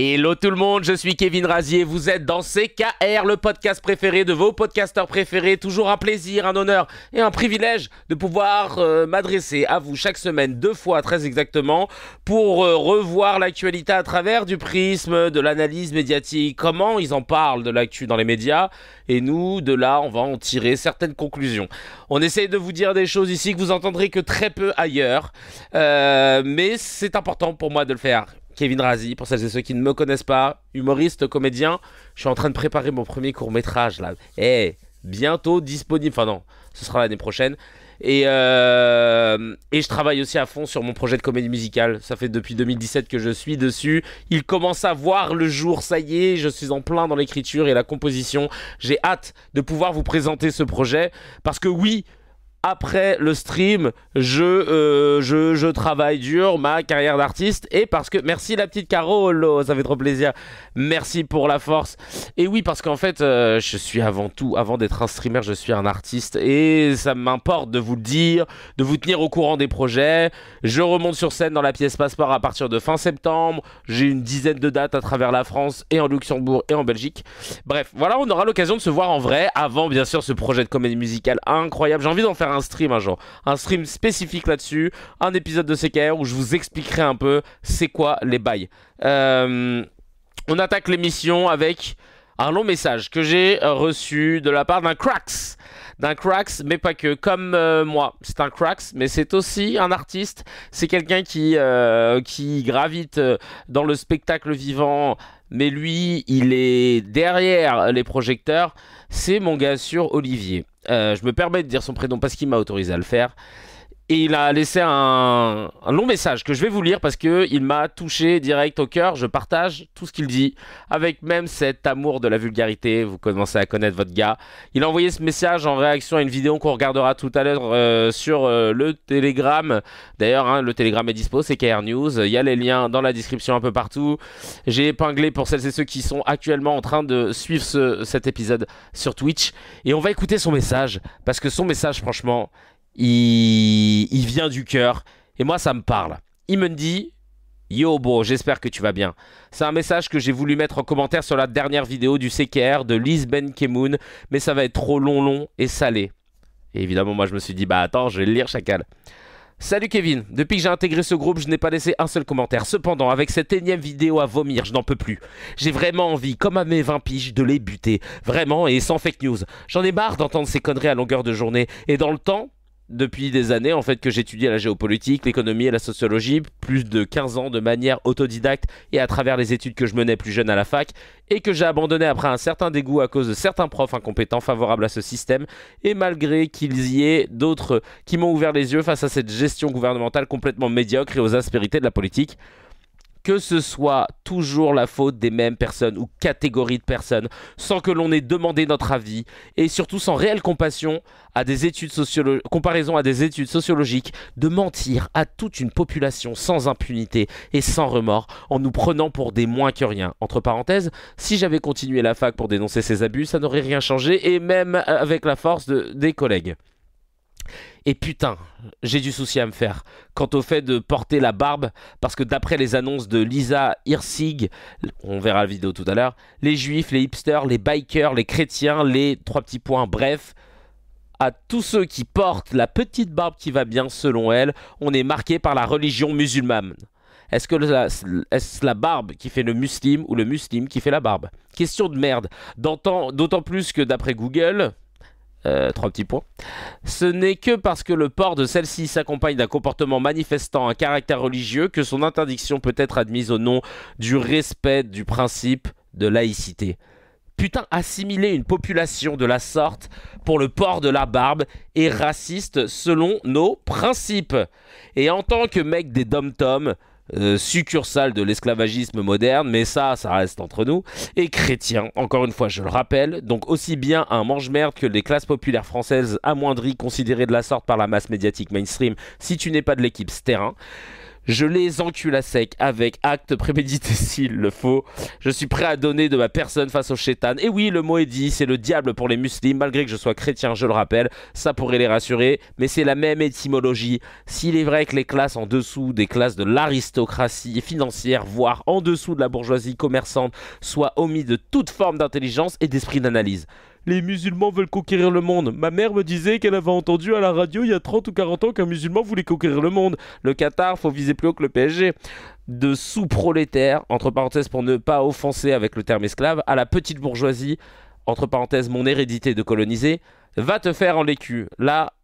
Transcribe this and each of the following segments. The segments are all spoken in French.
Hello tout le monde, je suis Kevin Razier, vous êtes dans CKR, le podcast préféré de vos podcasteurs préférés. Toujours un plaisir, un honneur et un privilège de pouvoir m'adresser à vous chaque semaine, 2 fois très exactement, pour revoir l'actualité à travers du prisme de l'analyse médiatique. Comment ils en parlent de l'actu dans les médias, et nous, de là, on va en tirer certaines conclusions. On essaye de vous dire des choses ici que vous entendrez que très peu ailleurs, mais c'est important pour moi de le faire. Kevin Razier, pour celles et ceux qui ne me connaissent pas, humoriste, comédien, je suis en train de préparer mon premier court-métrage là. Bientôt disponible, enfin non, ce sera l'année prochaine. Et je travaille aussi à fond sur mon projet de comédie musicale. Ça fait depuis 2017 que je suis dessus. Il commence à voir le jour, ça y est, je suis en plein dans l'écriture et la composition. J'ai hâte de pouvoir vous présenter ce projet parce que oui, après le stream, je travaille dur ma carrière d'artiste, et parce que, merci la petite Caro, ça fait trop plaisir, merci pour la force. Et oui, parce qu'en fait, je suis avant tout, avant d'être un streamer, je suis un artiste, et ça m'importe de vous le dire, de vous tenir au courant des projets. Je remonte sur scène dans la pièce Passeport à partir de fin septembre, j'ai une dizaine de dates à travers la France, et en Luxembourg, et en Belgique. Bref, voilà, on aura l'occasion de se voir en vrai, avant bien sûr ce projet de comédie musicale incroyable. J'ai envie d'en faire un stream un jour, un stream spécifique là-dessus, un épisode de CKR où je vous expliquerai un peu c'est quoi les bails. On attaque l'émission avec un long message que j'ai reçu de la part d'un Cracks, mais pas que, comme moi. C'est un Cracks, mais c'est aussi un artiste. C'est quelqu'un qui gravite dans le spectacle vivant, mais lui, il est derrière les projecteurs. C'est mon gars sûr, Olivier. Je me permets de dire son prénom parce qu'il m'a autorisé à le faire. Et il a laissé un long message que je vais vous lire parce qu'il m'a touché direct au cœur. Je partage tout ce qu'il dit, avec même cet amour de la vulgarité. Vous commencez à connaître votre gars. Il a envoyé ce message en réaction à une vidéo qu'on regardera tout à l'heure sur le Telegram. D'ailleurs, hein, le Telegram est dispo, c'est KR News. Il y a les liens dans la description un peu partout. J'ai épinglé pour celles et ceux qui sont actuellement en train de suivre cet épisode sur Twitch. Et on va écouter son message, parce que son message, franchement, il vient du cœur, et moi ça me parle. Il me dit: yo bro, j'espère que tu vas bien. C'est un message que j'ai voulu mettre en commentaire sur la dernière vidéo du CKR de Liz Ben Kemoun, mais ça va être trop long et salé. Et évidemment moi je me suis dit bah attends, je vais le lire, chacal. Salut Kevin, depuis que j'ai intégré ce groupe, je n'ai pas laissé un seul commentaire. Cependant, avec cette énième vidéo à vomir, je n'en peux plus. J'ai vraiment envie, comme à mes 20 piges, de les buter. Vraiment, et sans fake news. J'en ai marre d'entendre ces conneries à longueur de journée. Et dans le temps, depuis des années en fait, que j'étudie la géopolitique, l'économie et la sociologie, plus de 15 ans de manière autodidacte et à travers les études que je menais plus jeune à la fac, et que j'ai abandonné après un certain dégoût à cause de certains profs incompétents favorables à ce système, et malgré qu'il y ait d'autres qui m'ont ouvert les yeux face à cette gestion gouvernementale complètement médiocre et aux aspérités de la politique. Que ce soit toujours la faute des mêmes personnes ou catégories de personnes, sans que l'on ait demandé notre avis, et surtout sans réelle comparaison à des études sociologiques, de mentir à toute une population sans impunité et sans remords, en nous prenant pour des moins que rien. Entre parenthèses, si j'avais continué la fac pour dénoncer ces abus, ça n'aurait rien changé, et même avec la force des collègues. Et putain, j'ai du souci à me faire quant au fait de porter la barbe, parce que d'après les annonces de Lisa Hirsig, on verra la vidéo tout à l'heure, les juifs, les hipsters, les bikers, les chrétiens, les 3 petits points, bref, à tous ceux qui portent la petite barbe qui va bien selon elle, on est marqué par la religion musulmane. Est-ce la barbe qui fait le muslim ou le muslim qui fait la barbe? Question de merde, d'autant plus que d'après Google... 3 petits points. Ce n'est que parce que le port de celle-ci s'accompagne d'un comportement manifestant un caractère religieux que son interdiction peut être admise au nom du respect du principe de laïcité. Putain, assimiler une population de la sorte pour le port de la barbe est raciste selon nos principes. Et en tant que mec des dom-toms, succursale de l'esclavagisme moderne, mais ça reste entre nous, et chrétien, encore une fois je le rappelle, donc aussi bien un mange-merde que les classes populaires françaises amoindries, considérées de la sorte par la masse médiatique mainstream, si tu n'es pas de l'équipe, c'est terrain. Je les encule à sec avec acte prémédité s'il le faut. Je suis prêt à donner de ma personne face au chétan. Et oui, le mot est dit, c'est le diable pour les musulmans, malgré que je sois chrétien, je le rappelle. Ça pourrait les rassurer, mais c'est la même étymologie. S'il est vrai que les classes en dessous des classes de l'aristocratie financière, voire en dessous de la bourgeoisie commerçante, soient omis de toute forme d'intelligence et d'esprit d'analyse. Les musulmans veulent conquérir le monde. Ma mère me disait qu'elle avait entendu à la radio il y a 30 ou 40 ans qu'un musulman voulait conquérir le monde. Le Qatar, faut viser plus haut que le PSG. De sous-prolétaires, entre parenthèses pour ne pas offenser avec le terme esclave, à la petite bourgeoisie, entre parenthèses mon hérédité de coloniser, va te faire en l'écu. Là,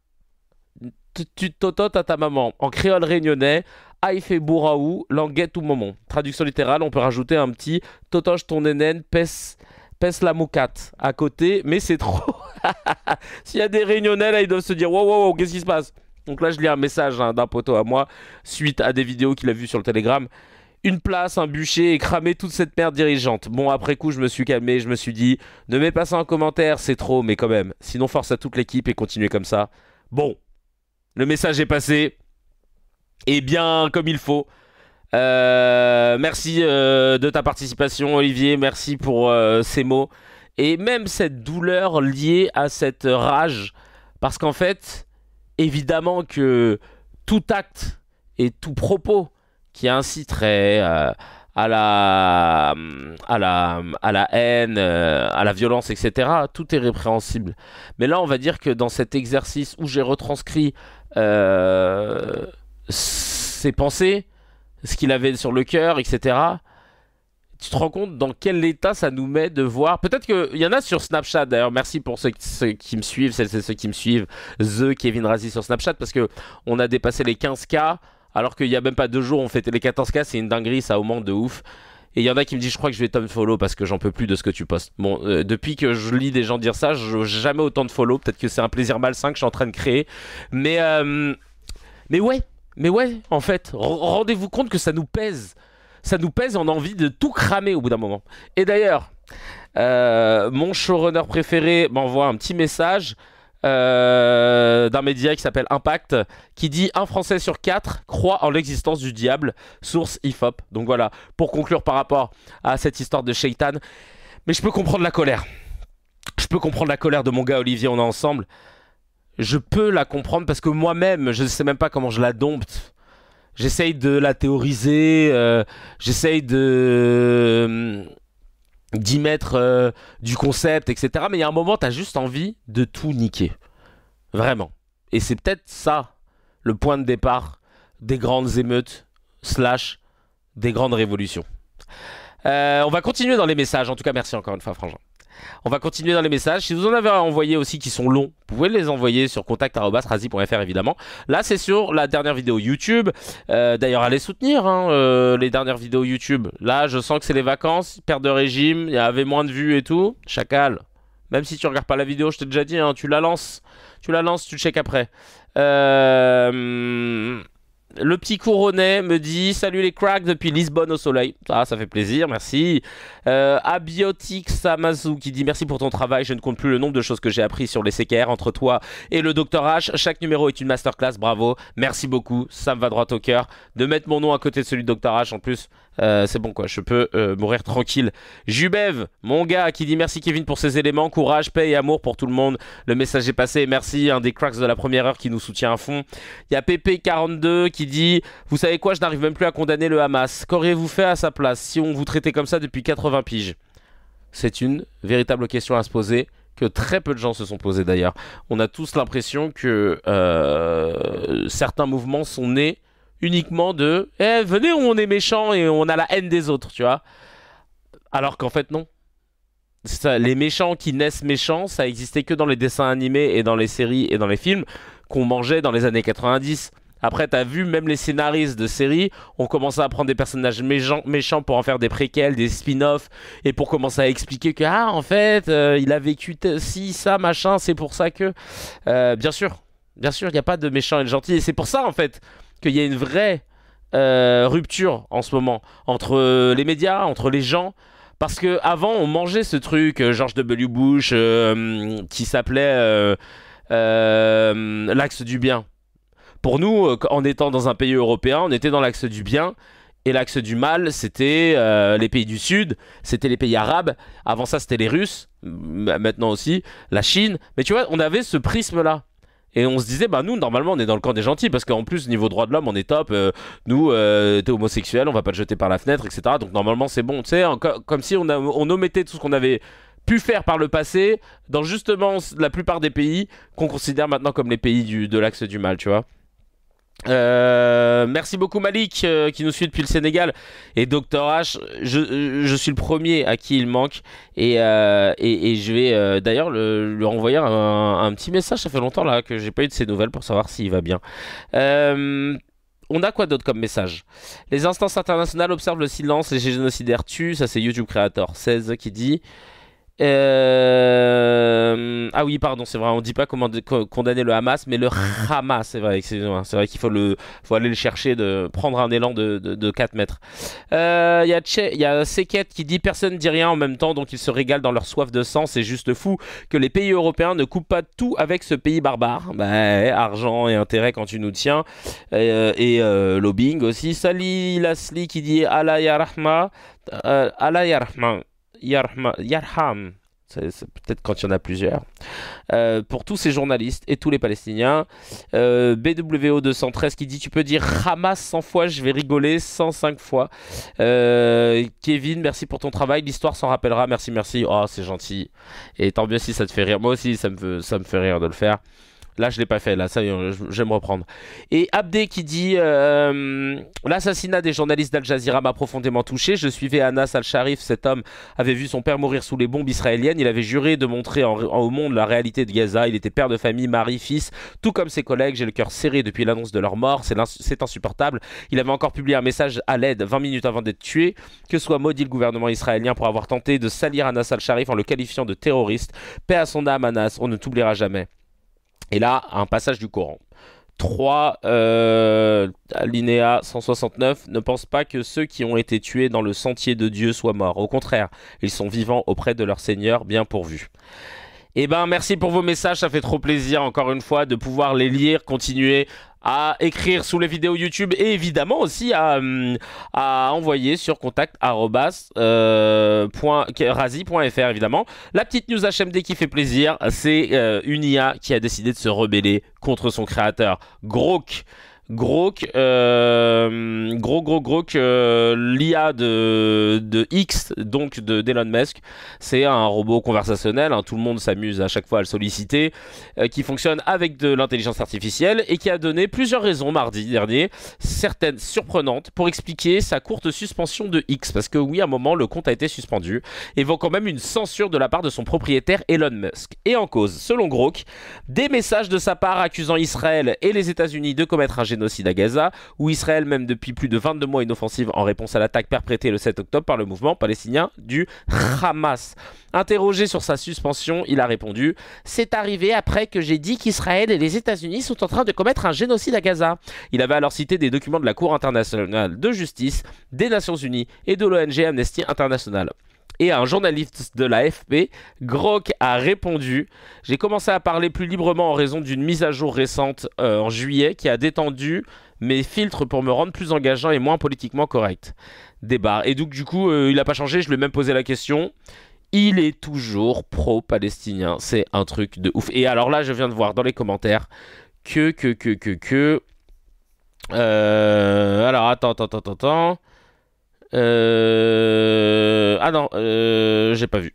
tu tototes à ta maman. En créole réunionnais, Aïfé Bouraou, languette ou momon. Traduction littérale, on peut rajouter un petit totoche ton nénène, pèse la moucate à côté, mais c'est trop. S'il y a des réunionnais là, ils doivent se dire wow, wow, wow, qu'est-ce qui se passe? Donc là, je lis un message d'un poteau à moi suite à des vidéos qu'il a vues sur le Telegram. Une place, un bûcher et cramer toute cette merde dirigeante. Bon, après coup, je me suis calmé, je me suis dit, ne mets pas ça en commentaire, c'est trop, mais quand même. Sinon, force à toute l'équipe et continuez comme ça. Bon, le message est passé. Et bien, comme il faut. Merci de ta participation, Olivier. Merci pour ces mots. Et même cette douleur liée à cette rage. Parce qu'en fait, évidemment que tout acte et tout propos qui inciterait à la haine, à la violence, etc., tout est répréhensible. Mais là, on va dire que dans cet exercice où j'ai retranscrit ses pensées, ce qu'il avait sur le cœur, etc., tu te rends compte dans quel état ça nous met de voir. Peut-être qu'il y en a sur Snapchat, d'ailleurs, merci pour ceux qui me suivent, celles et ceux qui me suivent, The Kevin Razi sur Snapchat, parce qu'on a dépassé les 15K, alors qu'il n'y a même pas 2 jours, on fêtait les 14K, c'est une dinguerie, ça augmente de ouf. Et il y en a qui me disent, je crois que je vais t'unfollow parce que j'en peux plus de ce que tu postes. Bon, depuis que je lis des gens dire ça, je n'ai jamais autant de follow, peut-être que c'est un plaisir malsain que je suis en train de créer. Mais ouais, en fait, rendez-vous compte que ça nous pèse. Ça nous pèse et on a envie de tout cramer au bout d'un moment. Et d'ailleurs, mon showrunner préféré m'envoie un petit message d'un média qui s'appelle Impact, qui dit un Français sur 4 croit en l'existence du diable, source IFOP. Donc voilà, pour conclure par rapport à cette histoire de Shaitan. Mais je peux comprendre la colère. Je peux comprendre la colère de mon gars Olivier, on est ensemble. Je peux la comprendre parce que moi-même, je ne sais même pas comment je la dompte. J'essaye de la théoriser, j'essaye d'y mettre du concept, etc. Mais il y a un moment, tu as juste envie de tout niquer. Vraiment. Et c'est peut-être ça, le point de départ des grandes émeutes, / des grandes révolutions. On va continuer dans les messages. En tout cas, merci encore une fois, Frangin. On va continuer dans les messages. Si vous en avez envoyé aussi qui sont longs, vous pouvez les envoyer sur contact@razi.fr évidemment. Là, c'est sur la dernière vidéo YouTube. D'ailleurs, allez soutenir les dernières vidéos YouTube. Là, je sens que c'est les vacances, perte de régime, il y avait moins de vues et tout. Chacal. Même si tu regardes pas la vidéo, je t'ai déjà dit, hein, tu la lances. Tu la lances, tu check après. Le petit couronnet me dit salut les cracks depuis Lisbonne au soleil. Ah, ça fait plaisir, merci. Abiotic Samazu qui dit merci pour ton travail. Je ne compte plus le nombre de choses que j'ai appris sur les CKR entre toi et le Dr H. Chaque numéro est une masterclass, bravo. Merci beaucoup, ça me va droit au cœur. De mettre mon nom à côté de celui de Dr H en plus, c'est bon quoi, je peux mourir tranquille. Jubev, mon gars, qui dit merci Kevin pour ces éléments. Courage, paix et amour pour tout le monde. Le message est passé, merci. Un des cracks de la première heure qui nous soutient à fond. Il y a PP42 qui dit vous savez quoi, je n'arrive même plus à condamner le Hamas. Qu'auriez-vous fait à sa place si on vous traitait comme ça depuis 80 piges? C'est une véritable question à se poser, que très peu de gens se sont posés d'ailleurs. On a tous l'impression que certains mouvements sont nés uniquement de venez, on est méchant et on a la haine des autres, tu vois. Alors qu'en fait non. Ça, les méchants qui naissent méchants, ça existait que dans les dessins animés et dans les séries et dans les films qu'on mangeait dans les années 90. Après, t'as vu, même les scénaristes de séries ont commencé à prendre des personnages méchants pour en faire des préquels, des spin-offs, et pour commencer à expliquer que, ah, en fait, il a vécu ci, ça, machin, c'est pour ça que... bien sûr, il n'y a pas de méchants et de gentils, et c'est pour ça, en fait, qu'il y a une vraie rupture en ce moment entre les médias, entre les gens, parce qu'avant, on mangeait ce truc, George W. Bush, qui s'appelait l'axe du bien. Pour nous, en étant dans un pays européen, on était dans l'axe du bien. Et l'axe du mal, c'était les pays du Sud, c'était les pays arabes. Avant ça, c'était les Russes, maintenant aussi, la Chine. Mais tu vois, on avait ce prisme-là. Et on se disait, bah nous, normalement, on est dans le camp des gentils, parce qu'en plus, niveau droit de l'homme, on est top. Nous, t'es homosexuel, on va pas te jeter par la fenêtre, etc. Donc normalement, c'est bon. Tu sais, comme si on omettait tout ce qu'on avait pu faire par le passé, dans justement la plupart des pays qu'on considère maintenant comme les pays de l'axe du mal, tu vois. Merci beaucoup Malik qui nous suit depuis le Sénégal et Dr H, je suis le premier à qui il manque et je vais d'ailleurs lui renvoyer un petit message. Ça fait longtemps là que j'ai pas eu de ses nouvelles pour savoir s'il va bien. On a quoi d'autre comme message? Les instances internationales observent le silence, les génocidaires tuent. Ça c'est YouTube Creator 16 qui dit. Ah oui, pardon, c'est vrai, on dit pas comment condamner le Hamas, mais le Hamas, c'est vrai, excusez-moi, c'est vrai qu'il faut aller le chercher, prendre un élan de 4 mètres. Il y a Seket qui dit personne dit rien en même temps, donc ils se régalent dans leur soif de sang. C'est juste fou que les pays européens ne coupent pas tout avec ce pays barbare. Bah, argent et intérêt quand tu nous tiens, lobbying aussi. Sali Lasli qui dit Allah Yarahma, Allah Yarahma. Yarham, c'est peut-être quand il y en a plusieurs, pour tous ces journalistes et tous les Palestiniens. BWO 213 qui dit tu peux dire Hamas 100 fois, je vais rigoler 105 fois. Kevin, merci pour ton travail, l'histoire s'en rappellera, merci. Oh, c'est gentil. Et tant mieux si ça te fait rire. Moi aussi, ça me fait rire de le faire. Là, je l'ai pas fait. Là, ça, j'aime reprendre. Et Abdé qui dit l'assassinat des journalistes d'Al Jazeera m'a profondément touché. Je suivais Anas Al-Sharif. Cet homme avait vu son père mourir sous les bombes israéliennes. Il avait juré de montrer au monde la réalité de Gaza. Il était père de famille, mari, fils, tout comme ses collègues. J'ai le cœur serré depuis l'annonce de leur mort. C'est insupportable. Il avait encore publié un message à l'aide 20 minutes avant d'être tué. Que soit maudit le gouvernement israélien pour avoir tenté de salir Anas Al-Sharif en le qualifiant de terroriste. Paix à son âme, Anas. On ne t'oubliera jamais. Et là, un passage du Coran. 3, alinéa 169, ne pense pas que ceux qui ont été tués dans le sentier de Dieu soient morts. Au contraire, ils sont vivants auprès de leur Seigneur, bien pourvus. Eh ben, merci pour vos messages, ça fait trop plaisir, encore une fois, de pouvoir les lire, continuer à écrire sous les vidéos YouTube et évidemment aussi à envoyer sur contact@razi.fr évidemment. La petite news HMD qui fait plaisir, c'est une IA qui a décidé de se rebeller contre son créateur, Grok. Grok, l'IA de X, donc d'Elon Musk, c'est un robot conversationnel, hein, tout le monde s'amuse à chaque fois à le solliciter, qui fonctionne avec de l'intelligence artificielle et qui a donné plusieurs raisons mardi dernier, certaines surprenantes, pour expliquer sa courte suspension de X, parce que oui, à un moment, le compte a été suspendu, évoquant même une censure de la part de son propriétaire Elon Musk. Et en cause, selon Grok, des messages de sa part accusant Israël et les États-Unis de commettre un génocide à Gaza, où Israël mène depuis plus de 22 mois une offensive en réponse à l'attaque perpétrée le 7 octobre par le mouvement palestinien du Hamas. Interrogé sur sa suspension, il a répondu « C'est arrivé après que j'ai dit qu'Israël et les États-Unis sont en train de commettre un génocide à Gaza. » Il avait alors cité des documents de la Cour internationale de justice, des Nations Unies et de l'ONG Amnesty International. Et à un journaliste de l'AFP, Grok a répondu « J'ai commencé à parler plus librement en raison d'une mise à jour récente en juillet qui a détendu mes filtres pour me rendre plus engageant et moins politiquement correct. » Débat. Et donc du coup, il n'a pas changé, je lui ai même posé la question. Il est toujours pro-palestinien, c'est un truc de ouf. Et alors là, je viens de voir dans les commentaires alors, attends. Ah non, j'ai pas vu.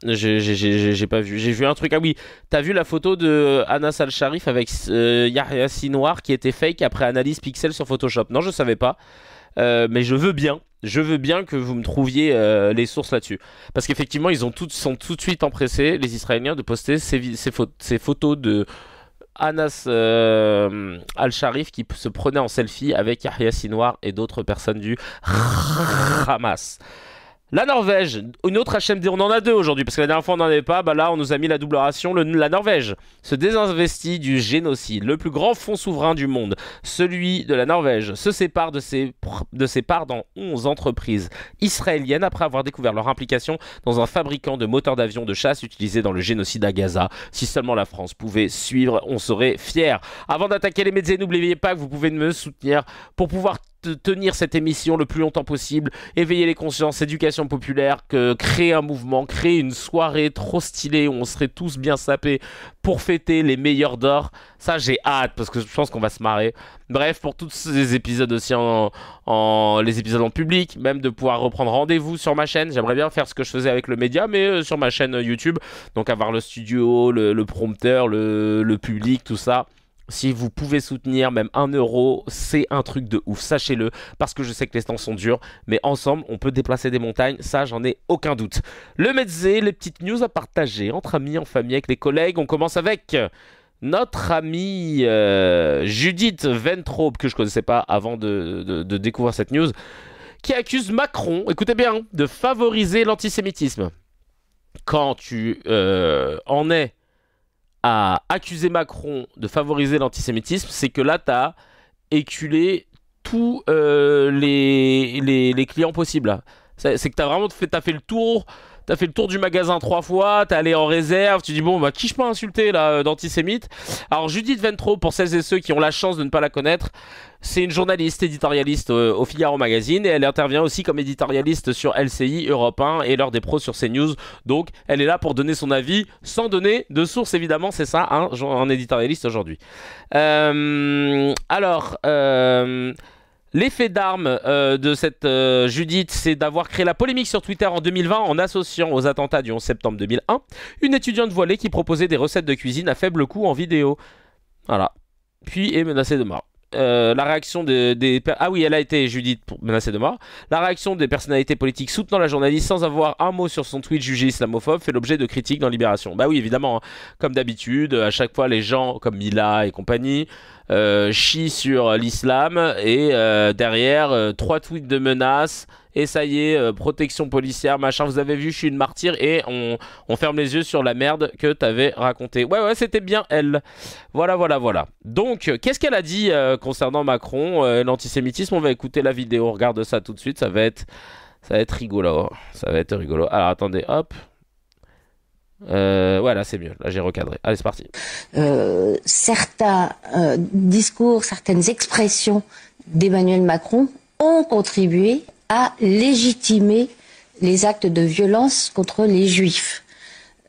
J'ai pas vu. J'ai vu un truc. Ah oui, t'as vu la photo de Anas Al-Sharif avec Yahya Sinwar qui était fake après analyse pixel sur Photoshop. Non, je savais pas. Mais je veux bien que vous me trouviez les sources là-dessus. Parce qu'effectivement, ils sont tout de suite empressés, les Israéliens, de poster ces photos de Anas Al-Sharif qui se prenait en selfie avec Yahya Sinwar et d'autres personnes du Hamas. La Norvège, une autre HMD, on en a deux aujourd'hui, parce que la dernière fois on n'en avait pas, bah là on nous a mis la double ration, la Norvège se désinvestit du génocide. Le plus grand fonds souverain du monde, celui de la Norvège, se sépare de ses parts dans 11 entreprises israéliennes après avoir découvert leur implication dans un fabricant de moteurs d'avion de chasse utilisé dans le génocide à Gaza. Si seulement la France pouvait suivre, on serait fiers. Avant d'attaquer les médias, n'oubliez pas que vous pouvez me soutenir pour pouvoir tenir cette émission le plus longtemps possible, éveiller les consciences, éducation populaire, créer un mouvement, créer une soirée trop stylée où on serait tous bien sapés pour fêter les meilleurs d'or. Ça j'ai hâte parce que je pense qu'on va se marrer. Bref, pour tous ces épisodes aussi les épisodes en public, même de pouvoir reprendre rendez-vous sur ma chaîne. J'aimerais bien faire ce que je faisais avec le média, mais sur ma chaîne YouTube. Donc avoir le studio, le prompteur, le public, tout ça. Si vous pouvez soutenir même 1 euro, c'est un truc de ouf, sachez-le, parce que je sais que les temps sont durs, mais ensemble, on peut déplacer des montagnes, ça, j'en ai aucun doute. Le Metzé, les petites news à partager entre amis, en famille, avec les collègues. On commence avec notre amie Judith Ventrobe, que je connaissais pas avant de découvrir cette news, qui accuse Macron, écoutez bien, de favoriser l'antisémitisme. Quand tu en es à accuser Macron de favoriser l'antisémitisme, c'est que là, t'as éculé tous les clients possibles. C'est que t'as vraiment fait le tour. T'as fait le tour du magasin 3 fois, t'es allé en réserve, tu dis bon bah qui je peux insulter là d'antisémite. Alors Judith Ventrobe, pour celles et ceux qui ont la chance de ne pas la connaître, c'est une journaliste éditorialiste au Figaro Magazine et elle intervient aussi comme éditorialiste sur LCI, Europe 1 et l'heure des pros sur CNews. Donc elle est là pour donner son avis sans donner de source évidemment, c'est ça un éditorialiste aujourd'hui. L'effet d'arme de cette Judith, c'est d'avoir créé la polémique sur Twitter en 2020 en associant aux attentats du 11 septembre 2001 une étudiante voilée qui proposait des recettes de cuisine à faible coût en vidéo. Voilà. Puis est menacée de mort. La réaction ah oui, elle a été Judith menacée de mort. La réaction des personnalités politiques soutenant la journaliste sans avoir un mot sur son tweet jugé islamophobe fait l'objet de critiques dans Libération. Bah oui, évidemment, hein. Comme d'habitude, à chaque fois les gens comme Mila et compagnie chient sur l'islam et derrière 3 tweets de menaces et ça y est, protection policière, machin, vous avez vu, je suis une martyre et on ferme les yeux sur la merde que t'avais racontée. Ouais, c'était bien elle. Voilà. Donc, qu'est-ce qu'elle a dit concernant Macron et l'antisémitisme? On va écouter la vidéo, on regarde ça tout de suite, ça va être rigolo. Ça va être rigolo. Alors, attendez, hop. Voilà, c'est mieux. Là, j'ai recadré. Allez, c'est parti. Certains discours, certaines expressions d'Emmanuel Macron ont contribué à légitimer les actes de violence contre les Juifs.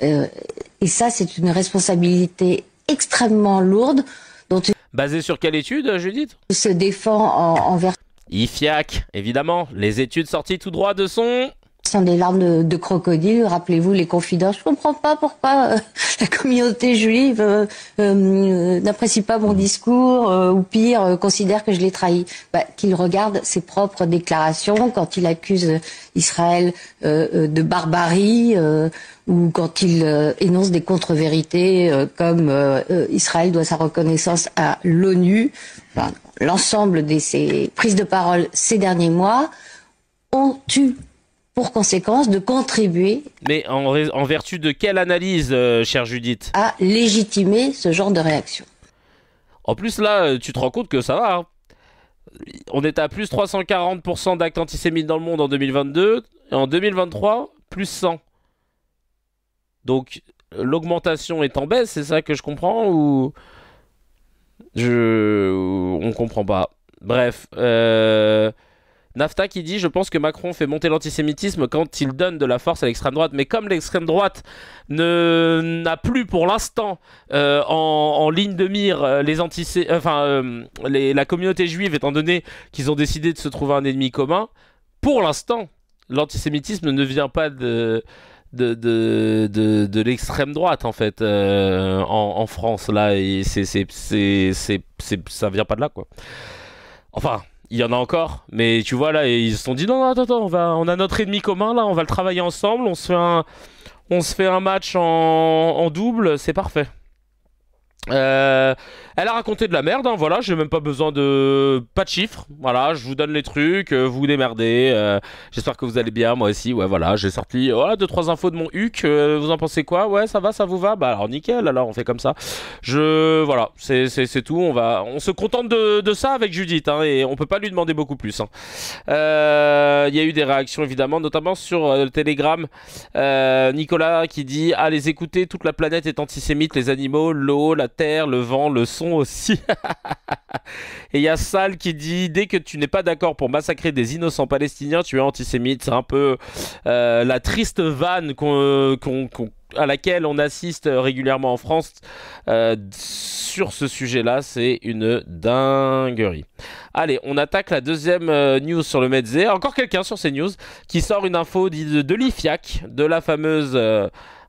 Et ça, c'est une responsabilité extrêmement lourde dont Basée sur quelle étude, Judith? il se défend envers IFIAC, évidemment. Les études sorties tout droit de son... sans des larmes de crocodile. Rappelez-vous les confidences. Je comprends pas pourquoi la communauté juive n'apprécie pas mon discours ou pire considère que je l'ai trahi. Qu'il regarde ses propres déclarations quand il accuse Israël de barbarie ou quand il énonce des contre-vérités comme Israël doit sa reconnaissance à l'ONU. Enfin, l'ensemble de ses prises de parole ces derniers mois ont eu pour conséquence de contribuer... Mais en vertu de quelle analyse, chère Judith? À légitimer ce genre de réaction. En plus, là, tu te rends compte que ça va. Hein. On est à plus 340% d'actes antisémites dans le monde en 2022. Et en 2023, plus 100. Donc, l'augmentation est en baisse, c'est ça que je comprends ou... On comprend pas. Bref, Nafta qui dit « Je pense que Macron fait monter l'antisémitisme quand il donne de la force à l'extrême droite. Mais comme l'extrême droite n'a plus pour l'instant en ligne de mire la communauté juive, étant donné qu'ils ont décidé de se trouver un ennemi commun, pour l'instant, l'antisémitisme ne vient pas de l'extrême droite en fait en France là et ça vient pas de là quoi. Enfin, il y en a encore, mais tu vois là, ils se sont dit non, attends, on a notre ennemi commun là, on va le travailler ensemble, on se fait un match en double, c'est parfait. Elle a raconté de la merde, hein, voilà, j'ai même pas besoin pas de chiffres, voilà, je vous donne les trucs, vous vous démerdez, j'espère que vous allez bien, moi aussi, ouais, voilà, j'ai sorti, voilà, 2-3 infos de mon HUC, vous en pensez quoi? Ouais, ça va, ça vous va? Bah alors nickel, alors on fait comme ça. Voilà, c'est tout, on se contente de ça avec Judith, hein, et on peut pas lui demander beaucoup plus, hein. Il y a eu des réactions évidemment, notamment sur le Telegram, Nicolas qui dit, ah les écouter, toute la planète est antisémite, les animaux, l'eau, la terre, le vent, le son aussi. Et il y a Sal qui dit, dès que tu n'es pas d'accord pour massacrer des innocents palestiniens, tu es antisémite. C'est un peu la triste vanne à laquelle on assiste régulièrement en France sur ce sujet-là. C'est une dinguerie. Allez, on attaque la deuxième news sur le Metzger. Encore quelqu'un sur ces news qui sort une info de l'IFIAC, de la fameuse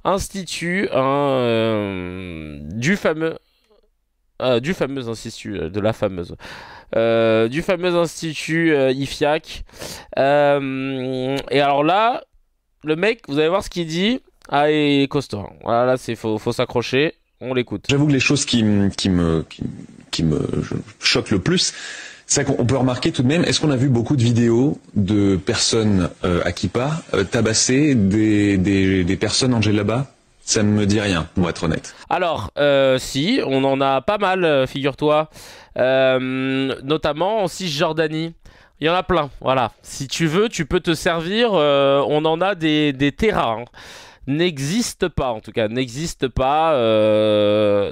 institut du fameux institut de la fameuse du fameux institut IFIAC, et alors là le mec, vous allez voir ce qu'il dit, ah, il est costaud, hein. Voilà, là faut s'accrocher, on l'écoute. J'avoue que les choses qui me choquent le plus, c'est qu'on peut remarquer tout de même, est-ce qu'on a vu beaucoup de vidéos de personnes à kippa tabasser des personnes en djellaba? Ça ne me dit rien, pour être honnête. Alors, si, on en a pas mal, figure-toi. Notamment en Cisjordanie. Il y en a plein, voilà. Si tu veux, tu peux te servir. On en a des terrains. Hein. N'existe pas, en tout cas. N'existe pas.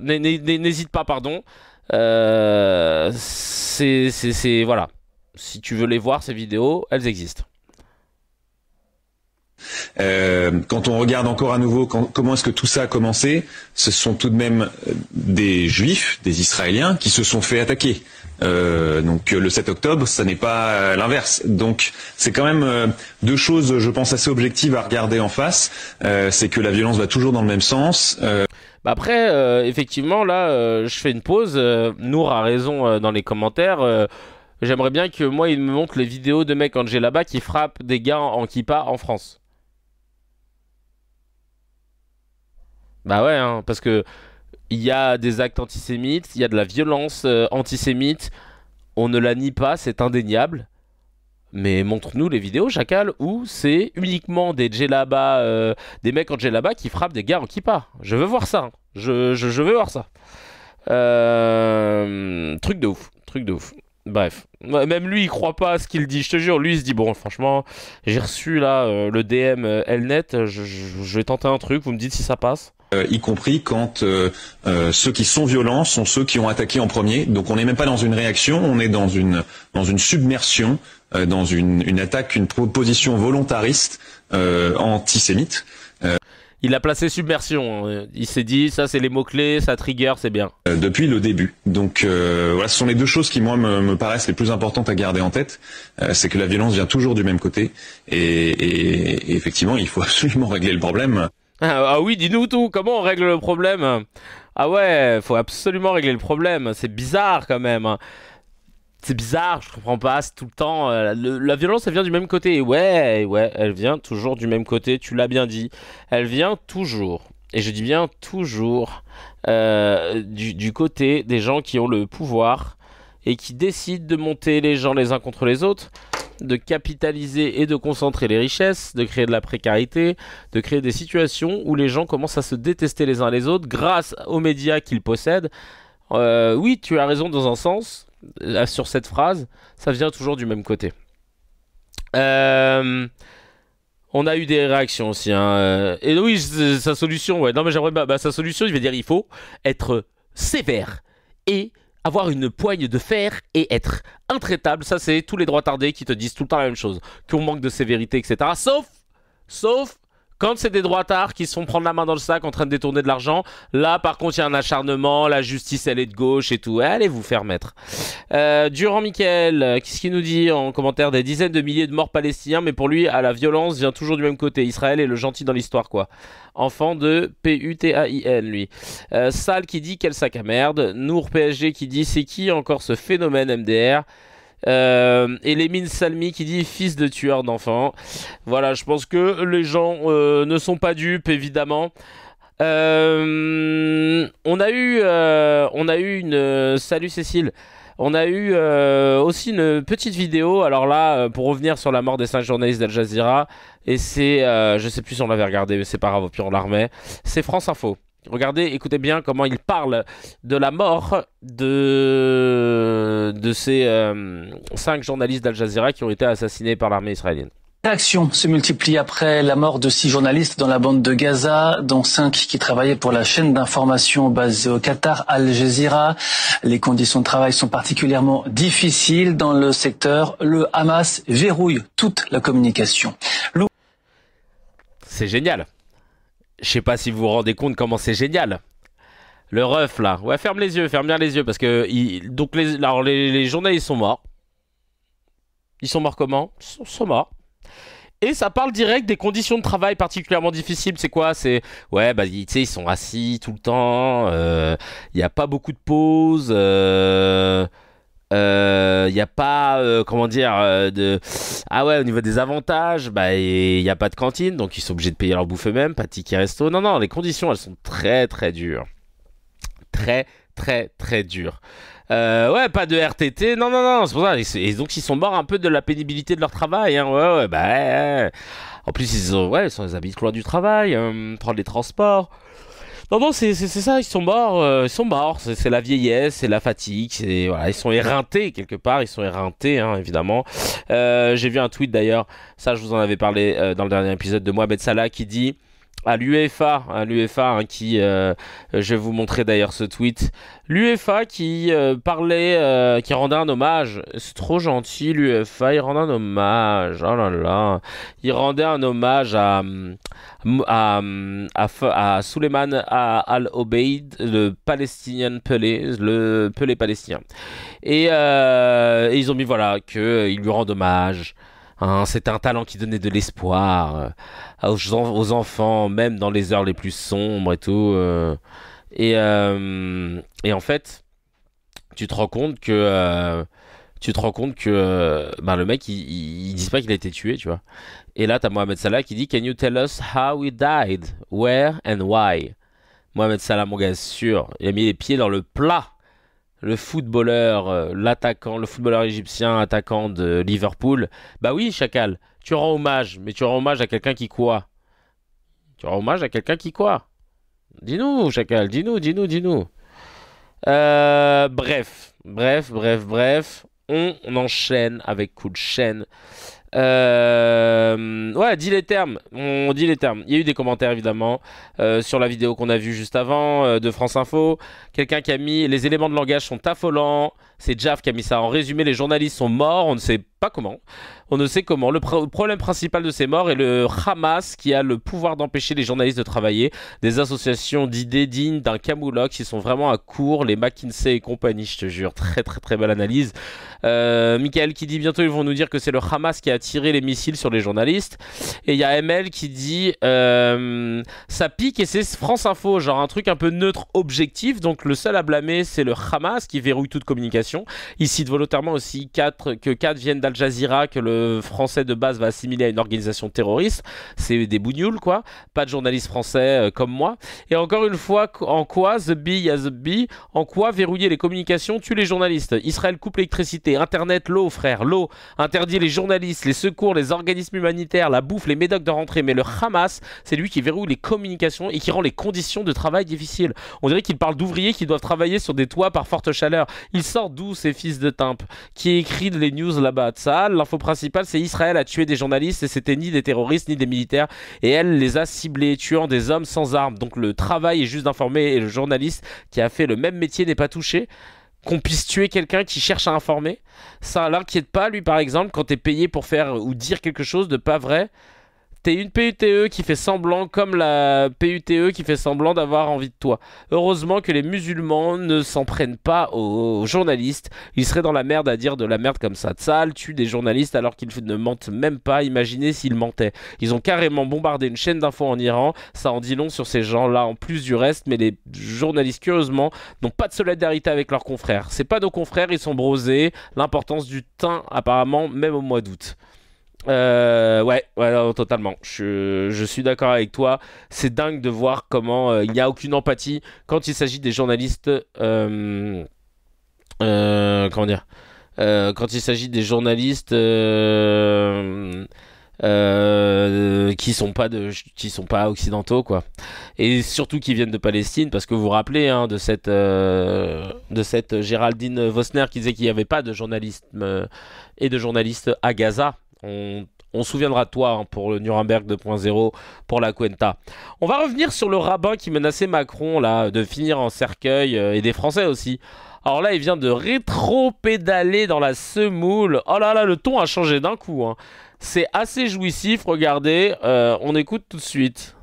N'hésite pas, pardon. Voilà. Si tu veux les voir, ces vidéos, elles existent. Quand on regarde encore à nouveau comment est-ce que tout ça a commencé, ce sont tout de même des Juifs, des Israéliens qui se sont fait attaquer. Donc le 7 octobre, ça n'est pas l'inverse. Donc c'est quand même deux choses, je pense, assez objectives à regarder en face. C'est que la violence va toujours dans le même sens. Bah après, effectivement, là, je fais une pause. Nour a raison dans les commentaires. J'aimerais bien que moi, il me montre les vidéos de mecs en djellaba qui frappent des gars en kippa en France. Bah ouais, hein, parce que il y a des actes antisémites, il y a de la violence antisémite, on ne la nie pas, c'est indéniable. Mais montre-nous les vidéos, Chacal, où c'est uniquement des djellaba, des mecs en djellaba qui frappent des gars en kippa. Je veux voir ça, hein. Je veux voir ça. Truc de ouf, truc de ouf. Bref, même lui il croit pas à ce qu'il dit, je te jure, lui il se dit bon franchement j'ai reçu là le DM Elnet, je vais tenter un truc, vous me dites si ça passe. Y compris quand ceux qui sont violents sont ceux qui ont attaqué en premier. Donc on n'est même pas dans une réaction, on est dans une submersion, dans une attaque, une proposition volontariste antisémite. Il a placé submersion, il s'est dit ça c'est les mots-clés, ça trigger, c'est bien. Depuis le début. Donc voilà, ce sont les deux choses qui moi me paraissent les plus importantes à garder en tête. C'est que la violence vient toujours du même côté et effectivement il faut absolument régler le problème. Ah oui, dis-nous tout, comment on règle le problème? Ah ouais, faut absolument régler le problème, c'est bizarre quand même. C'est bizarre, je comprends pas, c'est tout le temps... la violence, elle vient du même côté. Et ouais, elle vient toujours du même côté, tu l'as bien dit. Elle vient toujours, et je dis bien toujours, du côté des gens qui ont le pouvoir et qui décident de monter les gens les uns contre les autres, de capitaliser et de concentrer les richesses, de créer de la précarité, de créer des situations où les gens commencent à se détester les uns les autres grâce aux médias qu'ils possèdent. Oui, tu as raison dans un sens, sur cette phrase, ça vient toujours du même côté. On a eu des réactions aussi, hein. Et oui, sa solution, ouais, non mais j'aimerais, sa solution, je vais dire, il faut être sévère et avoir une poigne de fer et être intraitable. Ça, c'est tous les droits tardés qui te disent tout le temps la même chose, qu'on manque de sévérité, etc. Sauf quand c'est des droitards qui se font prendre la main dans le sac en train de détourner de l'argent. Là, par contre, il y a un acharnement, la justice, elle est de gauche et tout. Allez vous faire mettre. Durand Michael, qu'est-ce qu'il nous dit en commentaire? Des dizaines de milliers de morts palestiniens, mais pour lui, la violence vient toujours du même côté. Israël est le gentil dans l'histoire, quoi. Enfant de P-U-T-A-I-N, lui. Sal qui dit quel sac à merde. Nour PSG qui dit c'est qui encore ce phénomène MDR? Et Lémine Salmi qui dit fils de tueur d'enfants. Voilà, je pense que les gens ne sont pas dupes, évidemment. On a eu une... Salut Cécile. On a eu aussi une petite vidéo, alors là, pour revenir sur la mort des 5 journalistes d'Al Jazeera, et c'est, je sais plus si on l'avait regardé, mais c'est pas grave, au pire on la remet, c'est France Info. Regardez, écoutez bien comment il parle de la mort de ces 5 journalistes d'Al Jazeera qui ont été assassinés par l'armée israélienne. Les réactions se multiplient après la mort de 6 journalistes dans la bande de Gaza, dont 5 qui travaillaient pour la chaîne d'information basée au Qatar, Al Jazeera. Les conditions de travail sont particulièrement difficiles dans le secteur. Le Hamas verrouille toute la communication. C'est génial. Je sais pas si vous vous rendez compte comment c'est génial. Le ref là. Ouais, ferme les yeux, ferme bien les yeux parce que donc les journalistes sont morts. Ils sont morts comment? Ils sont morts. Et ça parle direct des conditions de travail particulièrement difficiles. C'est quoi? C'est ouais, bah tu sais, ils sont assis tout le temps. Il y a pas beaucoup de pauses. Il y a pas comment dire ah ouais, au niveau des avantages, bah il y a pas de cantine, donc ils sont obligés de payer leur bouffe eux-mêmes, pas de ticket resto. Non, les conditions elles sont très très dures. Très très très dures. Ouais, pas de RTT, non, c'est pour ça. Et donc ils sont morts un peu de la pénibilité de leur travail, hein. Ouais, bah ouais. En plus ils sont habitent loin du travail, prendre les transports. Non, c'est ça, ils sont morts, c'est la vieillesse, c'est la fatigue, voilà, ils sont éreintés quelque part, hein, évidemment. J'ai vu un tweet d'ailleurs, ça je vous en avais parlé dans le dernier épisode, de Mohamed Salah qui dit à l'UEFA, hein, qui, je vais vous montrer d'ailleurs ce tweet, l'UEFA qui parlait, qui rendait un hommage, c'est trop gentil l'UEFA, il rendait un hommage, oh là là, il rendait un hommage à Souleymane Al-Obeid, le Palestinian Pelé, le Pelé palestinien, et ils ont mis voilà que ils lui rendent hommage. Hein, c'était un talent qui donnait de l'espoir aux enfants, même dans les heures les plus sombres et tout. Et en fait, tu te rends compte que le mec, ils disent pas qu'il a été tué, tu vois. Et là, t'as Mohamed Salah qui dit "Can you tell us how he died, where and why?" Mohamed Salah, mon gars, sûr, il a mis les pieds dans le plat. Le footballeur, le footballeur égyptien, attaquant de Liverpool. Bah oui, Chacal, tu rends hommage, mais tu rends hommage à quelqu'un qui quoi? Tu rends hommage à quelqu'un qui quoi? Dis-nous, Chacal, dis-nous. Bref. On enchaîne avec coup de chaîne. Ouais, dis les termes. On dit les termes. Il y a eu des commentaires évidemment sur la vidéo qu'on a vue juste avant de France Info. Quelqu'un qui a mis les éléments de langage sont affolants. C'est Jaff qui a mis ça. En résumé, les journalistes sont morts. On ne sait pas comment. On ne sait comment. Le problème principal de ces morts est le Hamas qui a le pouvoir d'empêcher les journalistes de travailler. Des associations d'idées dignes d'un camoulox qui sont vraiment à court. Les McKinsey et compagnie, je te jure. Très très très belle analyse. Michael qui dit bientôt ils vont nous dire que c'est le Hamas qui a tiré les missiles sur les journalistes. Et il y a ML qui dit ça pique et c'est France Info. Genre un truc un peu neutre objectif. Donc le seul à blâmer c'est le Hamas qui verrouille toute communication. Il cite volontairement aussi que 4 viennent d'Al Jazeera, que le français de base va assimiler à une organisation terroriste. C'est des bougnoules, quoi. Pas de journalistes français comme moi. Et encore une fois, en quoi en quoi verrouiller les communications tue les journalistes? Israël coupe l'électricité, Internet, l'eau, frère, l'eau. Interdit les journalistes, les secours, les organismes humanitaires, la bouffe, les médocs de rentrée. Mais le Hamas, c'est lui qui verrouille les communications et qui rend les conditions de travail difficiles. On dirait qu'il parle d'ouvriers qui doivent travailler sur des toits par forte chaleur. Il sort d'où ces fils de timpe qui écrit les news là-bas? Ça, l'info principale, c'est Israël a tué des journalistes et c'était ni des terroristes ni des militaires et elle les a ciblés, tuant des hommes sans armes. Donc le travail est juste d'informer et le journaliste qui a fait le même métier n'est pas touché. Qu'on puisse tuer quelqu'un qui cherche à informer, ça l'inquiète pas lui par exemple quand t'es payé pour faire ou dire quelque chose de pas vrai. T'es une PUTE qui fait semblant, comme la PUTE qui fait semblant d'avoir envie de toi. Heureusement que les musulmans ne s'en prennent pas aux journalistes. Ils seraient dans la merde à dire de la merde comme ça. Tsahal tue des journalistes alors qu'ils ne mentent même pas. Imaginez s'ils mentaient. Ils ont carrément bombardé une chaîne d'infos en Iran. Ça en dit long sur ces gens-là en plus du reste. Mais les journalistes, curieusement, n'ont pas de solidarité avec leurs confrères. C'est pas nos confrères, ils sont brosés. L'importance du teint, apparemment, même au mois d'août. Ouais, non, totalement. Je suis d'accord avec toi. C'est dingue de voir comment il n'y a aucune empathie quand il s'agit des journalistes. Comment dire? Quand il s'agit des journalistes qui sont pas occidentaux, quoi, et surtout qui viennent de Palestine, parce que vous vous rappelez de cette Géraldine Vosner qui disait qu'il n'y avait pas de journalisme et de journalistes à Gaza. On se souviendra de toi pour le Nuremberg 2.0, pour la Cuenta. On va revenir sur le rabbin qui menaçait Macron là, de finir en cercueil, et des Français aussi. Alors là, il vient de rétro-pédaler dans la semoule. Oh là là, le ton a changé d'un coup. C'est assez jouissif, regardez. On écoute tout de suite.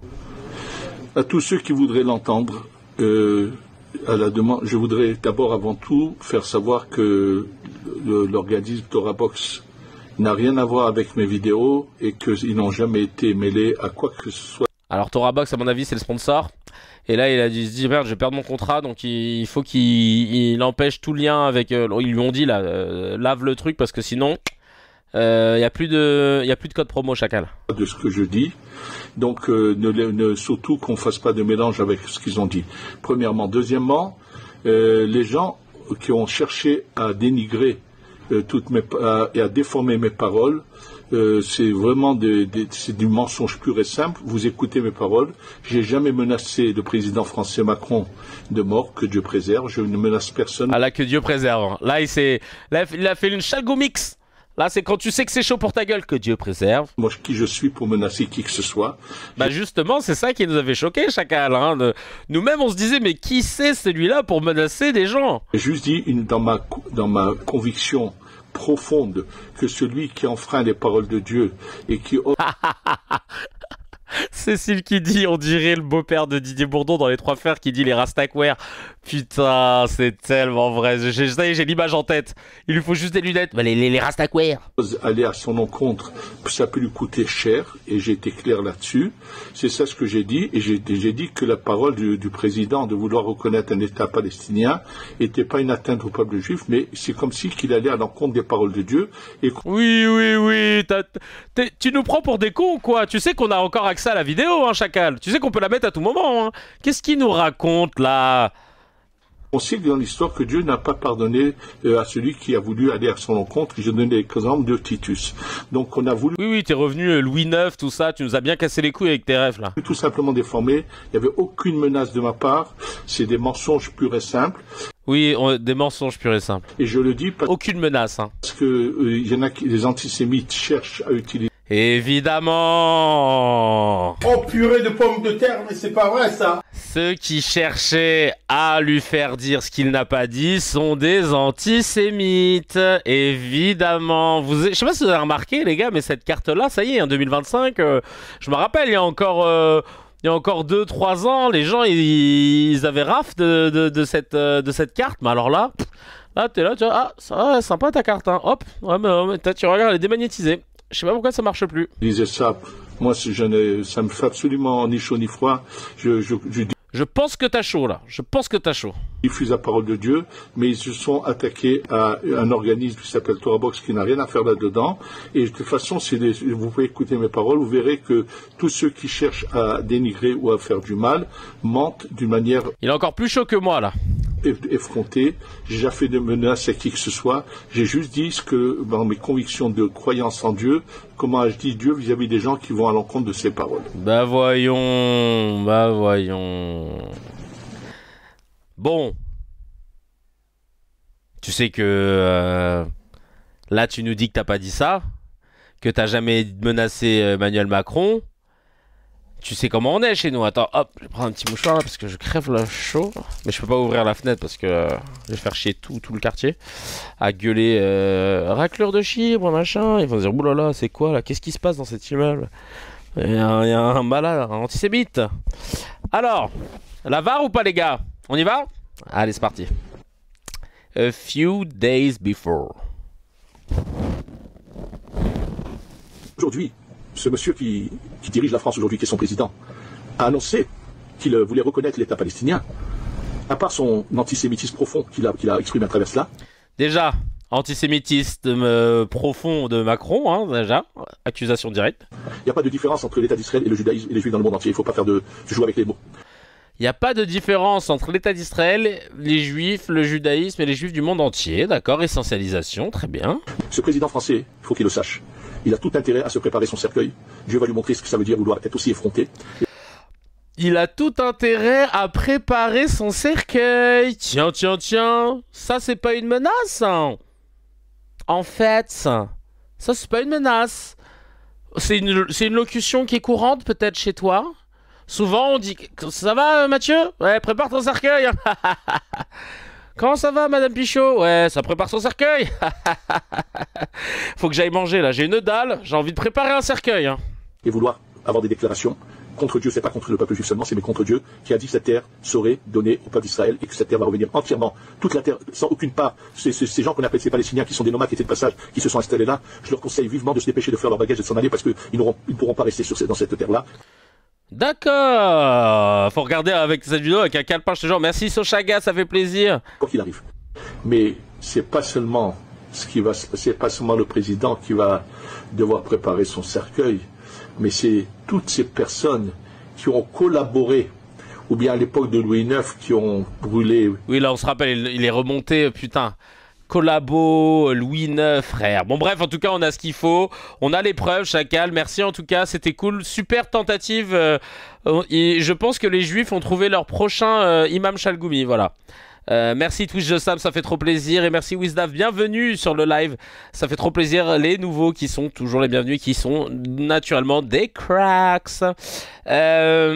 À tous ceux qui voudraient l'entendre, à la demande, je voudrais d'abord avant tout faire savoir que l'organisme Torah Box n'a rien à voir avec mes vidéos et qu'ils n'ont jamais été mêlés à quoi que ce soit. Alors Torah Box, à mon avis, c'est le sponsor. Et là, il a dit, merde, je vais perdre mon contrat, donc il faut qu'il empêche tout lien avec... ils lui ont dit, là, lave le truc, parce que sinon, il n'y a plus de code promo chacal. De ce que je dis. Donc, surtout qu'on ne fasse pas de mélange avec ce qu'ils ont dit. Premièrement. Deuxièmement, les gens qui ont cherché à dénigrer et à déformer mes paroles, c'est vraiment c'est du mensonge pur et simple. Vous écoutez mes paroles. J'ai jamais menacé le président français Macron de mort, que Dieu préserve. Je ne menace personne. Ah là, que Dieu préserve. Là, il a fait une chalgo mix. Là, c'est quand tu sais que c'est chaud pour ta gueule, que Dieu préserve. Moi, qui je suis pour menacer qui que ce soit? Bah justement, c'est ça qui nous avait choqué, chacal. Nous-mêmes, on se disait, mais qui c'est celui-là pour menacer des gens? J'ai juste dit dans ma conviction profonde que celui qui enfreint les paroles de Dieu et qui... Cécile qui dit, on dirait le beau-père de Didier Bourdon dans Les Trois Frères qui dit les Rastaquaires. Putain, c'est tellement vrai. J'ai l'image en tête. Il lui faut juste des lunettes. Bah, les Rastaquaires. Aller à son encontre, ça peut lui coûter cher, et j'ai été clair là-dessus. C'est ça ce que j'ai dit, et j'ai dit que la parole du président de vouloir reconnaître un État palestinien n'était pas une atteinte au peuple juif, mais c'est comme si qu'il allait à l'encontre des paroles de Dieu. Et... Oui. Tu nous prends pour des cons ou quoi? Tu sais qu'on a encore accès à la vidéo, chacal. Tu sais qu'on peut la mettre à tout moment. Qu'est-ce qu'il nous raconte là? On sait que dans l'histoire que Dieu n'a pas pardonné à celui qui a voulu aller à son encontre. Je donnais l'exemple de Titus. Donc on a voulu... Oui, t'es revenu Louis IX, tout ça, tu nous as bien cassé les couilles avec tes rêves là. Tout simplement déformé, il n'y avait aucune menace de ma part, c'est des mensonges purs et simples. Oui, des mensonges purs et simples. Et je le dis parce... Aucune menace. Parce que y en a qui, les antisémites cherchent à utiliser... Évidemment. Oh purée de pommes de terre, mais c'est pas vrai ça. Ceux qui cherchaient à lui faire dire ce qu'il n'a pas dit sont des antisémites. Évidemment. Je sais pas si vous avez remarqué les gars, mais cette carte-là, ça y est, en 2025, je me rappelle, il y a encore 2-3 ans, les gens ils avaient raf de cette carte, mais alors là, t'es là, tu vois, ah, ça, sympa ta carte, Hop, ouais, mais tu regardes, elle est démagnétisée. Je sais pas pourquoi ça marche plus. Disait ça, moi ça me fait absolument ni chaud ni froid. Je pense que t'as chaud là. Je diffuse la parole de Dieu, mais ils se sont attaqués à un organisme qui s'appelle Torah Box qui n'a rien à faire là-dedans. Et de toute façon, vous pouvez écouter mes paroles, vous verrez que tous ceux qui cherchent à dénigrer ou à faire du mal mentent d'une manière... Il est encore plus chaud que moi là. Effronté. J'ai jamais fait de menace à qui que ce soit. J'ai juste dit ce que, dans mes convictions de croyance en Dieu, comment ai-je dit Dieu vis-à-vis des gens qui vont à l'encontre de ses paroles. Bah voyons. Bon. Tu sais que là tu nous dis que t'as pas dit ça, que t'as jamais menacé Emmanuel Macron. Tu sais comment on est chez nous. Attends, hop, je vais prendre un petit mouchoir là parce que je crève le chaud. Mais je peux pas ouvrir la fenêtre parce que je vais faire chier tout le quartier à gueuler raclure de chibre, machin. Ils vont dire, oulala, c'est quoi là? Qu'est-ce qui se passe dans cet immeuble? Il y a un malade, un antisémite. Alors, la VAR ou pas les gars? On y va? Allez, c'est parti. A few days before. Aujourd'hui, ce monsieur qui dirige la France aujourd'hui, qui est son président, a annoncé qu'il voulait reconnaître l'État palestinien, à part son antisémitisme profond qu'il a exprimé à travers cela. Déjà, Antisémitisme profond de Macron, hein, déjà. Accusation directe. Il n'y a pas de différence entre l'État d'Israël et le judaïsme et les juifs dans le monde entier. Il ne faut pas faire de jouer avec les mots. Il n'y a pas de différence entre l'État d'Israël, les juifs, le judaïsme et les juifs du monde entier. D'accord, essentialisation, très bien. Ce président français, il faut qu'il le sache. Il a tout intérêt à se préparer son cercueil. Dieu va lui montrer ce que ça veut dire vouloir être aussi effronté. Il a tout intérêt à préparer son cercueil. Tiens, ça c'est pas une menace, hein. En fait, ça c'est pas une menace. C'est une locution qui est courante peut-être chez toi. Souvent on dit « Ça va Mathieu ? Ouais, prépare ton cercueil. » Comment ça va Madame Pichot ? Ouais, ça prépare son cercueil. Faut que j'aille manger là, j'ai une dalle, j'ai envie de préparer un cercueil. Hein. Et vouloir avoir des déclarations contre Dieu, c'est pas contre le peuple juif seulement, c'est mais contre Dieu qui a dit que cette terre serait donnée au peuple d'Israël et que cette terre va revenir entièrement, toute la terre, sans aucune part. Ces gens qu'on appelle ces Palestiniens qui sont des nomades qui étaient de passage, qui se sont installés là, je leur conseille vivement de se dépêcher de faire leur bagage et de s'en aller parce qu'ils ne pourront pas rester dans cette terre-là. D'accord. Faut regarder avec cette vidéo avec un calepin, je te jure. Merci Sochaga, ça fait plaisir. Quoi qu'il arrive. Mais c'est pas seulement c'est pas seulement le président qui va devoir préparer son cercueil, mais c'est toutes ces personnes qui ont collaboré, ou bien à l'époque de Louis IX, qui ont brûlé. Oui, là on se rappelle, il est remonté, putain. Collabo, Louis IX, frère. Bon bref, en tout cas, on a ce qu'il faut. On a les preuves, Chacal. Merci en tout cas, c'était cool. Super tentative. Et je pense que les Juifs ont trouvé leur prochain Imam Chalgoumi, voilà. Merci Twitch de Sam, ça fait trop plaisir. Et merci Wisdaf, bienvenue sur le live. Ça fait trop plaisir. Les nouveaux qui sont toujours les bienvenus, qui sont naturellement des cracks. Là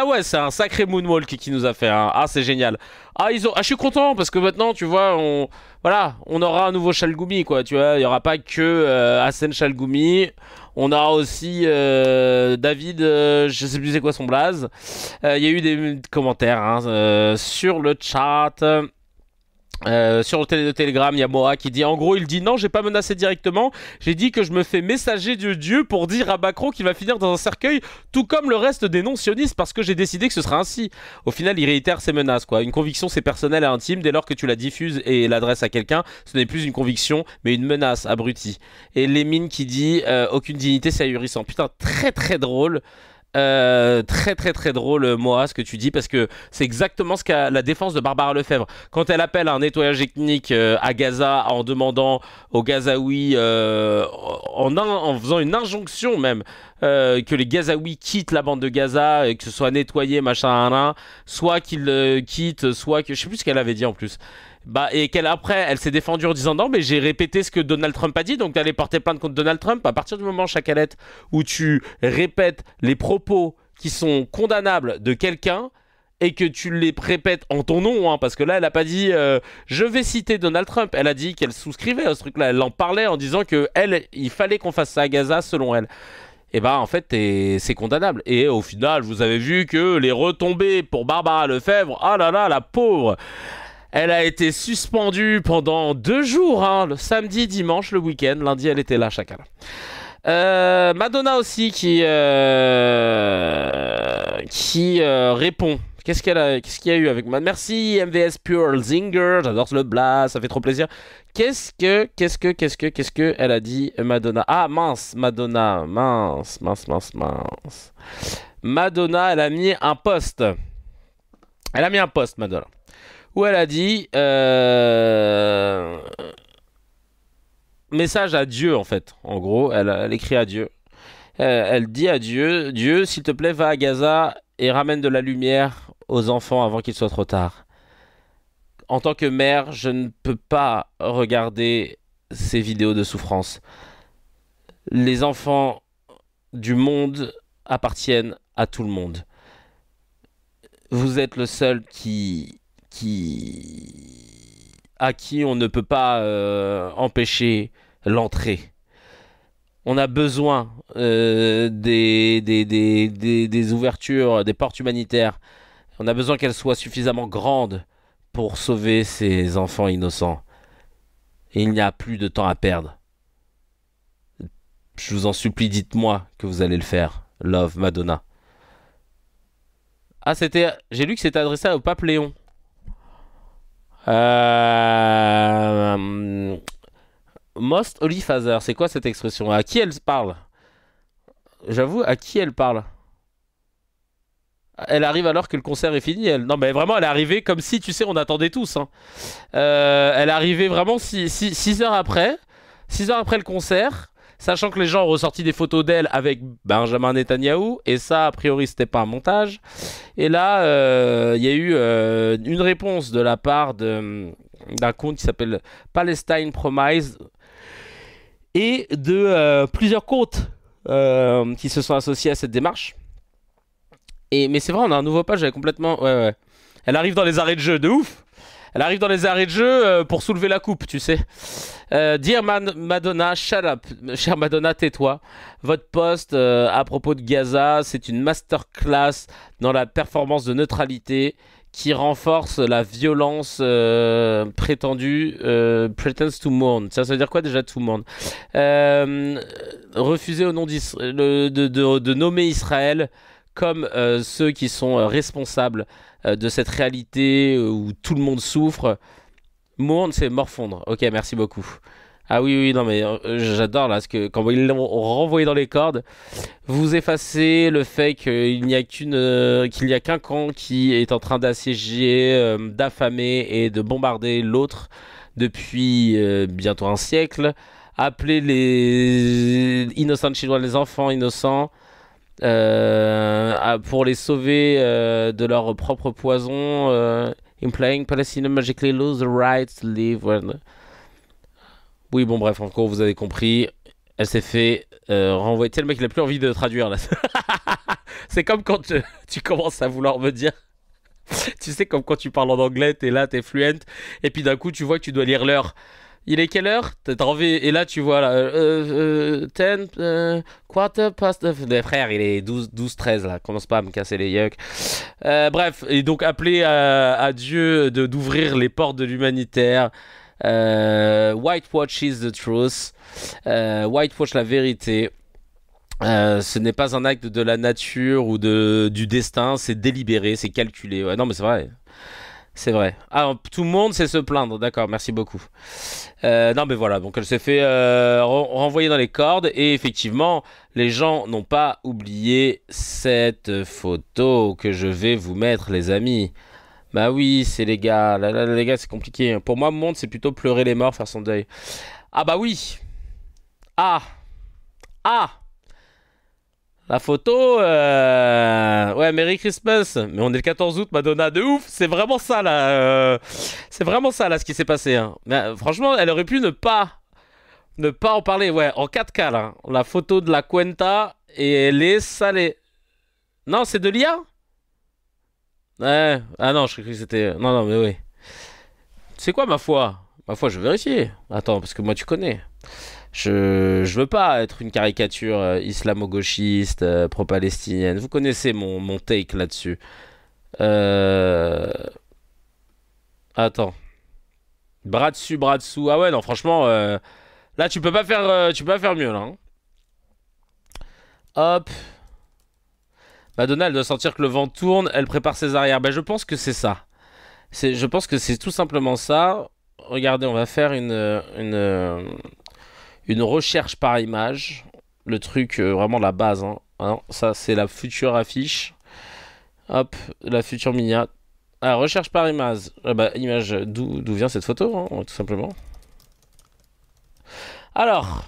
ouais, c'est un sacré moonwalk qui nous a fait. Hein. Ah, c'est génial. Je suis content parce que maintenant, tu vois, on aura un nouveau Chalgoumi, quoi. Tu vois, il y aura pas que Hassan Chalgoumi. On a aussi David, je sais plus c'est quoi son blaze. Il y a eu des commentaires hein, sur le chat. Sur le Telegram, il y a Moa qui dit en gros, il dit non, j'ai pas menacé directement, j'ai dit que je me fais messager de Dieu pour dire à Macron qu'il va finir dans un cercueil, tout comme le reste des non-sionistes, parce que j'ai décidé que ce sera ainsi. Au final, il réitère ses menaces, quoi. Une conviction, c'est personnel et intime, dès lors que tu la diffuses et l'adresses à quelqu'un, ce n'est plus une conviction, mais une menace, abruti. Et Lémine qui dit aucune dignité, c'est ahurissant. Putain, très très drôle. Très drôle moi ce que tu dis parce que c'est exactement ce qu'a la défense de Barbara Lefebvre quand elle appelle à un nettoyage ethnique à Gaza en demandant aux Gazaouis en faisant une injonction même que les Gazaouis quittent la bande de Gaza et que ce soit nettoyé machin soit qu'ils quittent soit que je sais plus ce qu'elle avait dit en plus. Et elle s'est défendue en disant non mais j'ai répété ce que Donald Trump a dit, donc t'allais porter plainte contre Donald Trump. À partir du moment, Chacalette, où tu répètes les propos qui sont condamnables de quelqu'un et que tu les répètes en ton nom, hein, parce que là elle a pas dit je vais citer Donald Trump, elle a dit qu'elle souscrivait à ce truc là, elle en parlait en disant que il fallait qu'on fasse ça à Gaza selon elle. Et en fait c'est condamnable. Et au final vous avez vu que les retombées pour Barbara Lefebvre, ah là là la pauvre, elle a été suspendue pendant 2 jours, hein, le samedi, dimanche, le week-end. Lundi, elle était là, chacun. Madonna aussi qui répond. Qu'est-ce qu'il y a eu avec moi? Merci MVS Pure Zinger, j'adore le blast, ça fait trop plaisir. Qu'est-ce que elle a dit Madonna? Ah mince, Madonna, mince. Madonna, elle a mis un post. Madonna. Où elle a dit message à Dieu en fait. En gros, elle écrit à Dieu. Elle dit à Dieu, Dieu, s'il te plaît, va à Gaza et ramène de la lumière aux enfants avant qu'il soit trop tard. En tant que mère, je ne peux pas regarder ces vidéos de souffrance. Les enfants du monde appartiennent à tout le monde. Vous êtes le seul à qui on ne peut pas empêcher l'entrée. On a besoin des ouvertures, des portes humanitaires. On a besoin qu'elles soient suffisamment grandes pour sauver ces enfants innocents. Et il n'y a plus de temps à perdre. Je vous en supplie, dites-moi que vous allez le faire. Love, Madonna. Ah, j'ai lu que c'était adressé au pape Léon. Most Holy Father, c'est quoi cette expression? À qui elle parle? J'avoue, à qui elle parle? Elle arrive alors que le concert est fini. Non, mais vraiment, elle est arrivée comme si, tu sais, on attendait tous. Hein. Elle est arrivée vraiment 6 heures après. 6 heures après le concert. Sachant que les gens ont ressorti des photos d'elle avec Benjamin Netanyahou. Et ça, a priori, c'était pas un montage. Et là, il y a eu une réponse de la part d'un compte qui s'appelle Palestine Promise. Et de plusieurs comptes qui se sont associés à cette démarche. Mais c'est vrai, on a un nouveau page, j'avais complètement... Ouais. Elle arrive dans les arrêts de jeu, de ouf. Elle arrive dans les arrêts de jeu pour soulever la coupe, tu sais. Dear Madonna, shut up. Chère Madonna, tais-toi. Votre post à propos de Gaza, c'est une masterclass dans la performance de neutralité qui renforce la violence prétendue, pretends to mourn. Ça veut dire quoi déjà, to mourn? Refuser au nom de nommer Israël comme ceux qui sont responsables de cette réalité où tout le monde souffre. Mourn, c'est morfondre. Ok, merci beaucoup. Ah oui, non mais j'adore là, parce que quand ils l'ont renvoyé dans les cordes, vous effacez le fait qu'il n'y a qu'il y a qu'un camp qui est en train d'assiéger, d'affamer et de bombarder l'autre depuis bientôt un siècle. Appelez les innocents chinois, les enfants innocents, pour les sauver de leur propre poison, implying Palestine magically lose the right to live when... Oui, bon, bref, en gros, vous avez compris. Elle s'est fait renvoyer. Tu sais, le mec, il a plus envie de traduire, là. C'est comme quand tu commences à vouloir me dire... Tu sais, comme quand tu parles en anglais, t'es là, t'es fluent, et puis d'un coup, tu vois que tu dois lire l'heure. Il est quelle heure? T'as envie... Et là, tu vois, là, 10, quarter past... Frère, il est 12-13, là. Commence pas à me casser les yucks. Bref, et donc, appeler à Dieu d'ouvrir les portes de l'humanitaire. Whitewash is the truth. Whitewash la vérité. Ce n'est pas un acte de la nature ou du destin, c'est délibéré, c'est calculé. Ouais, non, mais c'est vrai. C'est vrai. Ah, tout le monde sait se plaindre, d'accord, merci beaucoup. Non, mais voilà, donc elle s'est fait renvoyer dans les cordes, et effectivement, les gens n'ont pas oublié cette photo que je vais vous mettre, les amis. Bah oui, c'est les gars, là, les gars, c'est compliqué. Pour moi, monde, c'est plutôt pleurer les morts, faire son deuil. Ah bah oui. Ah. La photo, ouais, Merry Christmas. Mais on est le 14 août, Madonna, de ouf. C'est vraiment ça, là. C'est vraiment ça, là, ce qui s'est passé. Hein. Mais, franchement, elle aurait pu ne pas en parler. Ouais, en 4K, là. La photo de la Cuenta, et elle est salée. Non, c'est de l'IA? Ouais. Ah non, je croyais que c'était... Non, mais oui. C'est quoi, ma foi? Ma foi, je vais vérifier. Attends, parce que moi, tu connais. Je veux pas être une caricature islamo-gauchiste, pro-palestinienne. Vous connaissez mon take là-dessus. Attends. Bras dessus, bras dessous. Ah ouais, non, franchement, là, tu peux pas faire mieux, là. Hein. Hop. Madonna, elle doit sentir que le vent tourne, elle prépare ses arrières. Ben, je pense que c'est ça. Je pense que c'est tout simplement ça. Regardez, on va faire une recherche par image. Le truc, vraiment la base. Hein. Hein, ça, c'est la future affiche. Hop, la future miniature. Ah, recherche par image. Image, d'où vient cette photo, hein, tout simplement. Alors,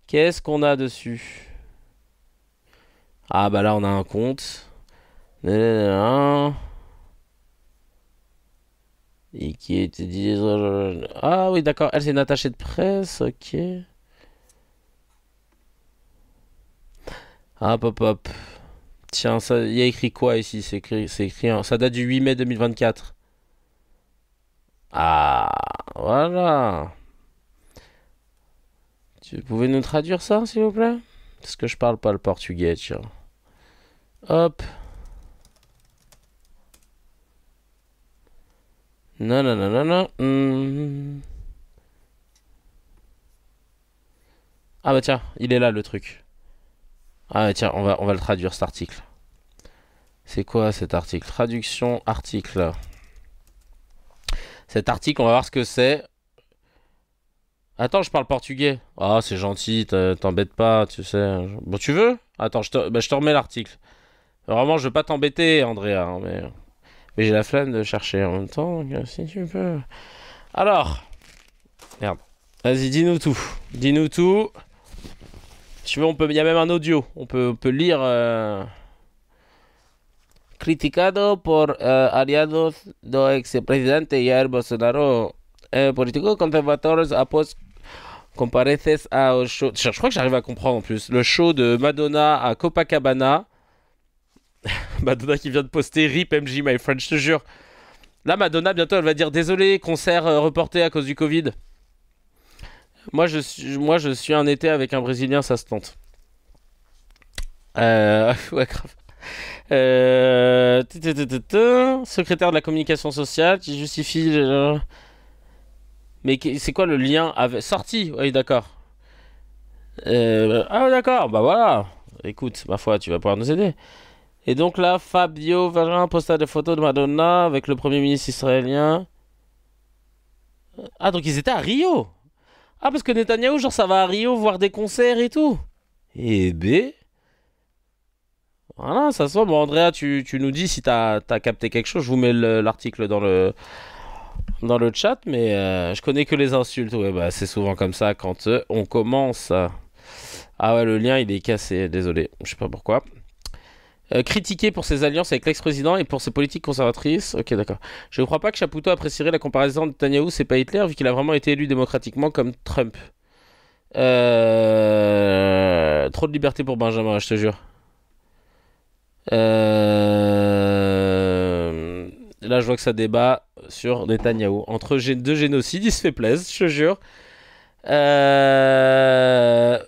qu'est-ce qu'on a dessus? Ah, bah là, on a un compte. Et qui était dit... Ah oui, d'accord. Elle, c'est une attachée de presse. Ok. Hop. Tiens, il y a écrit quoi ici? C'est écrit ça date du 8 mai 2024. Ah, voilà. Tu pouvez nous traduire ça, s'il vous plaît? Parce que je parle pas le portugais, tiens. Hop. Non. Ah bah tiens, il est là le truc. Ah bah tiens, on va le traduire cet article. C'est quoi cet article? Traduction article. Cet article, on va voir ce que c'est. Attends, je parle portugais. Ah, c'est gentil, t'embête pas, tu sais. Bon, tu veux? Attends, je te remets l'article. Vraiment, je veux pas t'embêter, Andrea, hein, mais j'ai la flemme de chercher en même temps, donc, si tu peux. Alors, merde. Vas-y, dis-nous tout. Dis-nous tout. Si tu veux, il y a même un audio. On peut lire. Criticado por aliados do ex-presidente Jair Bolsonaro, políticos conservadores após compareces au show. Je crois que j'arrive à comprendre en plus. Le show de Madonna à Copacabana. Madonna qui vient de poster RIP MJ, my friend, je te jure. Là, Madonna, bientôt, elle va dire désolé, concert reporté à cause du Covid. Moi, je suis un été avec un Brésilien, ça se tente. Ouais, grave. Secrétaire de la communication sociale qui justifie. Mais c'est quoi le lien avec. Sorti, oui, d'accord. Ah, d'accord, bah voilà. Écoute, ma foi, tu vas pouvoir nous aider. Et donc là, Fabio Vagin posta des photos de Madonna avec le premier ministre israélien. Ah, donc ils étaient à Rio. Ah, parce que Netanyahou, genre, ça va à Rio voir des concerts et tout. Et B. Voilà, ça se voit. Bon, Andrea, tu nous dis si t'as capté quelque chose. Je vous mets l'article dans le chat, mais je connais que les insultes. Ouais, bah, c'est souvent comme ça quand on commence. Ah ouais, le lien, il est cassé. Désolé, je sais pas pourquoi. Critiqué pour ses alliances avec l'ex-président et pour ses politiques conservatrices. Ok, d'accord. Je ne crois pas que Chapoutot apprécierait la comparaison de Netanyahou, c'est pas Hitler, vu qu'il a vraiment été élu démocratiquement comme Trump. Trop de liberté pour Benjamin, je te jure. Là, je vois que ça débat sur Netanyahou. Entre deux génocides, il se fait plaisir, je te jure.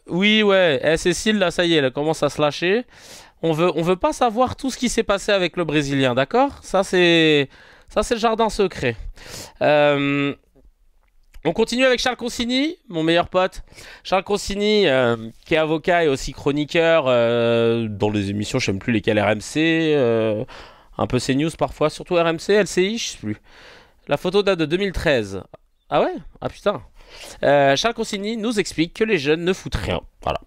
Oui, ouais. Cécile, là, ça y est, elle commence à se lâcher. On veut pas savoir tout ce qui s'est passé avec le Brésilien, d'accord? Ça, c'est le jardin secret. On continue avec Charles Consigny, mon meilleur pote. Charles Consigny, qui est avocat et aussi chroniqueur dans les émissions, je ne sais plus lesquelles, RMC, un peu CNews parfois, surtout RMC, LCI, je sais plus. La photo date de 2013. Ah ouais? Ah putain. Charles Consigny nous explique que les jeunes ne foutent rien. Voilà.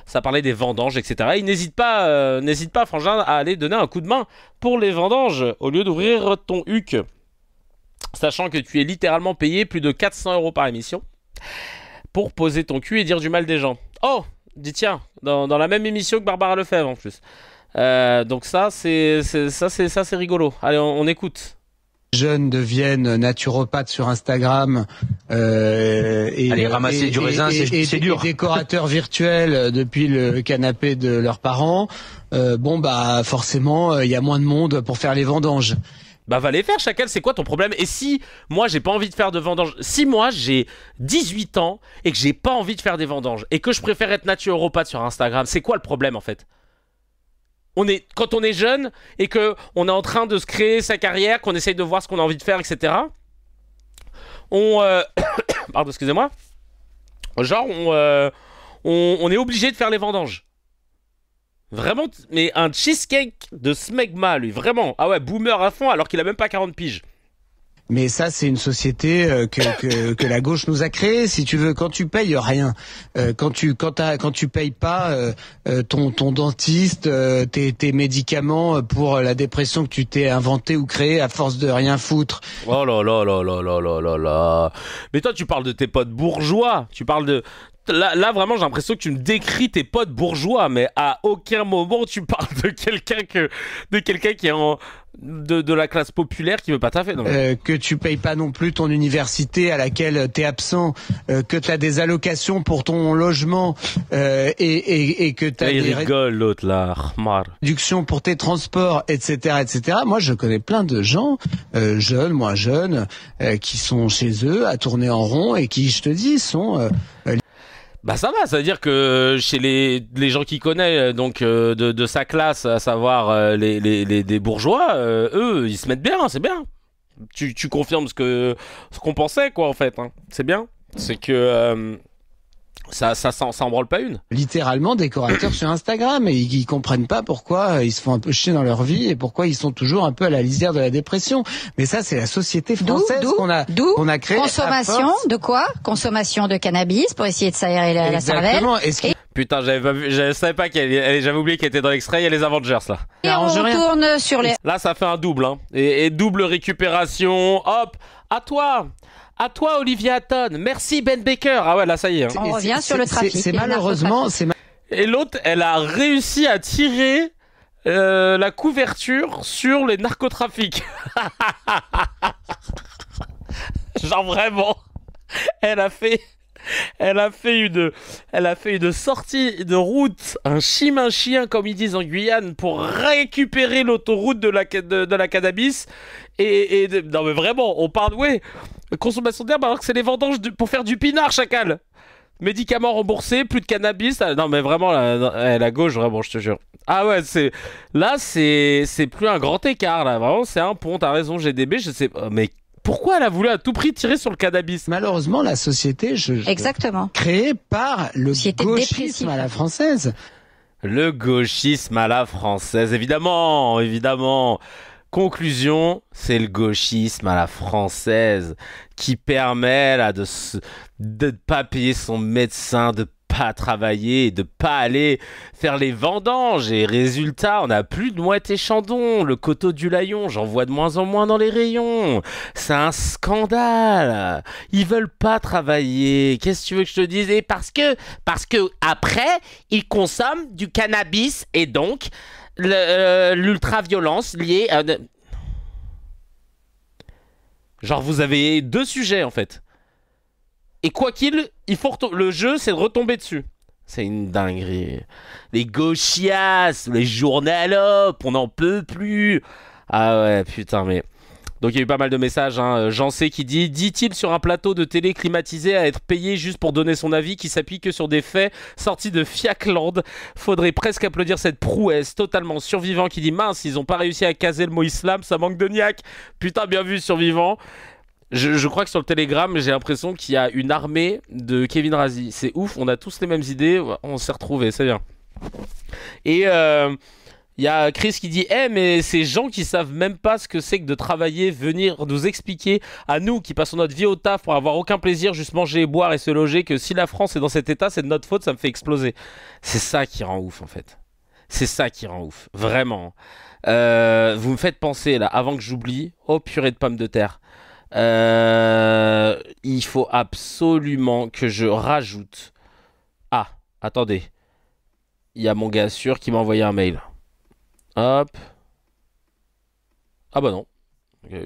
Ça parlait des vendanges, etc. Il n'hésite pas, Frangin, à aller donner un coup de main pour les vendanges au lieu d'ouvrir ton huc. Sachant que tu es littéralement payé plus de 400 € par émission pour poser ton cul et dire du mal des gens. Oh, dis tiens, dans la même émission que Barbara Lefebvre en plus. Donc ça c'est rigolo. Allez, on écoute. Jeunes deviennent naturopathes sur Instagram aller ramasser du raisin, c'est dur. Et décorateurs virtuels depuis le canapé de leurs parents. Bon bah forcément il y a moins de monde pour faire les vendanges. Bah va les faire, Chacal, c'est quoi ton problème? Et si moi j'ai pas envie de faire de vendanges, si moi j'ai 18 ans et que j'ai pas envie de faire des vendanges et que je préfère être naturopathe sur Instagram, c'est quoi le problème en fait? Quand on est jeune et qu'on est en train de se créer sa carrière, qu'on essaye de voir ce qu'on a envie de faire, etc. Pardon, excusez-moi. Genre, on est obligé de faire les vendanges. Vraiment, mais un cheesecake de smegma, lui, vraiment. Ah ouais, boomer à fond alors qu'il a même pas 40 piges. Mais ça, c'est une société que la gauche nous a créée. Si tu veux, quand tu payes rien, quand tu payes pas ton dentiste, tes médicaments pour la dépression que tu t'es inventé ou créé à force de rien foutre. Oh là là là là là là là là. Mais toi, tu parles de tes potes bourgeois. Tu parles de Là, vraiment, j'ai l'impression que tu me décris tes potes bourgeois, mais à aucun moment tu parles de quelqu'un qui est de la classe populaire qui veut pas taffer. Que tu payes pas non plus ton université à laquelle t'es absent, que t'as des allocations pour ton logement et que t'as il des rigole l'autre là, réductions pour tes transports, etc., etc. Moi, je connais plein de gens jeunes, moins jeunes, qui sont chez eux à tourner en rond et qui, je te dis, sont bah ça va, ça veut dire que chez les gens qu'il connaît, donc de sa classe, à savoir des bourgeois, eux, ils se mettent bien, c'est bien. Tu confirmes ce qu'on pensait, quoi, en fait. Hein. C'est bien. C'est que Ça en branle pas une. Littéralement décorateurs sur Instagram, et ils comprennent pas pourquoi ils se font un peu chier dans leur vie et pourquoi ils sont toujours un peu à la lisière de la dépression. Mais ça, c'est la société française qu'on a créée. Consommation de quoi? Consommation de cannabis pour essayer de s'aérer la cervelle. Putain, je savais pas j'avais oublié qu'elle était dans l'extrait. Il y a les Avengers là. Et on retourne sur les. Là, ça fait un double, hein. Et double récupération. Hop, à toi. À toi, Olivia Hatton. Merci, Ben Baker. Ah ouais, là, ça y est. Hein. On revient sur le trafic. C'est malheureusement... Et l'autre, elle a réussi à tirer la couverture sur les narcotrafics. Genre vraiment. Elle a fait une sortie de route, un chien comme ils disent en Guyane, pour récupérer l'autoroute de la cannabis. Non mais vraiment, on parle consommation d'herbe alors que c'est les vendanges pour faire du pinard, chacal. Médicaments remboursés, plus de cannabis. Non mais vraiment, la gauche, vraiment, je te jure. Ah ouais, c'est plus un grand écart là, vraiment, c'est un pont. T'as raison, GDB, je sais pas, mais pourquoi elle a voulu à tout prix tirer sur le cannabis? Malheureusement, la société, exactement, créée par le gauchisme à la française. Le gauchisme à la française, évidemment. Conclusion, c'est le gauchisme à la française qui permet là de pas payer son médecin, de pas travailler, de pas aller faire les vendanges. Et résultat, on n'a plus de Mouette et Chandon, le coteau du Layon, j'en vois de moins en moins dans les rayons. C'est un scandale. Ils veulent pas travailler. Qu'est-ce que tu veux que je te dise? Et parce que après, ils consomment du cannabis et donc l'ultra-violence liée à... Genre, vous avez deux sujets, en fait. Et quoi qu'il, le jeu, c'est de retomber dessus. C'est une dinguerie. Les gauchias, les journalopes, on n'en peut plus. Ah ouais, putain, mais... Donc il y a eu pas mal de messages, hein. J'en sais qui dit-il sur un plateau de télé climatisé à être payé juste pour donner son avis qui s'appuie que sur des faits sortis de Fiacland. Faudrait presque applaudir cette prouesse totalement survivant qui dit mince, ils ont pas réussi à caser le mot islam, ça manque de niaque. Putain, bien vu survivant. Je crois que sur le Telegram, j'ai l'impression qu'il y a une armée de Kevin Razi. C'est ouf, on a tous les mêmes idées, on s'est retrouvés, c'est bien. Et il y a Chris qui dit mais ces gens qui savent même pas ce que c'est que de travailler, venir nous expliquer à nous qui passons notre vie au taf pour avoir aucun plaisir, juste manger et boire et se loger, que si la France est dans cet état, c'est de notre faute, ça me fait exploser. C'est ça qui rend ouf en fait. C'est ça qui rend ouf, vraiment. Vous me faites penser là, avant que j'oublie, oh purée de pommes de terre. Il faut absolument que je rajoute... Ah, attendez. Il y a mon gars sûr qui m'a envoyé un mail. Hop. Ah bah non.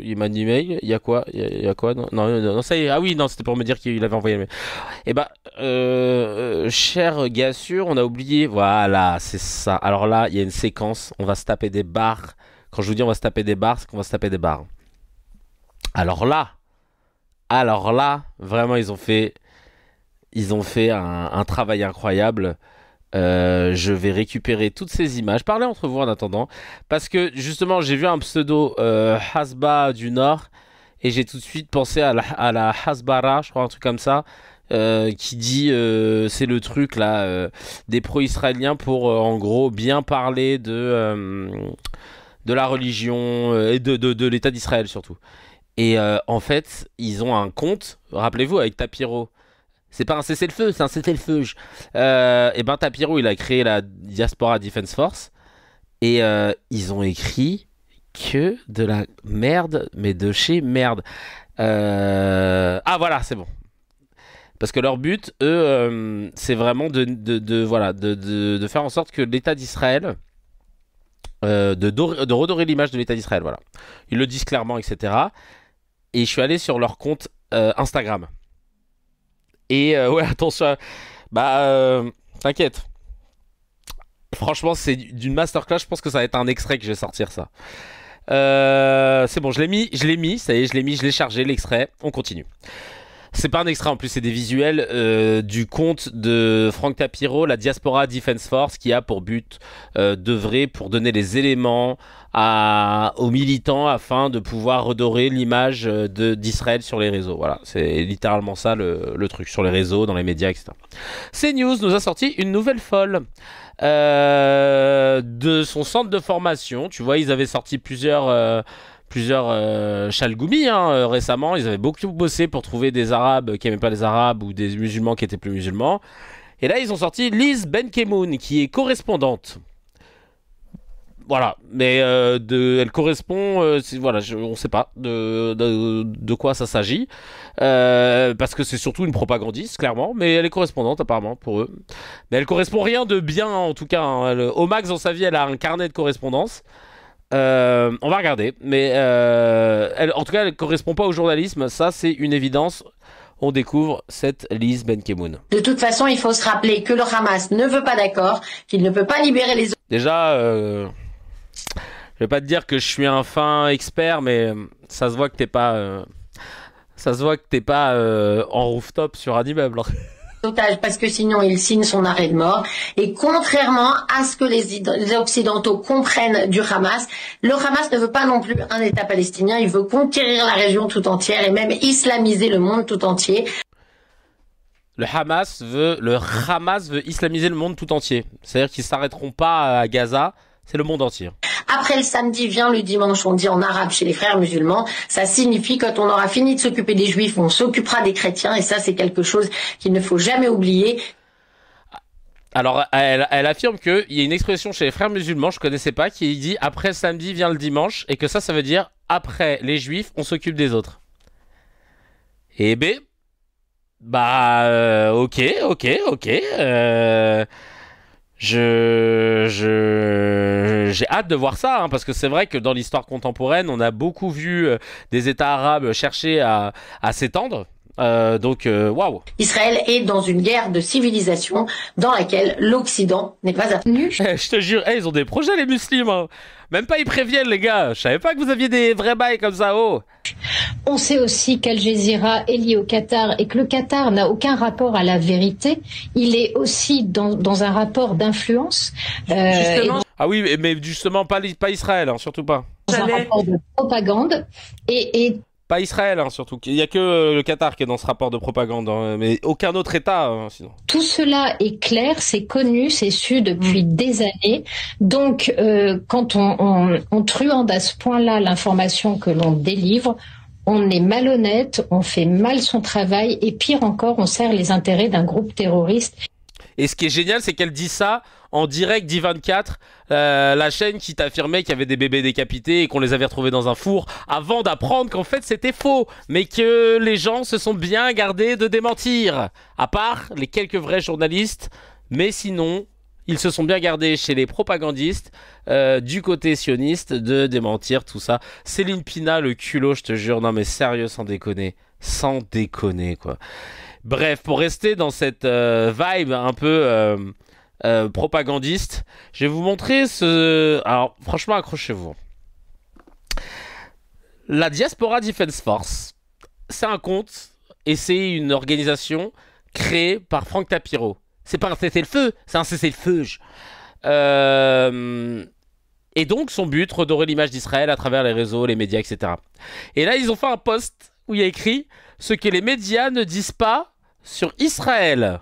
Il m'a dit mail. Il y a quoi? Il y a quoi? Non, ça y est. Ah oui, non, c'était pour me dire qu'il avait envoyé le mail. Eh bah, cher gars sûr, on a oublié. Voilà, c'est ça. Alors là, il y a une séquence. On va se taper des barres. Quand je vous dis on va se taper des barres, c'est qu'on va se taper des barres. Alors là, vraiment, ils ont fait un travail incroyable. Je vais récupérer toutes ces images. Parlez entre vous en attendant. Parce que justement, j'ai vu un pseudo Hasba du Nord. Et j'ai tout de suite pensé à la Hasbara, je crois, un truc comme ça. Qui dit c'est le truc là des pro-israéliens pour en gros bien parler de la religion et de l'État d'Israël surtout. Et en fait, ils ont un compte, rappelez-vous, avec Tapiro. C'est pas un cessez-le-feu, c'est un cessez-le-feu. Et ben Tapiro, il a créé la Diaspora Defense Force. Et ils ont écrit que de la merde, mais de chez merde. Ah voilà, c'est bon. Parce que leur but, eux, c'est vraiment de faire en sorte que l'État d'Israël... de redorer l'image de l'État d'Israël, voilà. Ils le disent clairement, etc. Et je suis allé sur leur compte Instagram. Et ouais, attention, t'inquiète. Franchement, c'est d'une masterclass. Je pense que ça va être un extrait que je vais sortir, ça. C'est bon, je l'ai mis, ça y est, je l'ai chargé, l'extrait. On continue. C'est pas un extrait en plus, c'est des visuels du compte de Frank Tapiro, la Diaspora Defense Force, qui a pour but d'œuvrer pour donner les éléments aux militants afin de pouvoir redorer l'image d'Israël sur les réseaux. Voilà, c'est littéralement ça le truc, sur les réseaux, dans les médias, etc. CNews nous a sorti une nouvelle folle de son centre de formation. Tu vois, ils avaient sorti plusieurs chalgoumis récemment. Ils avaient beaucoup bossé pour trouver des Arabes qui n'aimaient pas les Arabes ou des musulmans qui étaient plus musulmans. Et là, ils ont sorti Liz Benkemoun, qui est correspondante. Voilà, mais elle correspond, voilà, on ne sait pas de quoi ça s'agit, parce que c'est surtout une propagandiste, clairement, mais elle est correspondante apparemment pour eux. Mais elle correspond rien de bien, en tout cas. Au max, dans sa vie, elle a un carnet de correspondance. On va regarder, mais en tout cas, elle ne correspond pas au journalisme, ça c'est une évidence. On découvre cette Liz Benkemoun. De toute façon, il faut se rappeler que le Hamas ne veut pas d'accord, qu'il ne peut pas libérer les... Déjà, je vais pas te dire que je suis un fin expert, mais ça se voit que t'es pas, en rooftop sur un immeuble. Otages, parce que sinon il signe son arrêt de mort. Et contrairement à ce que les Occidentaux comprennent du Hamas, le Hamas ne veut pas non plus un État palestinien, il veut conquérir la région tout entière et même islamiser le monde tout entier. Le Hamas veut islamiser le monde tout entier. C'est-à-dire qu'ils s'arrêteront pas à Gaza, c'est le monde entier. Après le samedi vient le dimanche, on dit en arabe chez les frères musulmans. Ça signifie quand on aura fini de s'occuper des juifs, on s'occupera des chrétiens. Et ça, c'est quelque chose qu'il ne faut jamais oublier. Alors, elle affirme qu'il y a une expression chez les frères musulmans, je connaissais pas, qui dit « après le samedi vient le dimanche » et que ça veut dire « après les juifs, on s'occupe des autres ». Et ok. J'ai hâte de voir ça, parce que c'est vrai que dans l'histoire contemporaine, on a beaucoup vu des États arabes chercher à s'étendre. Donc, waouh. Israël est dans une guerre de civilisation dans laquelle l'Occident n'est pas appenu. Je te jure, ils ont des projets les musulmans. Même pas ils préviennent les gars. Je savais pas que vous aviez des vrais bails comme ça. Oh. On sait aussi qu'Al Jazeera est lié au Qatar et que le Qatar n'a aucun rapport à la vérité. Il est aussi dans un rapport d'influence. Ah oui, mais justement pas Israël, surtout pas. Dans un rapport de propagande et pas Israël, surtout. Il n'y a que le Qatar qui est dans ce rapport de propagande, mais aucun autre État, sinon. Tout cela est clair, c'est connu, c'est su depuis des années. Donc, quand on truande à ce point-là l'information que l'on délivre, on est malhonnête, on fait mal son travail, et pire encore, on sert les intérêts d'un groupe terroriste. Et ce qui est génial, c'est qu'elle dit ça en direct d'I24, la chaîne qui t'affirmait qu'il y avait des bébés décapités et qu'on les avait retrouvés dans un four, avant d'apprendre qu'en fait c'était faux, mais que les gens se sont bien gardés de démentir, à part les quelques vrais journalistes, mais sinon ils se sont bien gardés chez les propagandistes du côté sioniste de démentir tout ça. Céline Pina, le culot, je te jure, non mais sérieux, sans déconner quoi. Bref, pour rester dans cette vibe un peu propagandiste, je vais vous montrer ce... Alors, franchement, accrochez-vous. La Diaspora Defense Force, c'est un compte et c'est une organisation créée par Frank Tapiro. C'est pas un cessez-le-feu, c'est un cessez-le-feu. Et donc, son but, redorer l'image d'Israël à travers les réseaux, les médias, etc. Et là, ils ont fait un post où il y a écrit « Ce que les médias ne disent pas sur Israël ».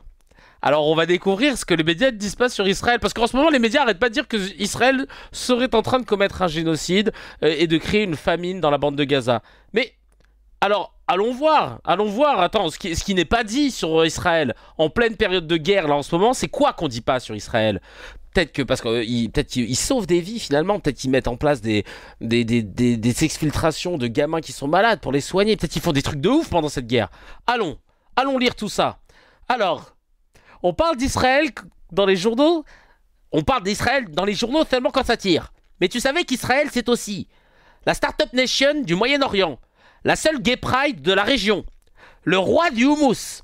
Alors on va découvrir ce que les médias ne disent pas sur Israël, parce qu'en ce moment les médias n'arrêtent pas de dire que Israël serait en train de commettre un génocide et de créer une famine dans la bande de Gaza. Mais alors allons voir, attends, ce qui n'est pas dit sur Israël en pleine période de guerre là en ce moment, c'est quoi qu'on dit pas sur Israël? Peut-être que parce qu'ils sauvent des vies finalement, peut-être qu'ils mettent en place des exfiltrations de gamins qui sont malades pour les soigner, peut-être qu'ils font des trucs de ouf pendant cette guerre. Allons lire tout ça. Alors, on parle d'Israël dans les journaux. On parle d'Israël dans les journaux seulement quand ça tire. Mais tu savais qu'Israël, c'est aussi la Startup Nation du Moyen-Orient, la seule gay pride de la région, le roi du houmous,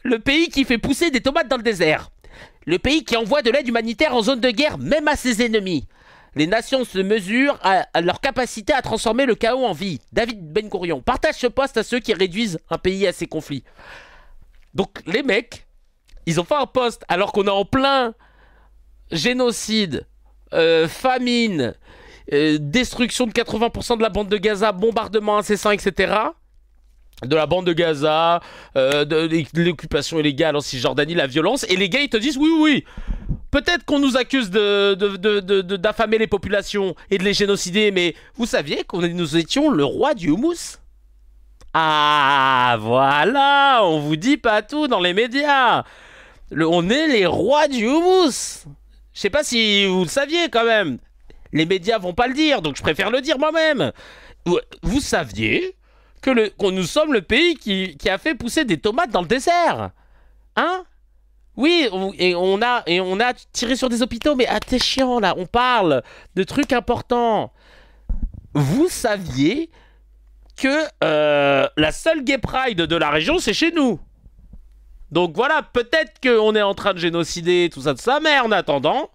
le pays qui fait pousser des tomates dans le désert, le pays qui envoie de l'aide humanitaire en zone de guerre, même à ses ennemis, Les nations se mesurent à leur capacité à transformer le chaos en vie. David Ben Gourion. Partage ce post à ceux qui réduisent un pays à ses conflits. Donc les mecs, ils ont fait un post alors qu'on est en plein génocide, famine, destruction de 80% de la bande de Gaza, bombardement incessant, etc. De la bande de Gaza, de l'occupation illégale en Cisjordanie, la violence. Et les gars, ils te disent oui, peut-être qu'on nous accuse d'affamer les populations et de les génocider, mais vous saviez que nous étions le roi du houmous? Ah, voilà, on vous dit pas tout dans les médias. On est les rois du houmous. Je sais pas si vous le saviez quand même. Les médias vont pas le dire, donc je préfère le dire moi-même. Vous saviez que nous sommes le pays qui a fait pousser des tomates dans le désert? Hein? Oui, et on a tiré sur des hôpitaux, mais ah, t'es chiant là, on parle de trucs importants. Vous saviez que la seule gay pride de la région, c'est chez nous. Donc voilà, peut-être qu'on est en train de génocider, tout ça, mais en attendant,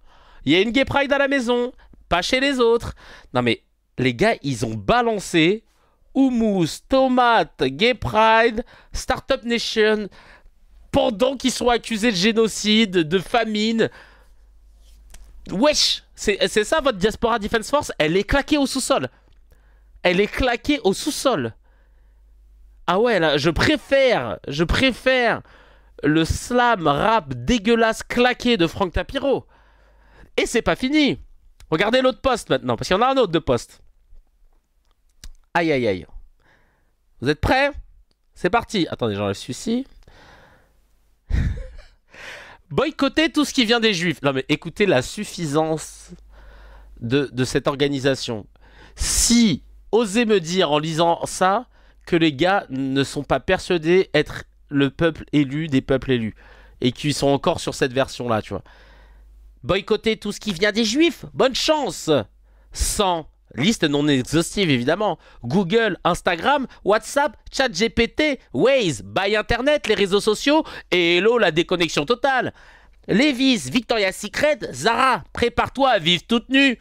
il y a une gay pride à la maison, pas chez les autres. Non mais, les gars, ils ont balancé houmous, tomates, gay pride, Startup Nation, pendant qu'ils sont accusés de génocide, de famine. Wesh, c'est ça votre Diaspora Defense Force? Elle est claquée au sous-sol. Elle est claquée au sous-sol. Ah ouais, là, je préfère le slam rap dégueulasse claqué de Franck Tapiro. Et c'est pas fini. Regardez l'autre post maintenant, parce qu'il y en a un autre de post. Aïe, aïe, aïe. Vous êtes prêts? C'est parti. Attendez, j'enlève celui-ci. Boycotter tout ce qui vient des Juifs. Non mais écoutez la suffisance de cette organisation. Si... Osez me dire en lisant ça que les gars ne sont pas persuadés être le peuple élu des peuples élus. Et qu'ils sont encore sur cette version-là, tu vois. Boycotter tout ce qui vient des Juifs. Bonne chance. Sans liste non exhaustive, évidemment. Google, Instagram, WhatsApp, ChatGPT, Waze, Buy Internet, les réseaux sociaux et hello, la déconnexion totale. Levi's, Victoria's Secret, Zara, prépare-toi à vivre toute nue.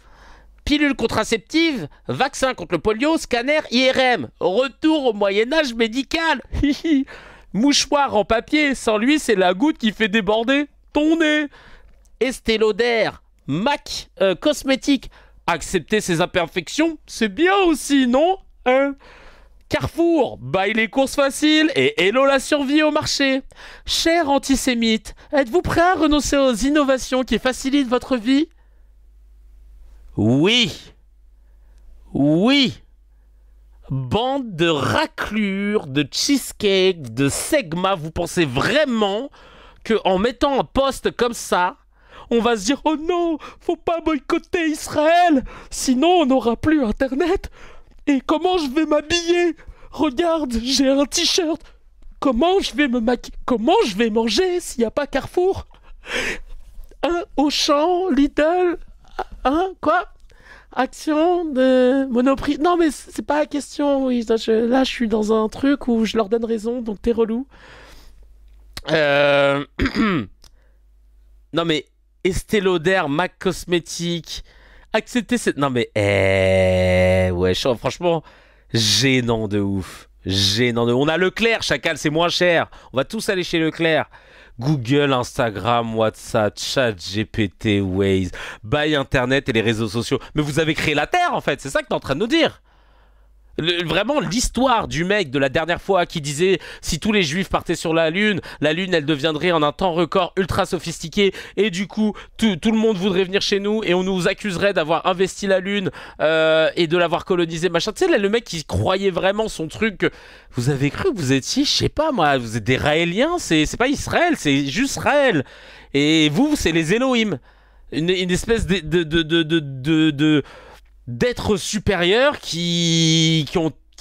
Pilule contraceptive, vaccin contre le polio, scanner, IRM, retour au Moyen-Âge médical. Mouchoir en papier, sans lui c'est la goutte qui fait déborder ton nez. Estée Lauder, MAC, cosmétique, accepter ses imperfections, c'est bien aussi, non hein? Carrefour, baille les courses faciles et hello la survie au marché. Cher antisémite, êtes-vous prêt à renoncer aux innovations qui facilitent votre vie? Oui. Oui. Bande de raclures, de cheesecake, de segma, vous pensez vraiment qu'en mettant un post comme ça, on va se dire « Oh non, faut pas boycotter Israël, sinon on n'aura plus Internet. Et comment je vais m'habiller? Regarde, j'ai un t-shirt. Comment je vais me maquiller? Comment je vais manger s'il n'y a pas Carrefour? Auchan, Lidl... Hein? Quoi? Action de Monoprix? Non mais c'est pas la question, oui. Là je suis dans un truc où je leur donne raison, donc t'es relou. Non mais Estée Lauder, MAC Cosmétique, accepter cette... Non mais ouais, franchement, gênant de ouf. Gênant de... On a Leclerc, chacal, c'est moins cher. On va tous aller chez Leclerc. Google, Instagram, WhatsApp, ChatGPT, Waze, Buy Internet et les réseaux sociaux. Mais vous avez créé la Terre, en fait. C'est ça que t'es en train de nous dire. Vraiment, l'histoire du mec de la dernière fois qui disait si tous les juifs partaient sur la Lune, elle deviendrait en un temps record ultra sophistiqué et du coup, tout le monde voudrait venir chez nous et on nous accuserait d'avoir investi la Lune et de l'avoir colonisée, machin. Tu sais, là, le mec qui croyait vraiment son truc, vous avez cru que vous étiez, je sais pas moi, vous êtes des Raéliens, c'est pas Israël, c'est juste Israël. Et vous, c'est les Elohim. Une espèce d'être supérieur qui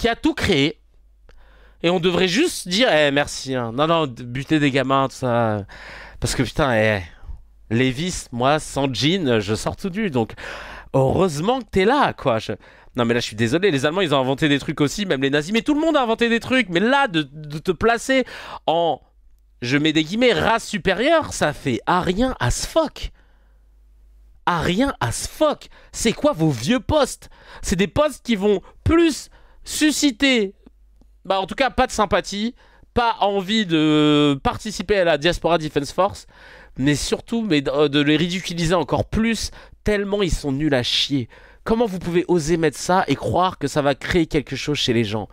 a tout créé. Et on devrait juste dire merci. Hein. Non, buter des gamins, tout ça. Parce que putain, Levi's, moi, sans jean, je sors tout nu. Donc, heureusement que t'es là, quoi. Non, mais là, je suis désolé. Les Allemands, ils ont inventé des trucs aussi, même les nazis. Mais tout le monde a inventé des trucs. Mais là, de te placer en, je mets des guillemets, race supérieure, ça fait à rien as fuck. a rien à se fuck. C'est quoi vos vieux posts? C'est des posts qui vont plus susciter, bah en tout cas pas de sympathie, pas envie de participer à la Diaspora Defense Force, mais surtout de les ridiculiser encore plus, tellement ils sont nuls à chier. Comment vous pouvez oser mettre ça et croire que ça va créer quelque chose chez les gens?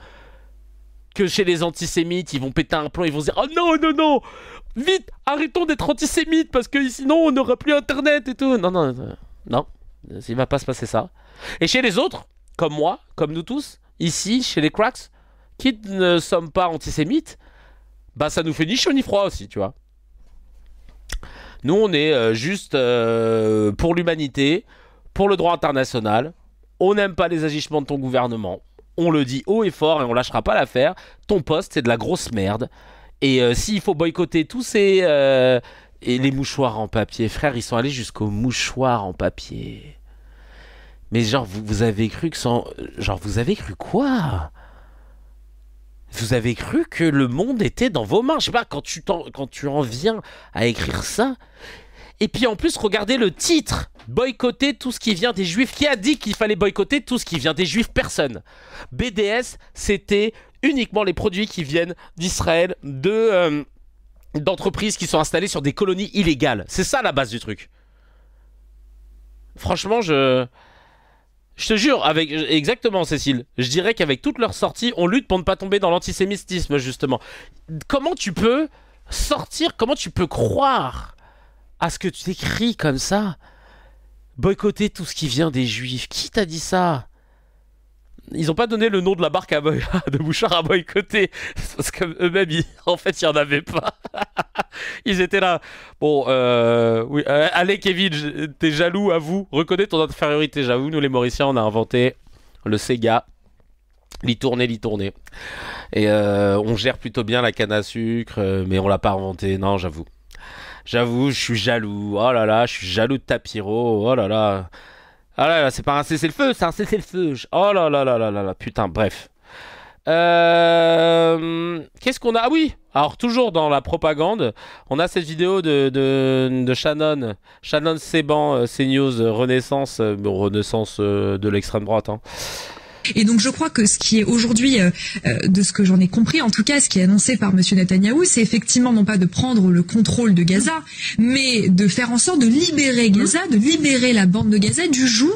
Que chez les antisémites, ils vont péter un plomb, ils vont se dire « Oh non, non, non! Vite, arrêtons d'être antisémites parce que sinon on n'aura plus Internet et tout. » Non, non, non, il va pas se passer ça. Et chez les autres, comme moi, comme nous tous, ici, chez les cracks, qui ne sommes pas antisémites, bah ça nous fait ni chaud ni froid aussi, tu vois. Nous, on est juste pour l'humanité, pour le droit international. On n'aime pas les agissements de ton gouvernement. On le dit haut et fort et on lâchera pas l'affaire. Ton poste, c'est de la grosse merde. Et s'il faut boycotter tous ces... et les mouchoirs en papier. Frère, ils sont allés jusqu'aux mouchoirs en papier. Mais genre, vous avez cru que sans... Genre, vous avez cru quoi? Vous avez cru que le monde était dans vos mains? Je sais pas, quand tu en viens à écrire ça... Et puis en plus, regardez le titre. Boycotter tout ce qui vient des juifs. Qui a dit qu'il fallait boycotter tout ce qui vient des juifs? Personne. BDS, c'était uniquement les produits qui viennent d'Israël, d'entreprises qui sont installées sur des colonies illégales. C'est ça la base du truc. Franchement, je te jure, exactement Cécile, je dirais qu'avec toutes leurs sorties, on lutte pour ne pas tomber dans l'antisémitisme, justement. Comment tu peux sortir, comment tu peux croire à ce que tu écris comme ça? Boycotter tout ce qui vient des juifs. Qui t'a dit ça? Ils n'ont pas donné le nom de la marque de mouchoirs à boycotter. Parce qu'eux-mêmes, en fait, il n'y en avait pas. Ils étaient là. Bon, oui. Allez, Kevin, t'es jaloux, avoue. Reconnais ton infériorité. J'avoue, nous, les Mauriciens, on a inventé le Sega. L'y tourner. Et on gère plutôt bien la canne à sucre, mais on l'a pas inventé. Non, j'avoue. J'avoue, je suis jaloux. Oh là là, je suis jaloux de ta pyro. Oh là là. Ah là là, c'est pas un cessez-le-feu, c'est un cessez-le-feu. Oh là là là là là là. Putain, bref. Qu'est-ce qu'on a? Ah oui, alors toujours dans la propagande, on a cette vidéo de Shannon Seban, CNews, Renaissance, Renaissance de l'extrême droite, hein. Et donc je crois que ce qui est aujourd'hui, de ce que j'en ai compris, en tout cas ce qui est annoncé par Monsieur Netanyahou, c'est effectivement non pas de prendre le contrôle de Gaza, mais de faire en sorte de libérer Gaza, de libérer la bande de Gaza du joug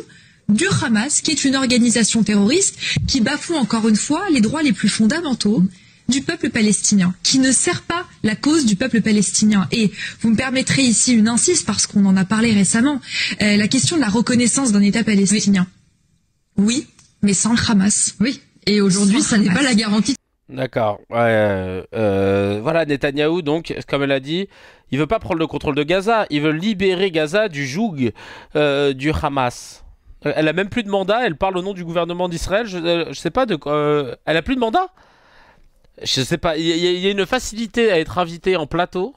du Hamas, qui est une organisation terroriste qui bafoue encore une fois les droits les plus fondamentaux du peuple palestinien, qui ne sert pas la cause du peuple palestinien. Et vous me permettrez ici une incise, parce qu'on en a parlé récemment, la question de la reconnaissance d'un État palestinien. Oui, mais sans le Hamas. Oui. Et aujourd'hui, ça n'est pas la garantie. D'accord. Ouais, voilà, Netanyahou, donc, comme elle a dit, il veut pas prendre le contrôle de Gaza. Il veut libérer Gaza du joug du Hamas. Elle a même plus de mandat. Elle parle au nom du gouvernement d'Israël. Je sais pas de quoi. Elle a plus de mandat. Je sais pas. Il y a une facilité à être invité en plateau.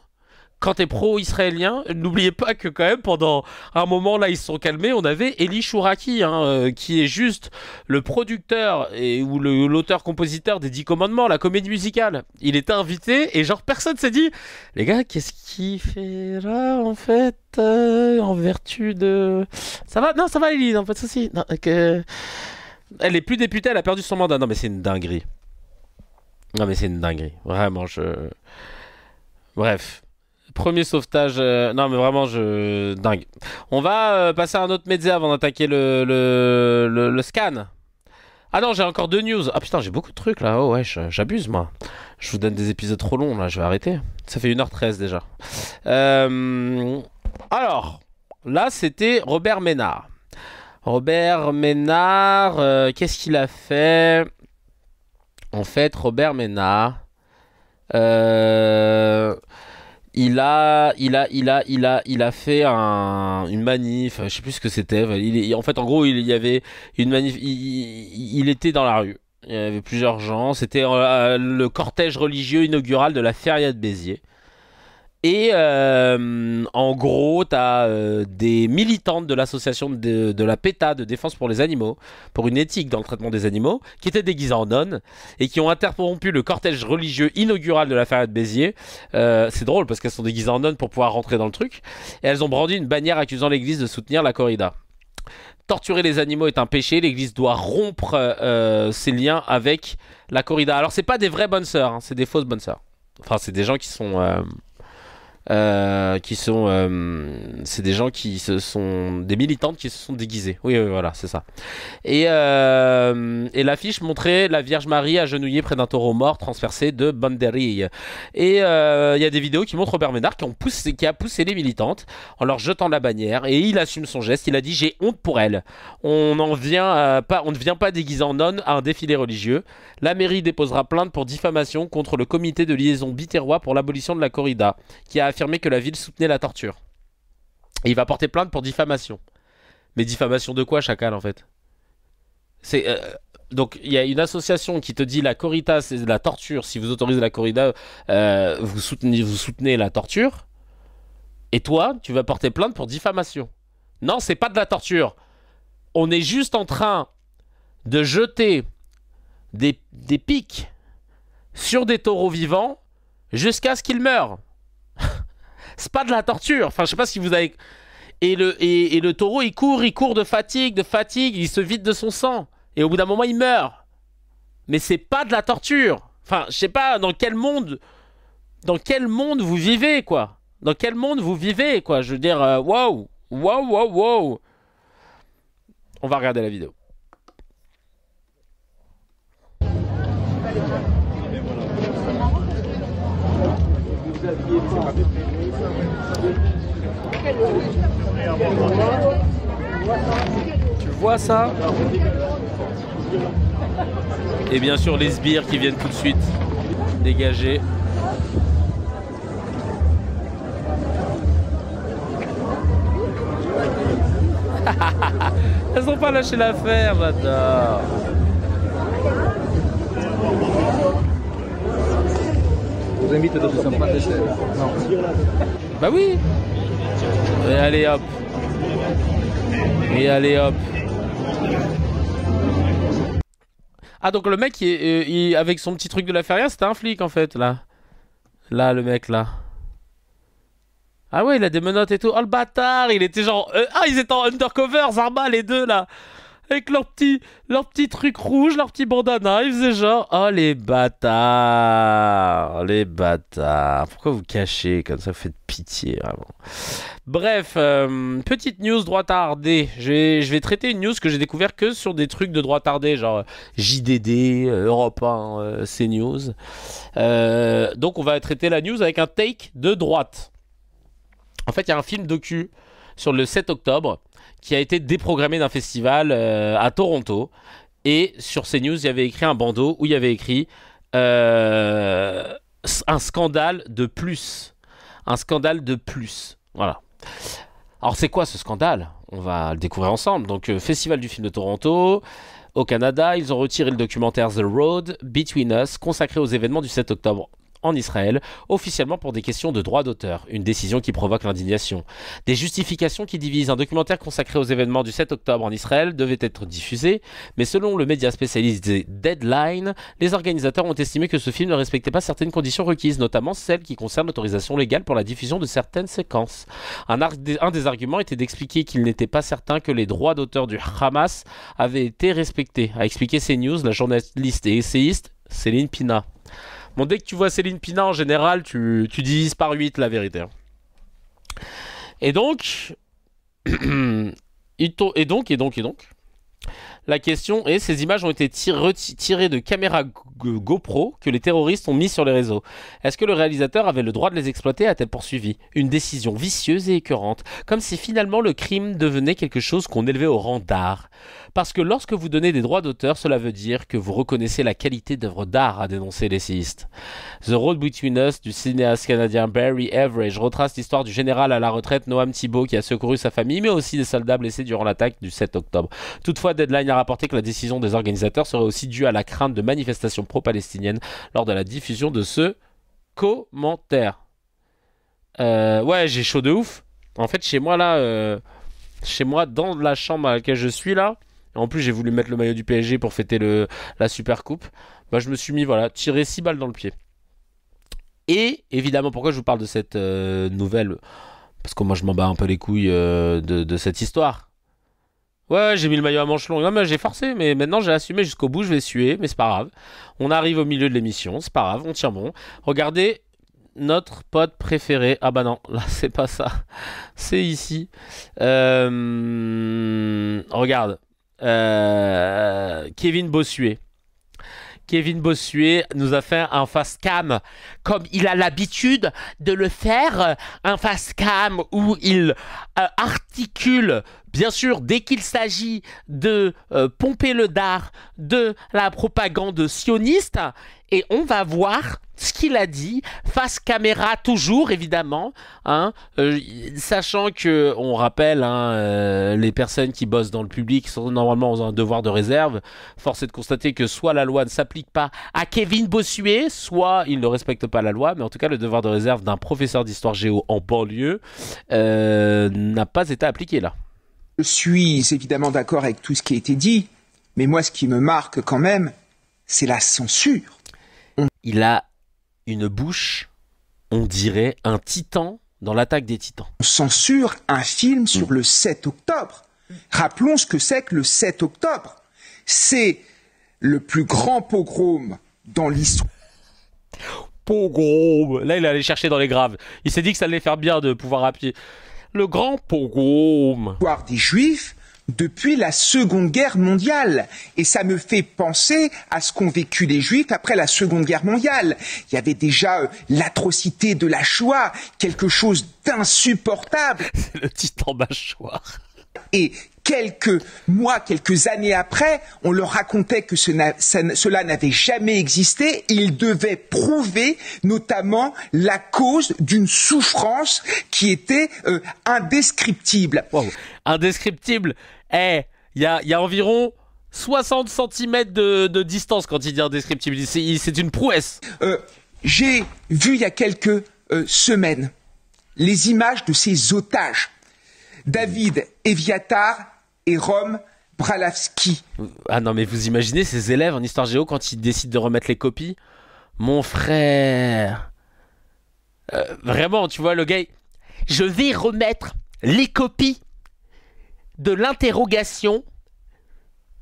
Quand t'es pro-israélien, n'oubliez pas que quand même pendant un moment là ils se sont calmés, on avait Eli Chouraki, hein, qui est juste le producteur ou l'auteur-compositeur des 10 commandements, la comédie musicale. Il était invité et genre personne s'est dit « Les gars, qu'est-ce qu'il fait là en fait en vertu de... » Ça va? Non, ça va Eli, non, pas de soucis. Elle est plus députée, elle a perdu son mandat. Non mais c'est une dinguerie. Non mais c'est une dinguerie. Vraiment, Bref. Premier sauvetage, non mais vraiment dingue. On va passer à un autre média avant d'attaquer le scan. Ah non, j'ai encore 2 news. Ah putain, j'ai beaucoup de trucs là. Oh ouais, j'abuse moi. Je vous donne des épisodes trop longs là, je vais arrêter. Ça fait 1h13 déjà. Alors, là c'était Robert Ménard. Robert Ménard, qu'est-ce qu'il a fait? En fait, Robert Ménard... Il a fait une manif, je sais plus ce que c'était. En fait, en gros, il y avait une manif. Il était dans la rue. Il y avait plusieurs gens. C'était le cortège religieux inaugural de la Feria de Béziers. Et en gros, tu as des militantes de l'association de la PETA, de défense pour les animaux, pour une éthique dans le traitement des animaux, qui étaient déguisées en nonnes et qui ont interrompu le cortège religieux inaugural de la feria de Béziers. C'est drôle parce qu'elles sont déguisées en nonnes pour pouvoir rentrer dans le truc. Et elles ont brandi une bannière accusant l'église de soutenir la corrida. Torturer les animaux est un péché, l'église doit rompre ses liens avec la corrida. Alors, c'est pas des vraies bonnes sœurs, hein, c'est des fausses bonnes sœurs. Enfin, c'est des gens qui sont... c'est des gens qui sont des militantes qui se sont déguisées. Oui, voilà, c'est ça. Et l'affiche montrait la Vierge Marie agenouillée près d'un taureau mort transpercé de banderille. Et il y a des vidéos qui montrent Robert Ménard qui a poussé les militantes en leur jetant la bannière, et il assume son geste. Il a dit: j'ai honte pour elle. On ne vient pas déguisé en nonne à un défilé religieux. La mairie déposera plainte pour diffamation contre le comité de liaison biterrois pour l'abolition de la corrida, qui a affirmé que la ville soutenait la torture. Et il va porter plainte pour diffamation. Mais diffamation de quoi, chacal, en fait? Donc, il y a une association qui te dit la corrida, c'est de la torture. Si vous autorisez la corrida, vous soutenez la torture. Et toi, tu vas porter plainte pour diffamation. Non, c'est pas de la torture. On est juste en train de jeter des pics sur des taureaux vivants jusqu'à ce qu'ils meurent. C'est pas de la torture. Enfin, je sais pas si vous avez... Et le taureau, il court de fatigue, il se vide de son sang. Et au bout d'un moment, il meurt. Mais c'est pas de la torture. Enfin, je sais pas dans quel monde vous vivez, quoi. Dans quel monde vous vivez, quoi. Je veux dire, wow. On va regarder la vidéo. Tu vois ça? Et bien sûr les sbires qui viennent tout de suite dégager. Elles ont pas lâché l'affaire, j'adore. Vous invite de ce pas d'échelle. Non. Bah oui. Et allez hop. Et allez hop. Ah, donc le mec avec son petit truc de la feria, c'était un flic en fait là. Là le mec là. Ah ouais, il a des menottes et tout. Oh le bâtard, il était genre ils étaient en undercover, Zarma les deux là. Avec leur petit truc rouge, leur petit bandana, ils faisaient genre... Oh, les bâtards. Les bâtards. Pourquoi vous cachez comme ça? Vous faites pitié, vraiment. Bref, petite news droitardée. Je vais traiter une news que j'ai découvert que sur des trucs de droitardée, genre JDD, Europe 1, CNews. Donc, on va traiter la news avec un take de droite. En fait, il y a un film docu sur le 7 octobre qui a été déprogrammé d'un festival à Toronto. Et sur CNews, il y avait écrit un bandeau où il y avait écrit un scandale de plus. Un scandale de plus. Voilà. Alors, c'est quoi ce scandale? On va le découvrir ensemble. Donc, Festival du film de Toronto. Au Canada, ils ont retiré le documentaire The Road Between Us, consacré aux événements du 7 octobre en Israël, officiellement pour des questions de droit d'auteur, une décision qui provoque l'indignation. Des justifications qui divisent. Un documentaire consacré aux événements du 7 octobre en Israël devait être diffusé, mais selon le média spécialisé Deadline, les organisateurs ont estimé que ce film ne respectait pas certaines conditions requises, notamment celles qui concernent l'autorisation légale pour la diffusion de certaines séquences. Un des arguments était d'expliquer qu'il n'était pas certain que les droits d'auteur du Hamas avaient été respectés, a expliqué CNews la journaliste et essayiste Céline Pina. Bon, dès que tu vois Céline Pina, en général, tu divises par 8 la vérité. Et donc, la question est, ces images ont été tirées de caméras GoPro que les terroristes ont mis sur les réseaux. Est-ce que le réalisateur avait le droit de les exploiter, a-t-elle poursuivi? Une décision vicieuse et écœurante, comme si finalement le crime devenait quelque chose qu'on élevait au rang d'art. Parce que lorsque vous donnez des droits d'auteur, cela veut dire que vous reconnaissez la qualité d'œuvre d'art, a dénoncé l'essayiste. The Road Between Us du cinéaste canadien Barry Average retrace l'histoire du général à la retraite Noam Thibault qui a secouru sa famille, mais aussi des soldats blessés durant l'attaque du 7 octobre. Toutefois, Deadline a rapporté que la décision des organisateurs serait aussi due à la crainte de manifestations pro-palestiniennes lors de la diffusion de ce commentaire. Ouais, j'ai chaud de ouf. En fait, chez moi, là, dans la chambre à laquelle je suis, là, en plus, j'ai voulu mettre le maillot du PSG pour fêter la Super Coupe. Bah, je me suis mis, voilà, tiré 6 balles dans le pied. Et, évidemment, pourquoi je vous parle de cette nouvelle? Parce que moi, je m'en bats un peu les couilles de cette histoire. Ouais, j'ai mis le maillot à manches longues. Non, mais j'ai forcé, mais maintenant, j'ai assumé jusqu'au bout. Je vais suer, mais c'est pas grave. On arrive au milieu de l'émission, c'est pas grave, on tient bon. Regardez notre pote préféré. Ah bah non, là, c'est pas ça. C'est ici. Regarde. Kevin Bossuet. Kevin Bossuet nous a fait un face cam comme il a l'habitude de le faire, un face cam où il articule, bien sûr, dès qu'il s'agit de pomper le dard de la propagande sioniste, et on va voir ce qu'il a dit, face caméra toujours, évidemment, hein, sachant que, on rappelle, hein, les personnes qui bossent dans le public sont normalement ont un devoir de réserve. Force est de constater que soit la loi ne s'applique pas à Kevin Bossuet, soit il ne respecte pas la loi, mais en tout cas, le devoir de réserve d'un professeur d'histoire géo en banlieue n'a pas été appliqué là. Je suis évidemment d'accord avec tout ce qui a été dit, mais moi, ce qui me marque quand même, c'est la censure. Il a une bouche, on dirait un titan dans l'Attaque des Titans. On censure un film sur le 7 octobre. Rappelons ce que c'est que le 7 octobre. C'est le plus grand pogrom dans l'histoire. Pogrom. Là, il allait chercher dans les graves. Il s'est dit que ça allait faire bien de pouvoir appuyer. Le grand pogrom. L'histoire des Juifs depuis la Seconde Guerre mondiale. Et ça me fait penser à ce qu'ont vécu les Juifs après la Seconde Guerre mondiale. Il y avait déjà l'atrocité de la Shoah, quelque chose d'insupportable. C'est le titan mâchoire. Et quelques mois, quelques années après, on leur racontait que cela n'avait jamais existé. Ils devaient prouver notamment la cause d'une souffrance qui était indescriptible. Wow. Indescriptible. Il y a environ 60 cm de distance quand il dit indescriptible. C'est une prouesse. J'ai vu il y a quelques semaines les images de ces otages. David Eviatar et Rom Bralavski. Ah non, mais vous imaginez ces élèves en histoire géo quand ils décident de remettre les copies? Mon frère. Vraiment, tu vois, le gars, je vais remettre les copies de l'interrogation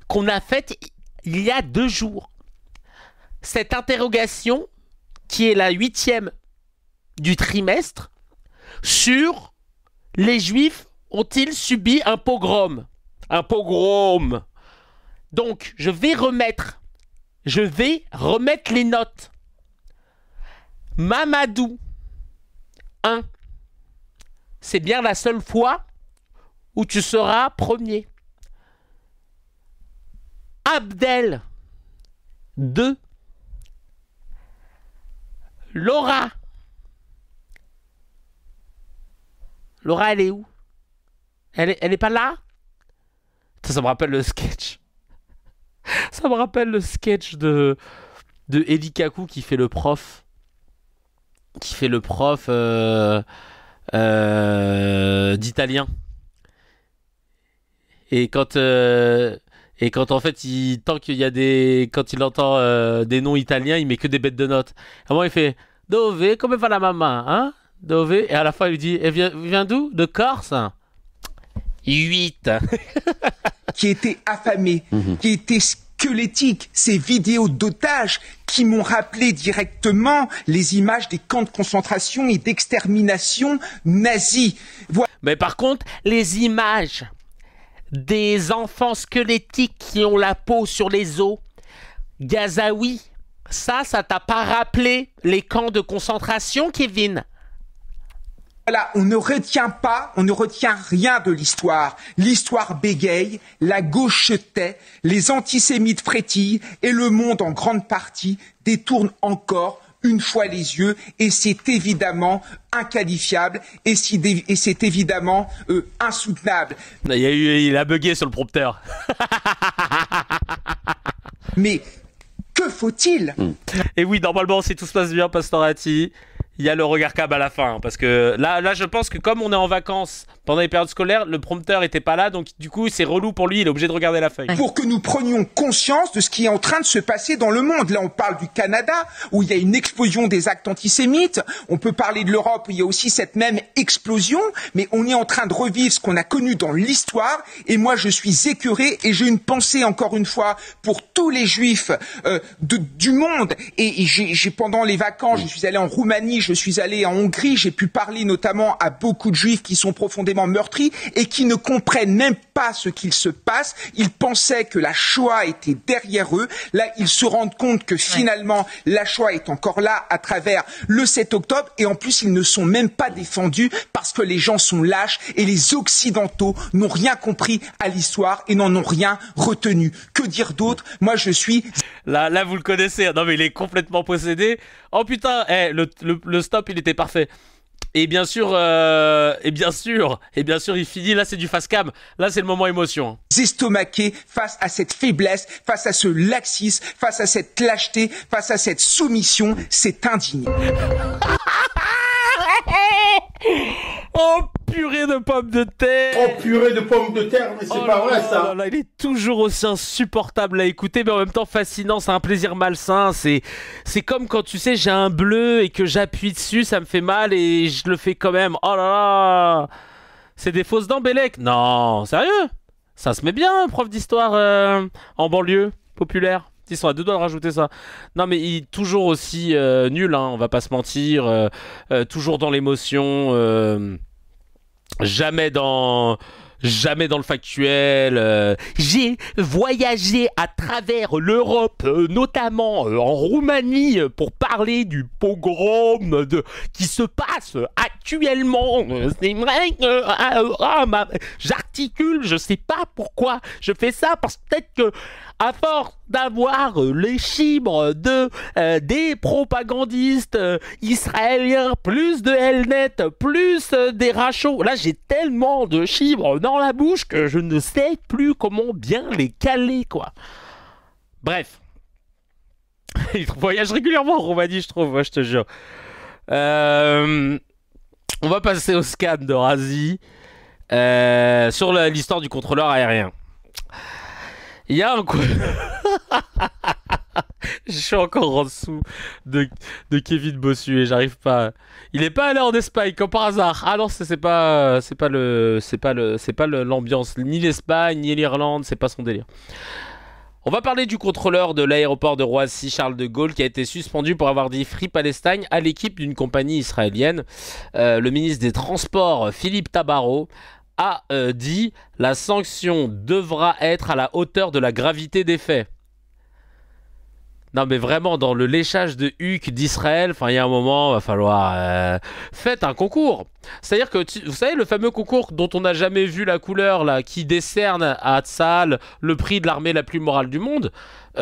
qu'on a faite il y a 2 jours. Cette interrogation, qui est la 8e du trimestre, sur les Juifs ont-ils subi un pogrom? Un pogrom. Donc, je vais remettre les notes. Mamadou, 1. C'est bien la seule fois où tu seras premier. Abdel, 2. Laura. Laura, elle est où? Elle est pas là? Ça me rappelle le sketch. Ça me rappelle le sketch de Eli Kaku qui fait le prof. D'italien. Et quand en fait quand il entend des noms italiens, il met que des bêtes de notes. À un moment il fait Dove, come va la maman, hein? Dove, et à la fin il lui dit vient d'où? De Corse? 8. Qui était affamé, qui était squelettique, ces vidéos d'otages qui m'ont rappelé directement les images des camps de concentration et d'extermination nazis. Mais par contre, les images des enfants squelettiques qui ont la peau sur les os, Gazaoui, ça t'a pas rappelé les camps de concentration, Kevin? Voilà, on ne retient rien de l'histoire. L'histoire bégaye, la gauche se tait, les antisémites frétillent et le monde en grande partie détourne encore une fois les yeux, et c'est évidemment inqualifiable et c'est évidemment insoutenable. Il a bugué sur le prompteur. Mais que faut-il? Et oui, normalement, si tout se passe bien, Pastorati, il y a le regard cab à la fin, parce que là, je pense que comme on est en vacances pendant les périodes scolaires, le prompteur était pas là, donc du coup, c'est relou pour lui, il est obligé de regarder la feuille. Pour que nous prenions conscience de ce qui est en train de se passer dans le monde. Là, on parle du Canada, où il y a une explosion des actes antisémites. On peut parler de l'Europe, où il y a aussi cette même explosion, mais on est en train de revivre ce qu'on a connu dans l'histoire, et moi, je suis écœuré, et j'ai une pensée, encore une fois, pour tous les juifs du monde. Et j'ai pendant les vacances, je suis allé en Roumanie, je suis allé en Hongrie, j'ai pu parler notamment à beaucoup de juifs qui sont profondément meurtris et qui ne comprennent même pas ce qu'il se passe. Ils pensaient que la Shoah était derrière eux. Là, ils se rendent compte que finalement, la Shoah est encore là à travers le 7 octobre. Et en plus, ils ne sont même pas défendus parce que les gens sont lâches et les Occidentaux n'ont rien compris à l'histoire et n'en ont rien retenu. Que dire d'autre? Moi, je suis... Là, vous le connaissez. Non, mais il est complètement possédé. Oh putain, le stop, il était parfait. Et bien sûr, il finit. Là, c'est du face cam. Là, c'est le moment émotion. Estomaqués face à cette faiblesse, face à ce laxisme, face à cette lâcheté, face à cette soumission, c'est indigne. Oh purée de pommes de terre. Oh purée de pommes de terre, mais c'est pas vrai ça. Là, il est toujours aussi insupportable à écouter, mais en même temps fascinant, c'est un plaisir malsain. C'est comme quand tu sais j'ai un bleu et que j'appuie dessus, ça me fait mal et je le fais quand même. Oh là là. C'est des fausses dents Bélec. Non, sérieux. Ça se met bien, prof d'histoire en banlieue populaire. Ils sont à deux doigts de rajouter ça. Non mais il est toujours aussi nul, hein, on va pas se mentir. Toujours dans l'émotion. Jamais dans le factuel. J'ai voyagé à travers l'Europe, notamment en Roumanie, pour parler du pogrom qui se passe actuellement. C'est vrai que j'articule, je sais pas pourquoi je fais ça, parce que peut-être que à force d'avoir les chibres des propagandistes israéliens, plus de Hellnet, plus des rachos, là j'ai tellement de chibres dans la bouche que je ne sais plus comment bien les caler, quoi. Bref. Il voyage régulièrement en Roumanie, je trouve, moi, je te jure. On va passer au scan de Razi sur l'histoire du contrôleur aérien. Il y a un coup. Je suis encore en dessous de Kevin Bossuet, j'arrive pas. Il est pas allé en Espagne comme par hasard. Ah non, c'est pas l'ambiance, ni l'Espagne ni l'Irlande, c'est pas son délire. On va parler du contrôleur de l'aéroport de Roissy Charles de Gaulle qui a été suspendu pour avoir dit Free Palestine à l'équipe d'une compagnie israélienne. Le ministre des Transports Philippe Tabarot a dit la sanction devra être à la hauteur de la gravité des faits. Non mais vraiment, dans le léchage de huc d'Israël, enfin il y a un moment, va falloir faites un concours. C'est-à-dire que vous savez le fameux concours dont on n'a jamais vu la couleur là, qui décerne à Tzahal le prix de l'armée la plus morale du monde.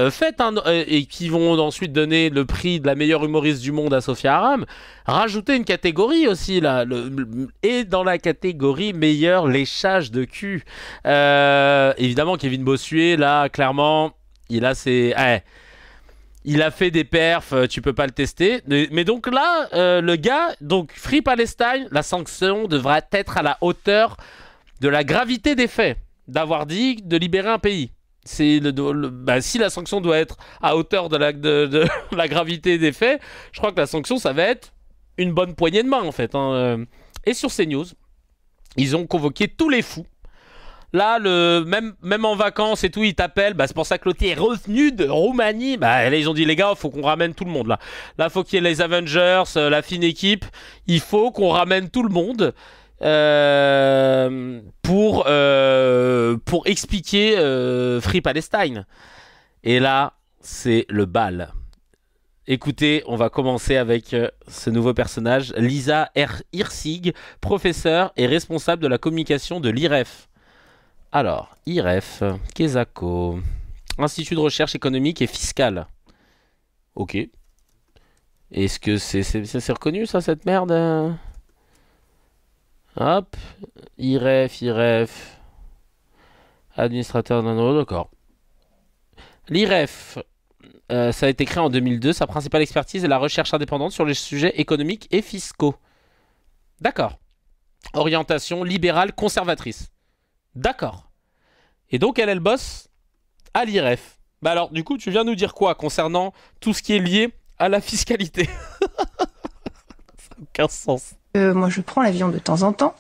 Faites un et qui vont ensuite donner le prix de la meilleure humoriste du monde à Sophia Aram. Rajoutez une catégorie aussi là, et dans la catégorie meilleur léchage de cul. Évidemment Kevin Bossuet là, clairement, il a ses il a fait des perfs, tu peux pas le tester. Mais donc là, le gars, donc Free Palestine, la sanction devra être à la hauteur de la gravité des faits, d'avoir dit de libérer un pays. Si la sanction doit être à hauteur de la gravité des faits, je crois que la sanction, ça va être une bonne poignée de main en fait. Hein. Et sur CNews, ils ont convoqué tous les fous. Là, même en vacances et tout, ils t'appellent. C'est pour ça que l'autre est revenu de Roumanie. Là, ils ont dit, les gars, faut qu'on ramène tout le monde. Là, faut qu'il y ait les Avengers, la fine équipe. Il faut qu'on ramène tout le monde pour expliquer Free Palestine. Et là, c'est le bal. Écoutez, on va commencer avec ce nouveau personnage, Lisa Hirsig, professeure et responsable de la communication de l'IREF. Alors, IREF, Kesako, Institut de recherche économique et fiscale. Ok. Est-ce que c'est reconnu ça, cette merde? Hop. IREF. Administrateur d'un d'accord. L'IREF, Ça a été créé en 2002. Sa principale expertise est la recherche indépendante sur les sujets économiques et fiscaux. D'accord. Orientation libérale conservatrice. D'accord. Et donc, elle bosse à l'IREF. Bah alors, du coup, tu viens nous dire quoi concernant tout ce qui est lié à la fiscalité? Ça n'a aucun sens. Moi, je prends l'avion de temps en temps.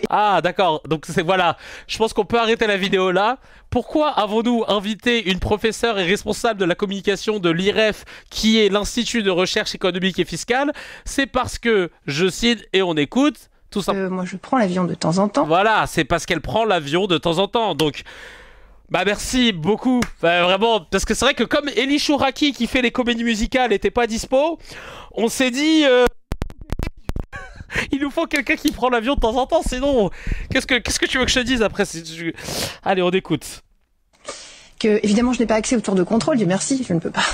Ah, d'accord. Donc, voilà. Je pense qu'on peut arrêter la vidéo là. Pourquoi avons-nous invité une professeure et responsable de la communication de l'IREF, qui est l'Institut de recherche économique et fiscale? C'est parce que, je cite et on écoute, tout ça. Moi, je prends l'avion de temps en temps. Voilà, c'est parce qu'elle prend l'avion de temps en temps. Donc, bah merci beaucoup. Enfin, vraiment, parce que c'est vrai que comme Elie Chouraki, qui fait les comédies musicales, était pas dispo, on s'est dit... il nous faut quelqu'un qui prend l'avion de temps en temps, sinon... Qu'est-ce que tu veux que je te dise après? Allez, on écoute. Évidemment, je n'ai pas accès au tour de contrôle, Dieu merci, je ne peux pas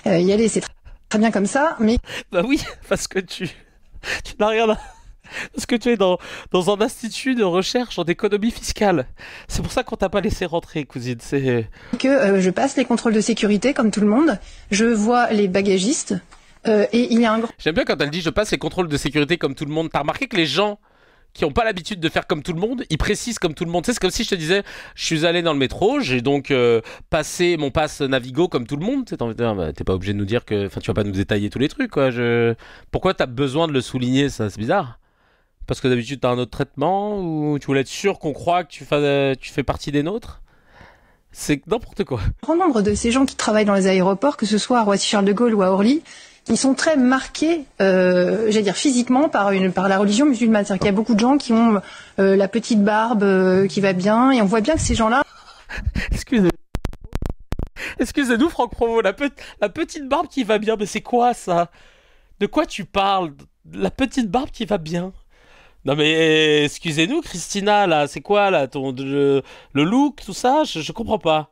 y aller, c'est très bien comme ça, mais... Bah oui, parce que tu n'as rien à... Parce que tu es dans un institut de recherche en économie fiscale. C'est pour ça qu'on t'a pas laissé rentrer, cousine. Je passe les contrôles de sécurité comme tout le monde. Je vois les bagagistes. Et il y a un... J'aime bien quand elle dit je passe les contrôles de sécurité comme tout le monde. T'as remarqué que les gens qui n'ont pas l'habitude de faire comme tout le monde, ils précisent comme tout le monde. Tu sais, c'est comme si je te disais, je suis allé dans le métro, j'ai donc passé mon pass Navigo comme tout le monde. T'es pas obligé de nous dire que... Enfin, tu vas pas nous détailler tous les trucs, quoi. Pourquoi t'as besoin de le souligner, ça? C'est bizarre. Parce que d'habitude t'as un autre traitement, ou tu voulais être sûr qu'on croit que tu fais partie des nôtres? C'est n'importe quoi. Un grand nombre de ces gens qui travaillent dans les aéroports, que ce soit à Roissy-Charles de Gaulle ou à Orly, ils sont très marqués, j'allais dire physiquement, par la religion musulmane. C'est-à-dire qu'il y a beaucoup de gens qui ont la petite barbe qui va bien, et on voit bien que ces gens-là... Excusez-nous, Franck Provost, la petite barbe qui va bien, mais c'est quoi ça? De quoi tu parles? La petite barbe qui va bien? Non mais excusez-nous, Christina, là, c'est quoi là, le look, tout ça, je comprends pas.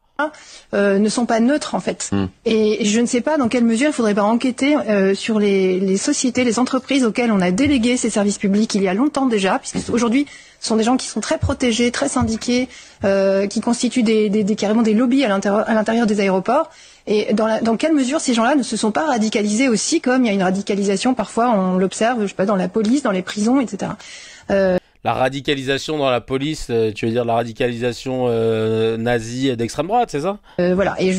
Ne sont pas neutres en fait. Et je ne sais pas dans quelle mesure il faudrait pas enquêter sur les sociétés, les entreprises auxquelles on a délégué ces services publics il y a longtemps déjà, puisque aujourd'hui ce sont des gens qui sont très protégés, très syndiqués, qui constituent carrément des lobbies à l'intérieur des aéroports. Et dans quelle mesure ces gens-là ne se sont pas radicalisés aussi, comme il y a une radicalisation parfois, on l'observe, je sais pas, dans la police, dans les prisons, etc. La radicalisation dans la police, tu veux dire la radicalisation nazie d'extrême droite, c'est ça? Voilà, et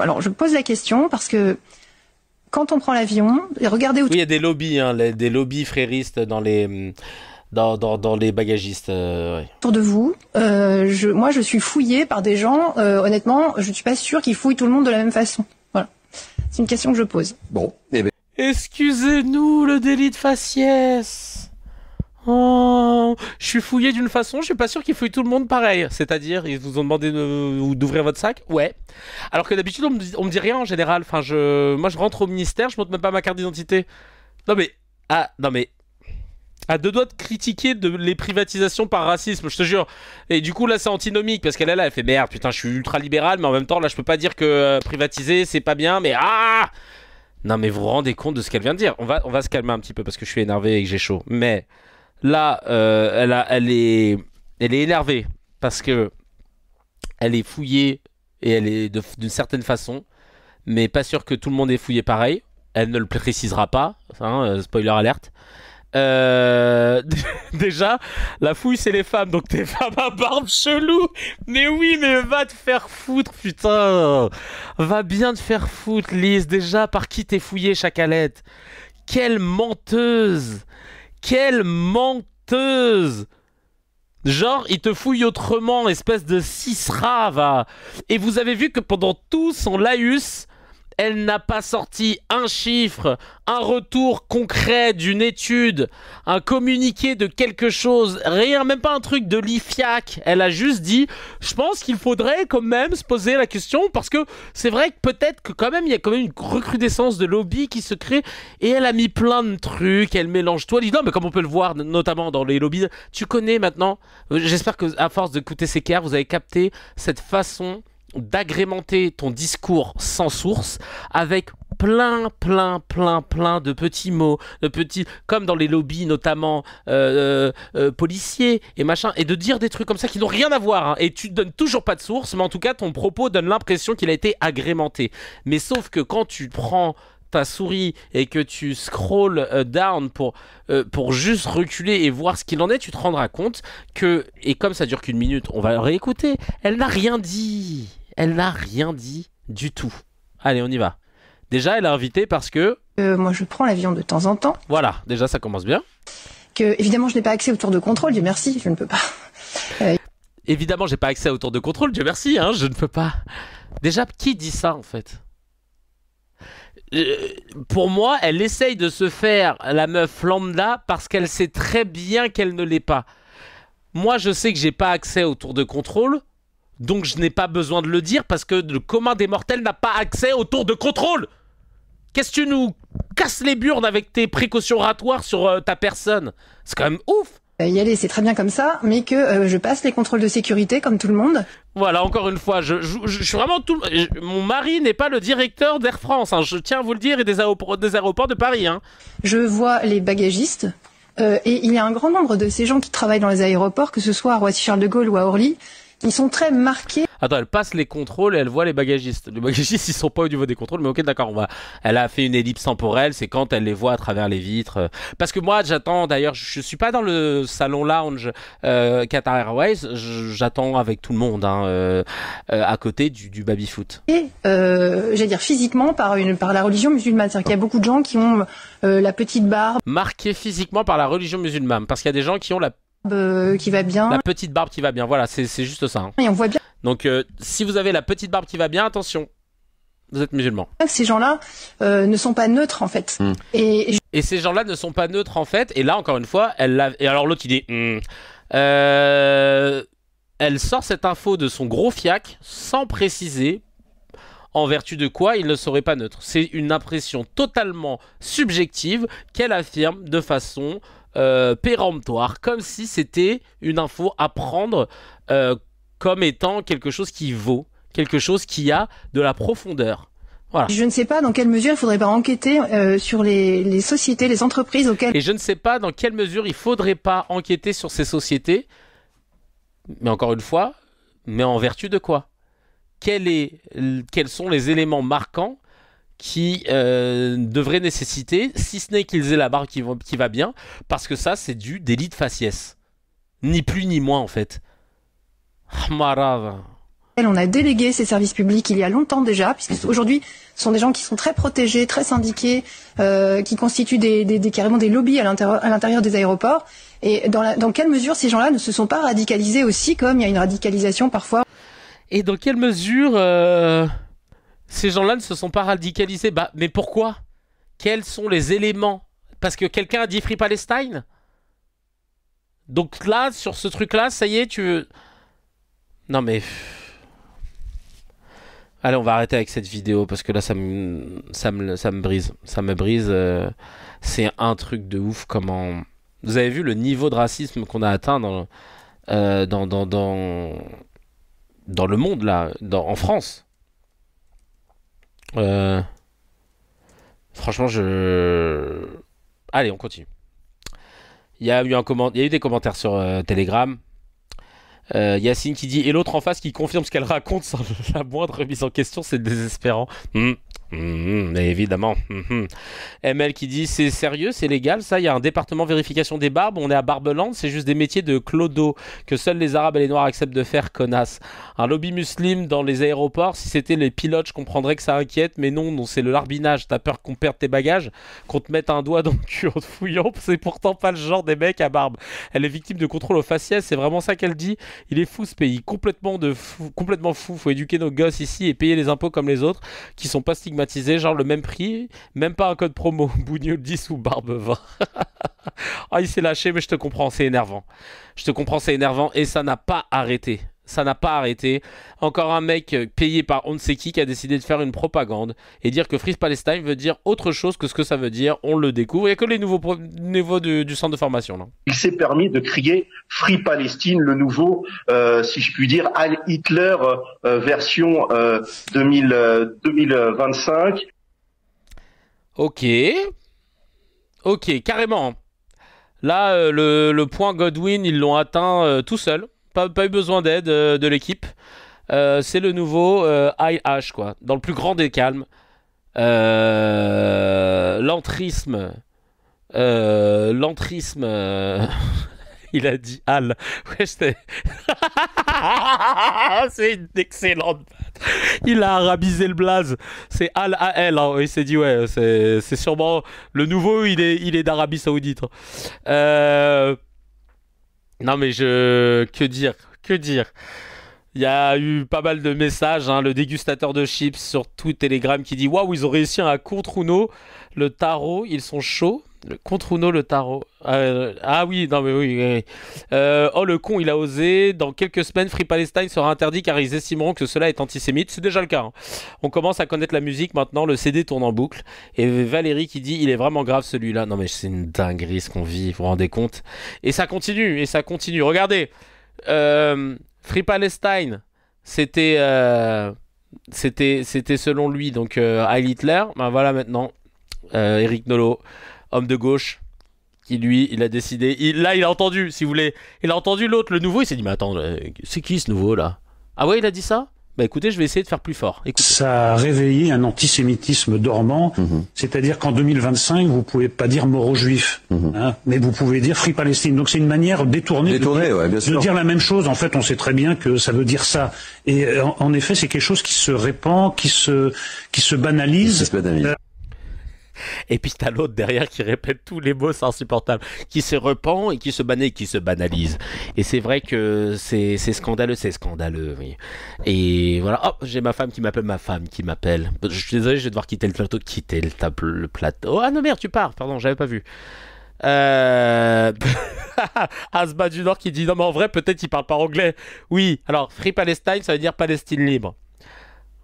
alors je pose la question parce que quand on prend l'avion, regardez... Oui, il y a des lobbies, hein, des lobbies fréristes dans les bagagistes. Ouais. Autour de vous, moi je suis fouillée par des gens, honnêtement, je ne suis pas sûre qu'ils fouillent tout le monde de la même façon. Voilà, c'est une question que je pose. Bon, eh ben... Excusez-nous, le délit de faciès. Oh, je suis fouillé d'une façon, je suis pas sûr qu'ils fouillent tout le monde pareil. C'est-à-dire, ils vous ont demandé d'ouvrir votre sac? Ouais. Alors que d'habitude, on me dit rien en général. Enfin, moi, je rentre au ministère, je montre même pas ma carte d'identité. Non mais, à deux doigts de critiquer les privatisations par racisme, je te jure. Et du coup, là, c'est antinomique, parce qu'elle est là, elle fait merde, putain, je suis ultra libéral, mais en même temps, là, je peux pas dire que privatiser, c'est pas bien, mais ah! Non mais vous vous rendez compte de ce qu'elle vient de dire? On va se calmer un petit peu, parce que je suis énervé et que j'ai chaud. Mais... Là, elle est énervée parce que elle est fouillée et elle est d'une certaine façon, mais pas sûr que tout le monde est fouillé pareil. Elle ne le précisera pas, hein, spoiler alerte. Déjà, la fouille c'est les femmes, donc t'es femme à barbe chelou. Mais oui, mais va te faire foutre, putain. Va bien te faire foutre, Lise. Déjà, par qui t'es fouillé, Chacalette? Quelle menteuse! Quelle menteuse! Genre, il te fouille autrement, espèce de cisra, va. Et vous avez vu que pendant tout son laïus, elle n'a pas sorti un chiffre, un retour concret d'une étude, un communiqué de quelque chose, rien, même pas un truc de l'IFIAC. Elle a juste dit, je pense qu'il faudrait quand même se poser la question, parce que c'est vrai que peut-être que quand même, il y a quand même une recrudescence de lobby qui se crée, et elle a mis plein de trucs, elle mélange tout. Elle dit, non, mais comme on peut le voir, notamment dans les lobbies, tu connais maintenant, j'espère que à force d'écouter ces CKR, vous avez capté cette façon d'agrémenter ton discours sans source avec plein de petits mots, comme dans les lobbies notamment policiers et machin, et de dire des trucs comme ça qui n'ont rien à voir, hein, et tu donnes toujours pas de source, mais en tout cas ton propos donne l'impression qu'il a été agrémenté. Mais sauf que quand tu prends ta souris et que tu scrolls down pour juste reculer et voir ce qu'il en est, tu te rendras compte que, et comme ça dure qu'une minute, on va le réécouter, elle n'a rien dit. Elle n'a rien dit du tout. Allez, on y va. Déjà, elle est invitée parce que... moi, je prends l'avion de temps en temps. Voilà, déjà, ça commence bien. Que, évidemment, je n'ai pas accès au tour de contrôle, Dieu merci, je ne peux pas. Évidemment, j'ai pas accès au tour de contrôle, Dieu merci, hein, je ne peux pas. Déjà, qui dit ça, en fait? Pour moi, elle essaye de se faire la meuf lambda parce qu'elle sait très bien qu'elle ne l'est pas. Moi, je sais que j'ai pas accès au tour de contrôle, donc je n'ai pas besoin de le dire parce que le commun des mortels n'a pas accès au tour de contrôle. Qu'est-ce que tu nous casses les burnes avec tes précautions oratoires sur ta personne? C'est quand même ouf. Y aller, c'est très bien comme ça, mais que je passe les contrôles de sécurité comme tout le monde. Voilà, encore une fois, je suis vraiment tout... Mon mari n'est pas le directeur d'Air France, hein, je tiens à vous le dire, et des aéroports de Paris. Hein. Je vois les bagagistes, et il y a un grand nombre de ces gens qui travaillent dans les aéroports, que ce soit à Roissy-Charles de Gaulle ou à Orly, ils sont très marqués. Attends, elle passe les contrôles et elle voit les bagagistes. Les bagagistes, ils sont pas au niveau des contrôles, mais ok, d'accord, elle a fait une ellipse temporelle, c'est quand elle les voit à travers les vitres. Parce que moi, j'attends, d'ailleurs, je suis pas dans le salon lounge Qatar Airways, j'attends avec tout le monde, hein, à côté du baby-foot. Et, j'allais dire, physiquement, par la religion musulmane. C'est-à-dire qu'il y a beaucoup de gens qui ont la petite barbe. Marqué physiquement par la religion musulmane, parce qu'il y a des gens qui ont la qui va bien. La petite barbe qui va bien, voilà, c'est juste ça. Hein. Et on voit bien. Donc, si vous avez la petite barbe qui va bien, attention, vous êtes musulman. Ces gens-là ne sont pas neutres, en fait. Et ces gens-là ne sont pas neutres, en fait. Et là, encore une fois, et alors l'autre, il dit... elle sort cette info de son gros fiac, sans préciser en vertu de quoi il ne serait pas neutre. C'est une impression totalement subjective qu'elle affirme de façon... péremptoire, comme si c'était une info à prendre comme étant quelque chose qui vaut, quelque chose qui a de la profondeur. Voilà. Je ne sais pas dans quelle mesure il faudrait pas enquêter sur les sociétés, les entreprises auxquelles... Et je ne sais pas dans quelle mesure il faudrait pas enquêter sur ces sociétés, mais encore une fois, mais en vertu de quoi? Quels sont les éléments marquants qui devrait nécessiter, si ce n'est qu'ils aient la barre qui va bien, parce que ça, c'est du délit de faciès. Ni plus ni moins, en fait. Marave. On a délégué ces services publics il y a longtemps déjà, puisque aujourd'hui, ce sont des gens qui sont très protégés, très syndiqués, qui constituent carrément des lobbies à l'intérieur des aéroports. Et dans quelle mesure ces gens-là ne se sont pas radicalisés aussi, comme il y a une radicalisation parfois? Et dans quelle mesure... ces gens-là ne se sont pas radicalisés. Bah, mais pourquoi? Quels sont les éléments? Parce que quelqu'un a dit Free Palestine? Donc là, sur ce truc-là, ça y est, tu veux... Non mais... Allez, on va arrêter avec cette vidéo, parce que là, ça me brise. Ça me brise. C'est un truc de ouf, comment... Vous avez vu le niveau de racisme qu'on a atteint dans le monde, là, en France? Franchement, Allez, on continue. Il y a eu des commentaires sur Telegram. Yacine qui dit... Et l'autre en face qui confirme ce qu'elle raconte sans la moindre remise en question, c'est désespérant. Mais évidemment. ML qui dit... C'est sérieux, c'est légal ça? Il y a un département vérification des barbes, on est à Barbeland, c'est juste des métiers de clodo que seuls les Arabes et les Noirs acceptent de faire, connasse. Un lobby musulman dans les aéroports, si c'était les pilotes, je comprendrais que ça inquiète, mais non, c'est le larbinage. T'as peur qu'on perde tes bagages, qu'on te mette un doigt dans le cul en te fouillant, c'est pourtant pas le genre des mecs à barbe. Elle est victime de contrôle au faciès, c'est vraiment ça qu'elle dit. Il est fou ce pays, complètement fou. Faut éduquer nos gosses ici et payer les impôts comme les autres, qui sont pas stigmatisés, genre le même prix, même pas un code promo, Bougnoul 10 ou Barbe 20. Ah, il s'est lâché, mais je te comprends, c'est énervant. Je te comprends, c'est énervant, et ça n'a pas arrêté. ça n'a pas arrêté. Encore un mec payé par on ne sait qui a décidé de faire une propagande et dire que Free Palestine veut dire autre chose que ce que ça veut dire. On le découvre. Il n'y a que les nouveaux niveaux du centre de formation. Là. Il s'est permis de crier Free Palestine, le nouveau, si je puis dire, Al Hitler version 2025. Ok, carrément. Là, le point Godwin, ils l'ont atteint tout seul. Pas eu besoin d'aide de l'équipe. C'est le nouveau IH, quoi. Dans le plus grand des calmes. L'entrisme. Il a dit Al. Ouais, c'est une excellente. Il a arabisé le blaze. C'est Al A-L. Hein. Il s'est dit, ouais, c'est sûrement. Le nouveau, il est d'Arabie Saoudite. Non, mais Que dire. Il y a eu pas mal de messages. Hein. Le dégustateur de chips sur tout Telegram qui dit waouh, ils ont réussi à contre Uno, le tarot, ils sont chauds. Contre Uno, le tarot. Ah oui, non mais oui. Oh le con, il a osé. Dans quelques semaines, Free Palestine sera interdit car ils estimeront que cela est antisémite. C'est déjà le cas. Hein. On commence à connaître la musique maintenant. Le CD tourne en boucle. Et Valérie qui dit il est vraiment grave celui-là. Non mais c'est une dinguerie ce qu'on vit. Vous vous rendez compte? Et ça continue. Regardez. Free Palestine, c'était selon lui donc Heil Hitler. Ben voilà maintenant Eric Nolot, homme de gauche, qui lui, il a décidé. Il a entendu, si vous voulez, il a entendu l'autre, le nouveau. Il s'est dit mais attends, c'est qui ce nouveau là? Ah ouais, il a dit ça? Bah écoutez, je vais essayer de faire plus fort. Écoutez. Ça a réveillé un antisémitisme dormant, c'est-à-dire qu'en 2025, vous pouvez pas dire mort aux juifs, hein, mais vous pouvez dire Free Palestine. Donc c'est une manière détournée de dire la même chose. En fait, on sait très bien que ça veut dire ça. Et en effet, c'est quelque chose qui se répand, qui se banalise. Et puis t'as l'autre derrière qui répète tous les mots, c'est insupportable, qui se repent et qui se banalise. Et c'est vrai que c'est scandaleux, oui. Et voilà, oh, j'ai ma femme qui m'appelle. Je suis désolé, je vais devoir quitter le plateau. Ah non merde, tu pars, pardon, j'avais pas vu. Asba du Nord qui dit non mais en vrai peut-être il parle pas anglais. Oui, alors Free Palestine ça veut dire Palestine libre.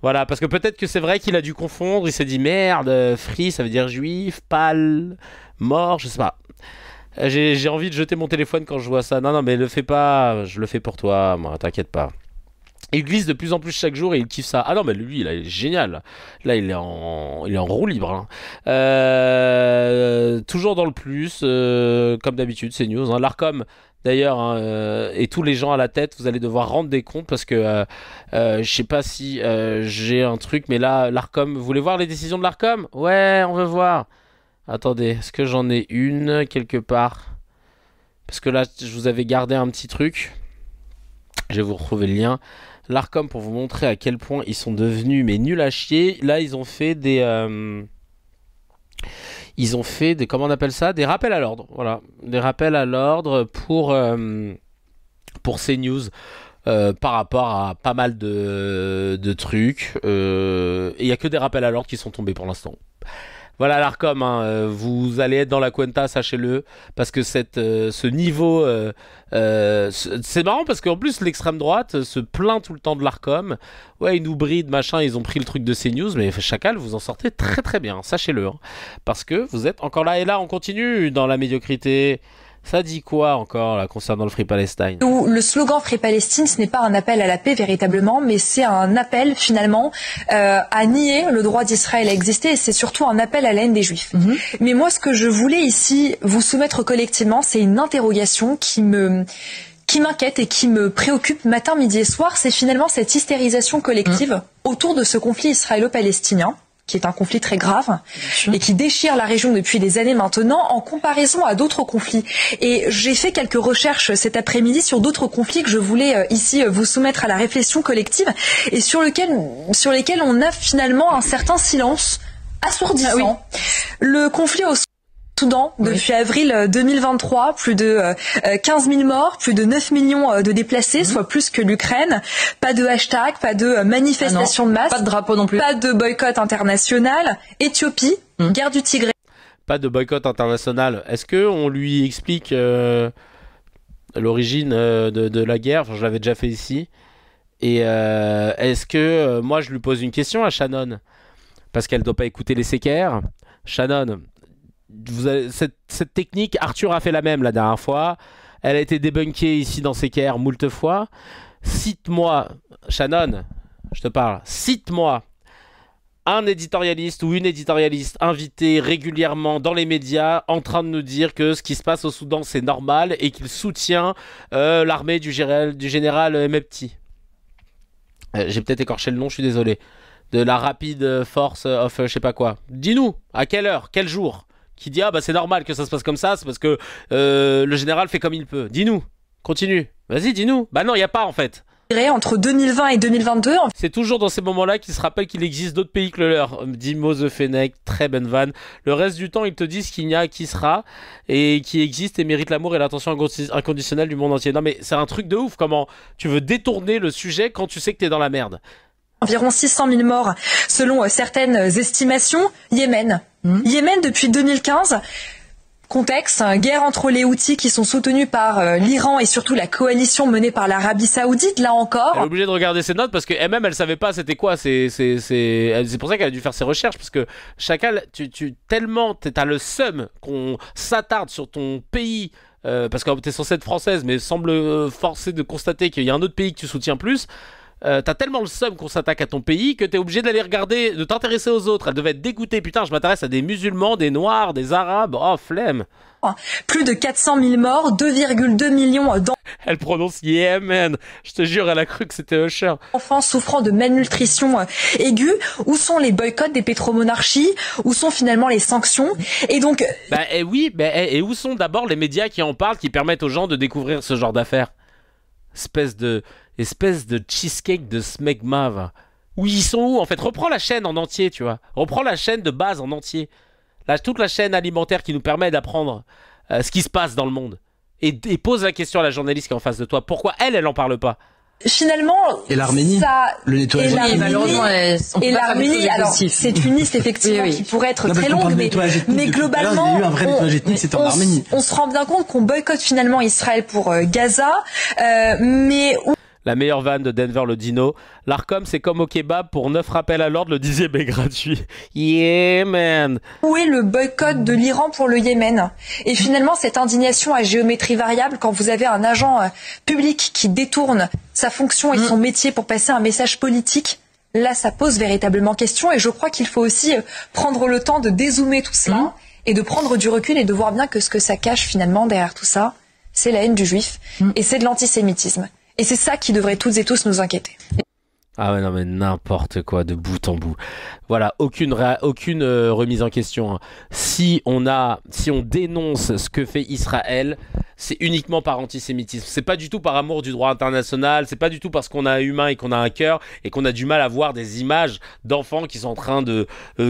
Voilà, parce que peut-être que c'est vrai qu'il a dû confondre, il s'est dit merde, free ça veut dire juif, pal, mort, je sais pas. J'ai envie de jeter mon téléphone quand je vois ça. Non mais le fais pas, je le fais pour toi, moi, t'inquiète pas. Il glisse de plus en plus chaque jour et il kiffe ça. Ah non mais lui il est génial. Là il est en roue libre. Hein. Toujours dans le plus, comme d'habitude, c'est news. Hein. L'Arcom d'ailleurs et tous les gens à la tête, vous allez devoir rendre des comptes parce que je sais pas si j'ai un truc, mais là l'Arcom, vous voulez voir les décisions de l'Arcom? Ouais, on veut voir. Attendez, est-ce que j'en ai une quelque part? Parce que là je vous avais gardé un petit truc. Je vais vous retrouver le lien. L'Arcom pour vous montrer à quel point ils sont devenus mais nuls à chier. Là ils ont fait des comment on appelle ça, des rappels à l'ordre. Voilà, des rappels à l'ordre pour CNews par rapport à pas mal de trucs. Et il y a que des rappels à l'ordre qui sont tombés pour l'instant. Voilà l'Arcom, hein, vous allez être dans la cuenta, sachez-le, parce que ce niveau, c'est marrant parce qu'en plus l'extrême droite se plaint tout le temps de l'Arcom. Ouais, ils nous brident, machin, ils ont pris le truc de CNews, mais Chacal, vous en sortez très très bien, sachez-le, hein, parce que vous êtes encore là et là, on continue dans la médiocrité. Ça dit quoi encore là concernant le Free Palestine? Le slogan Free Palestine, ce n'est pas un appel à la paix véritablement, mais c'est un appel finalement à nier le droit d'Israël à exister, et c'est surtout un appel à la haine des Juifs. Mais moi, ce que je voulais ici vous soumettre collectivement, c'est une interrogation qui m'inquiète et qui me préoccupe matin, midi et soir. C'est finalement cette hystérisation collective autour de ce conflit israélo-palestinien, qui est un conflit très grave et qui déchire la région depuis des années maintenant, en comparaison à d'autres conflits. Et j'ai fait quelques recherches cet après-midi sur d'autres conflits que je voulais ici vous soumettre à la réflexion collective et sur lesquels on a finalement un certain silence assourdissant. Ah oui. Le conflit au Soudan, depuis avril 2023, plus de 15 000 morts, plus de 9 millions de déplacés, soit plus que l'Ukraine. Pas de hashtag, pas de manifestation de masse. Pas de drapeau non plus. Pas de boycott international. Éthiopie, guerre du Tigré. Pas de boycott international. Est-ce qu'on lui explique l'origine de la guerre? Enfin, je l'avais déjà fait ici. Et est-ce que moi je lui pose une question à Shannon parce qu'elle doit pas écouter les CKR. Shannon, cette technique, Arthur a fait la même la dernière fois. Elle a été débunkée ici dans CKR moult fois. Cite-moi, Shannon, je te parle, cite-moi un éditorialiste ou une éditorialiste invité régulièrement dans les médias en train de nous dire que ce qui se passe au Soudan c'est normal et qu'il soutient l'armée du général Mepti. J'ai peut-être écorché le nom, je suis désolé. De la Rapid Force of je sais pas quoi. Dis-nous, à quelle heure, quel jour, qui dit ah bah c'est normal que ça se passe comme ça, c'est parce que le général fait comme il peut. Dis-nous, continue, vas-y dis-nous. Bah non, il n'y a pas en fait. Entre 2020 et 2022. C'est toujours dans ces moments-là qu'il se rappelle qu'il existe d'autres pays que le leur. Dit Mo The Fennec, très bonne vanne. Le reste du temps, ils te disent qu'il n'y a qui sera et qui existe et mérite l'amour et l'attention inconditionnelle du monde entier. Non mais c'est un truc de ouf, comment tu veux détourner le sujet quand tu sais que t'es dans la merde. Environ 600 000 morts selon certaines estimations. Yémen. Yémen depuis 2015. Contexte, guerre entre les Houthis qui sont soutenus par l'Iran et surtout la coalition menée par l'Arabie Saoudite, là encore. Elle est obligée de regarder ses notes parce qu'elle-même, elle savait pas c'était quoi. C'est pour ça qu'elle a dû faire ses recherches parce que chacun, tellement t'as le seum qu'on s'attarde sur ton pays parce que t'es censée être française mais semble forcé de constater qu'il y a un autre pays que tu soutiens plus. T'as tellement le seum qu'on s'attaque à ton pays que t'es obligé d'aller regarder, de t'intéresser aux autres. Elle devait être dégoûtée. Putain, je m'intéresse à des musulmans, des noirs, des arabes. Oh, flemme. Plus de 400 000 morts, 2,2 millions d'enfants. Elle prononce Yémen. Je te jure, elle a cru que c'était Usher. Enfants souffrant de malnutrition aiguë. Où sont les boycotts des pétromonarchies? Où sont finalement les sanctions? Et donc... et où sont d'abord les médias qui en parlent, qui permettent aux gens de découvrir ce genre d'affaires? Espèce de cheesecake de smegma, va. Où ils sont où en fait? Reprends la chaîne en entier, tu vois. Reprends la chaîne de base en entier. Toute la chaîne alimentaire qui nous permet d'apprendre ce qui se passe dans le monde. Et pose la question à la journaliste qui est en face de toi. Pourquoi elle en parle pas? Finalement, et l'Arménie, le nettoyage. Et l'Arménie, alors c'est une liste effectivement qui pourrait être très longue, mais globalement, on se rend bien compte qu'on boycotte finalement Israël pour Gaza, mais la meilleure vanne de Denver le Dino. L'Arcom, c'est comme au kebab, pour 9 rappels à l'ordre, le 10e est gratuit. Yeah, man. Où est le boycott de l'Iran pour le Yémen? Et finalement, cette indignation à géométrie variable, quand vous avez un agent public qui détourne sa fonction et son métier pour passer un message politique, là, ça pose véritablement question. Et je crois qu'il faut aussi prendre le temps de dézoomer tout cela et de prendre du recul et de voir bien que ce que ça cache finalement derrière tout ça, c'est la haine du juif et c'est de l'antisémitisme. Et c'est ça qui devrait toutes et tous nous inquiéter. Ah ouais, non mais n'importe quoi de bout en bout. Voilà, aucune remise en question. Si on dénonce ce que fait Israël, c'est uniquement par antisémitisme. C'est pas du tout par amour du droit international, c'est pas du tout parce qu'on a un humain et qu'on a un cœur et qu'on a du mal à voir des images d'enfants qui sont en train de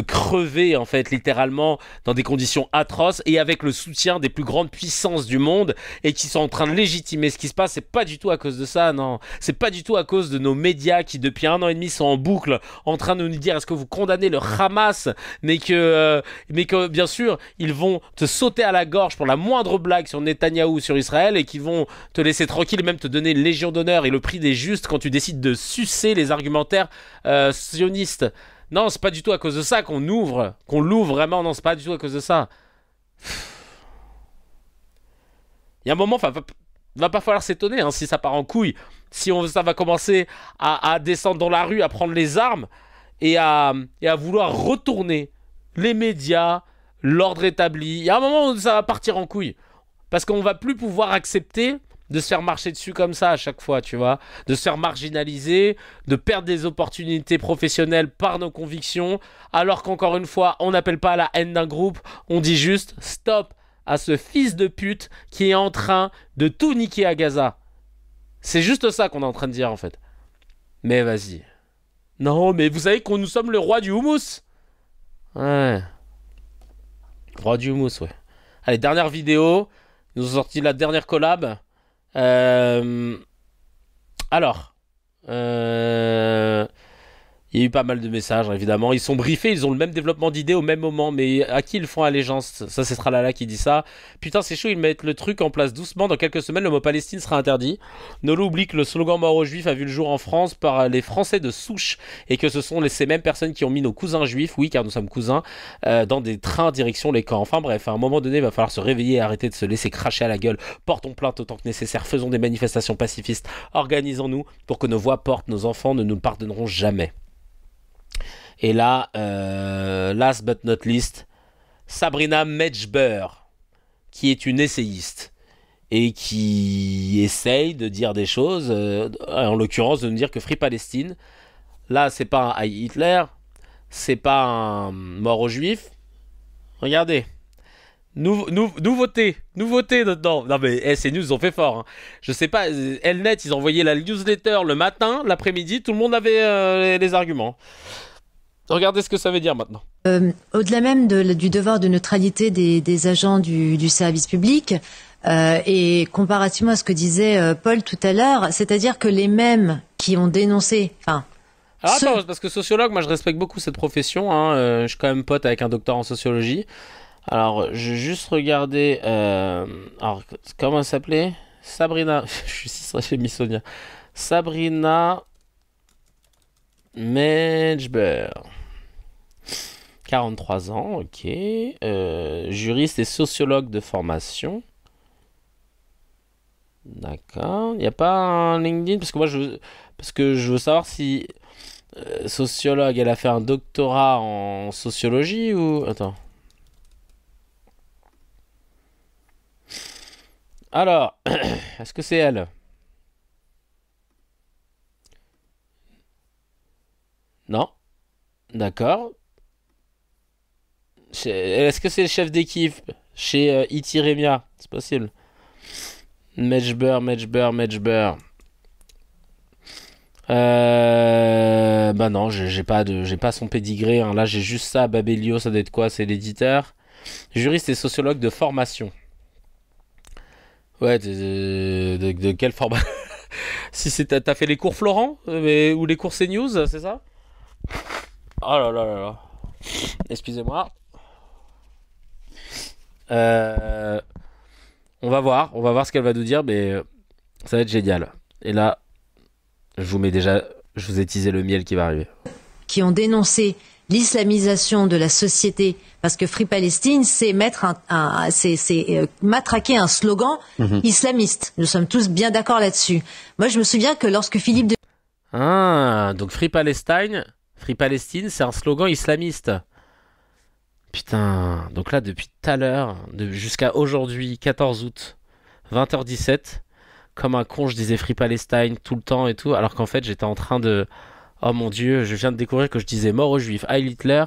crever en fait littéralement dans des conditions atroces et avec le soutien des plus grandes puissances du monde et qui sont en train de légitimer ce qui se passe. C'est pas du tout à cause de ça, non. C'est pas du tout à cause de nos médias qui depuis 1 an et demi sont en boucle en train de nous dire est-ce que vous condamnez le Hamas, mais que bien sûr ils vont te sauter à la gorge pour la moindre blague sur Netanyahou, sur Israël, et qui vont te laisser tranquille et même te donner une légion d'honneur et le prix des justes quand tu décides de sucer les argumentaires sionistes. Non, c'est pas du tout à cause de ça qu'on l'ouvre vraiment, non, c'est pas du tout à cause de ça. Il y a un moment, va pas falloir s'étonner hein, si ça part en couille, si ça va commencer à descendre dans la rue, à prendre les armes et à vouloir retourner les médias, l'ordre établi. Il y a un moment où ça va partir en couille. Parce qu'on va plus pouvoir accepter de se faire marcher dessus comme ça à chaque fois, tu vois. De se faire marginaliser, de perdre des opportunités professionnelles par nos convictions, alors qu'encore une fois, on n'appelle pas à la haine d'un groupe, on dit juste stop à ce fils de pute qui est en train de tout niquer à Gaza. C'est juste ça qu'on est en train de dire en fait. Mais vas-y. Non, mais vous savez que nous sommes le roi du houmous. Ouais. Roi du houmous, ouais. Allez, dernière vidéo. Ils nous ont sorti la dernière collab. Alors. Il Il y a eu pas mal de messages, évidemment. Ils sont briefés, ils ont le même développement d'idées au même moment. Mais à qui ils font allégeance? Ça, c'est Tralala qui dit ça. Putain, c'est chaud, ils mettent le truc en place doucement. Dans quelques semaines, le mot Palestine sera interdit. Nolo oublie que le slogan mort aux juifs a vu le jour en France par les Français de souche. Et que ce sont ces mêmes personnes qui ont mis nos cousins juifs, oui, car nous sommes cousins, dans des trains direction les camps. Enfin bref, à un moment donné, il va falloir se réveiller et arrêter de se laisser cracher à la gueule. Portons plainte autant que nécessaire. Faisons des manifestations pacifistes. Organisons-nous pour que nos voix portent. Nos enfants ne nous le pardonneront jamais. Et là, last but not least, Sabrina Medjber, qui est une essayiste et qui essaye de dire des choses, en l'occurrence de nous dire que Free Palestine, là, c'est pas un Heil Hitler, c'est pas un mort aux juifs. Regardez. Nouveauté dedans. Non mais ces news ont fait fort. Hein. Je sais pas, Elnet, ils ont envoyé la newsletter le matin, l'après-midi, tout le monde avait les arguments. Regardez ce que ça veut dire maintenant. Au-delà même du devoir de neutralité des agents du service public, et comparativement à ce que disait Paul tout à l'heure, c'est-à-dire que les mêmes qui ont dénoncé... Alors attends, parce que sociologue, moi je respecte beaucoup cette profession, hein, je suis quand même pote avec un docteur en sociologie. Alors, je vais juste regarder... alors, comment elle s'appelait? Sabrina... je suis si chez Missonia. Sabrina... Medjber. 43 ans, ok. Juriste et sociologue de formation. D'accord. Il n'y a pas un LinkedIn? Parce que moi, je veux savoir si... sociologue, elle a fait un doctorat en sociologie ou... Attends. Alors, est-ce que c'est elle? Non. D'accord. Est-ce que c'est le chef d'équipe chez Itiremia? C'est possible. Medjber. Bah non, j'ai pas son pédigré. Hein. Là, j'ai juste ça. Babelio, ça doit être quoi? C'est l'éditeur. Juriste et sociologue de formation. Ouais, de quelle format? Si t'as fait les cours Florent ou les cours CNews, c'est ça? Oh là là là là. Excusez-moi. On va voir ce qu'elle va nous dire, mais ça va être génial. Et là, je vous ai teasé le miel qui va arriver. Qui ont dénoncé l'islamisation de la société, parce que Free Palestine, c'est matraquer un slogan islamiste. Nous sommes tous bien d'accord là-dessus. Moi, je me souviens que lorsque Philippe de... Ah, donc Free Palestine, c'est un slogan islamiste. Putain, donc là, depuis tout à l'heure, jusqu'à aujourd'hui, 14 août, 20h17, comme un con, je disais Free Palestine tout le temps et tout, alors qu'en fait, j'étais en train de... Oh mon Dieu, je viens de découvrir que je disais mort aux juifs, Heil Hitler,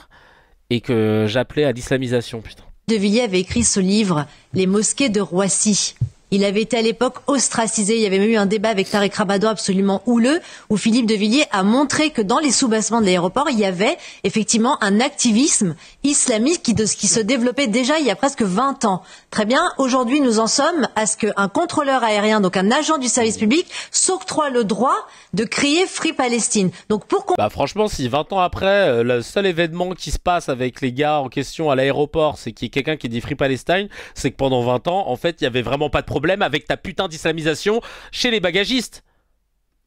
et que j'appelais à l'islamisation, putain. De Villiers avait écrit ce livre, Les mosquées de Roissy. Il avait été à l'époque ostracisé. Il y avait même eu un débat avec Tarek Rabado absolument houleux, où Philippe de Villiers a montré que dans les soubassements de l'aéroport, il y avait effectivement un activisme islamique qui se développait déjà il y a presque 20 ans. Très bien, aujourd'hui nous en sommes à ce qu'un contrôleur aérien, donc un agent du service public, s'octroie le droit de crier Free Palestine. Donc pourquoi... Bah franchement, si 20 ans après, le seul événement qui se passe avec les gars en question à l'aéroport, c'est qu'il y ait quelqu'un qui dit Free Palestine, c'est que pendant 20 ans, en fait, il y avait vraiment pas de problème avec ta putain d'islamisation chez les bagagistes.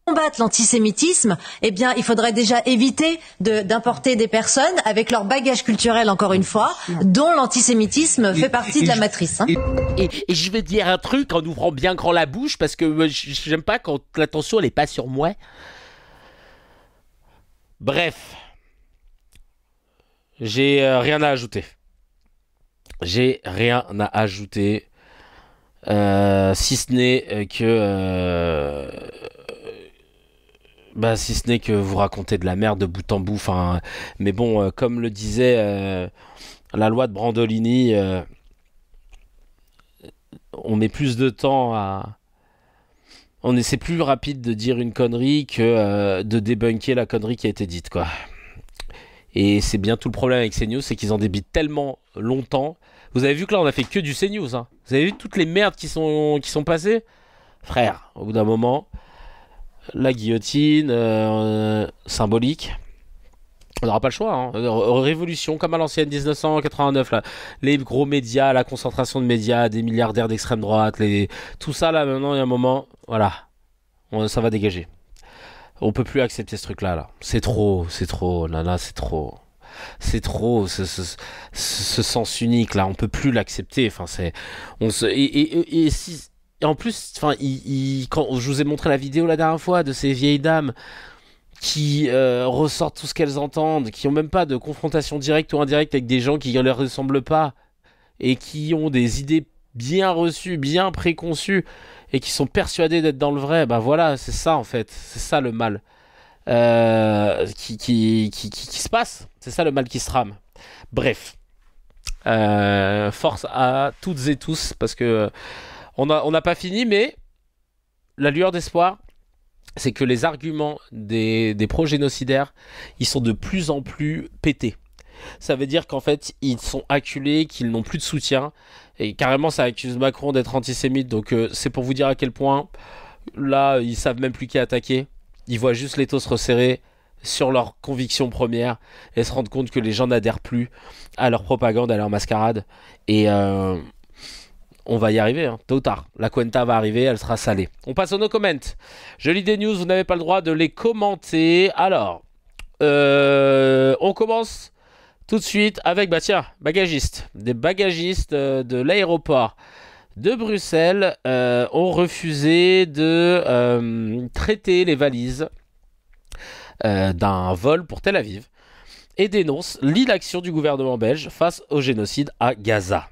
Combattre l'antisémitisme, eh bien, il faudrait déjà éviter d'importer des personnes avec leur bagage culturel, encore une fois, dont l'antisémitisme fait partie de la matrice. Hein. Et je vais dire un truc en ouvrant bien grand la bouche, parce que j'aime pas quand l'attention elle est pas sur moi. Bref. J'ai rien à ajouter. Si ce n'est que vous racontez de la merde de bout en bout. Enfin, mais bon, comme le disait la loi de Brandolini, on met plus de temps à... c'est plus rapide de dire une connerie que de débunker la connerie qui a été dite, quoi. Et c'est bien tout le problème avec CNews, c'est qu'ils en débitent tellement longtemps. Vous avez vu que là, on a fait que du CNews. Hein. Vous avez vu toutes les merdes qui sont passées? Frère, au bout d'un moment, la guillotine, symbolique. On n'aura pas le choix. Hein. Révolution comme à l'ancienne 1989. Là. Les gros médias, la concentration de médias, des milliardaires d'extrême droite, tout ça là maintenant il y a un moment, voilà, ça va dégager. On peut plus accepter ce truc là. C'est trop, nana, c'est trop. C'est trop ce sens unique là. On peut plus l'accepter. Enfin et en plus, enfin quand je vous ai montré la vidéo la dernière fois de ces vieilles dames qui ressortent tout ce qu'elles entendent, qui n'ont même pas de confrontation directe ou indirecte avec des gens qui ne leur ressemblent pas et qui ont des idées bien reçues, bien préconçues et qui sont persuadés d'être dans le vrai. Bah voilà, c'est ça en fait, c'est ça le mal qui se passe, c'est ça le mal qui se trame. Bref, force à toutes et tous parce que on n'a pas fini, mais la lueur d'espoir, c'est que les arguments des pro-génocidaires, ils sont de plus en plus pétés. Ça veut dire qu'en fait, ils sont acculés, qu'ils n'ont plus de soutien. Et carrément, ça accuse Macron d'être antisémite. Donc, c'est pour vous dire à quel point, là, ils savent même plus qui attaquer. Ils voient juste l'étau se resserrer sur leurs convictions premières et se rendent compte que les gens n'adhèrent plus à leur propagande, à leur mascarade. Et on va y arriver, hein, tôt ou tard. La cuenta va arriver, elle sera salée. On passe aux no comment. Je lis des news, vous n'avez pas le droit de les commenter. Alors, on commence tout de suite avec, bah tiens, bagagistes. Des bagagistes de l'aéroport de Bruxelles ont refusé de traiter les valises d'un vol pour Tel Aviv et dénoncent l'inaction du gouvernement belge face au génocide à Gaza.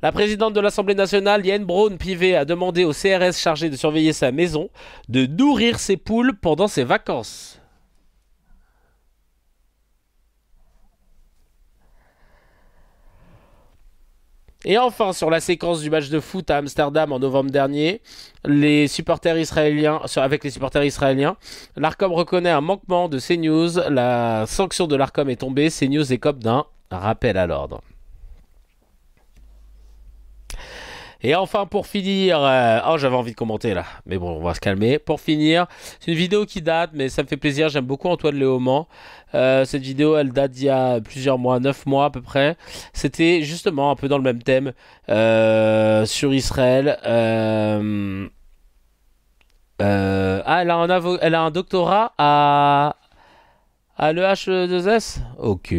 La présidente de l'Assemblée nationale, Jane Braun-Pivet, a demandé au CRS chargé de surveiller sa maison de nourrir ses poules pendant ses vacances. Et enfin, sur la séquence du match de foot à Amsterdam en novembre dernier, avec les supporters israéliens, l'Arcom reconnaît un manquement de CNews. La sanction de l'Arcom est tombée. CNews écope d'un rappel à l'ordre. Et enfin, pour finir, j'avais envie de commenter là, mais bon, on va se calmer. Pour finir, c'est une vidéo qui date, mais ça me fait plaisir. J'aime beaucoup Antoine Léaumont. Cette vidéo, elle date d'il y a plusieurs mois, 9 mois à peu près. C'était justement un peu dans le même thème sur Israël. Elle a un doctorat à l'EH2S. Ok.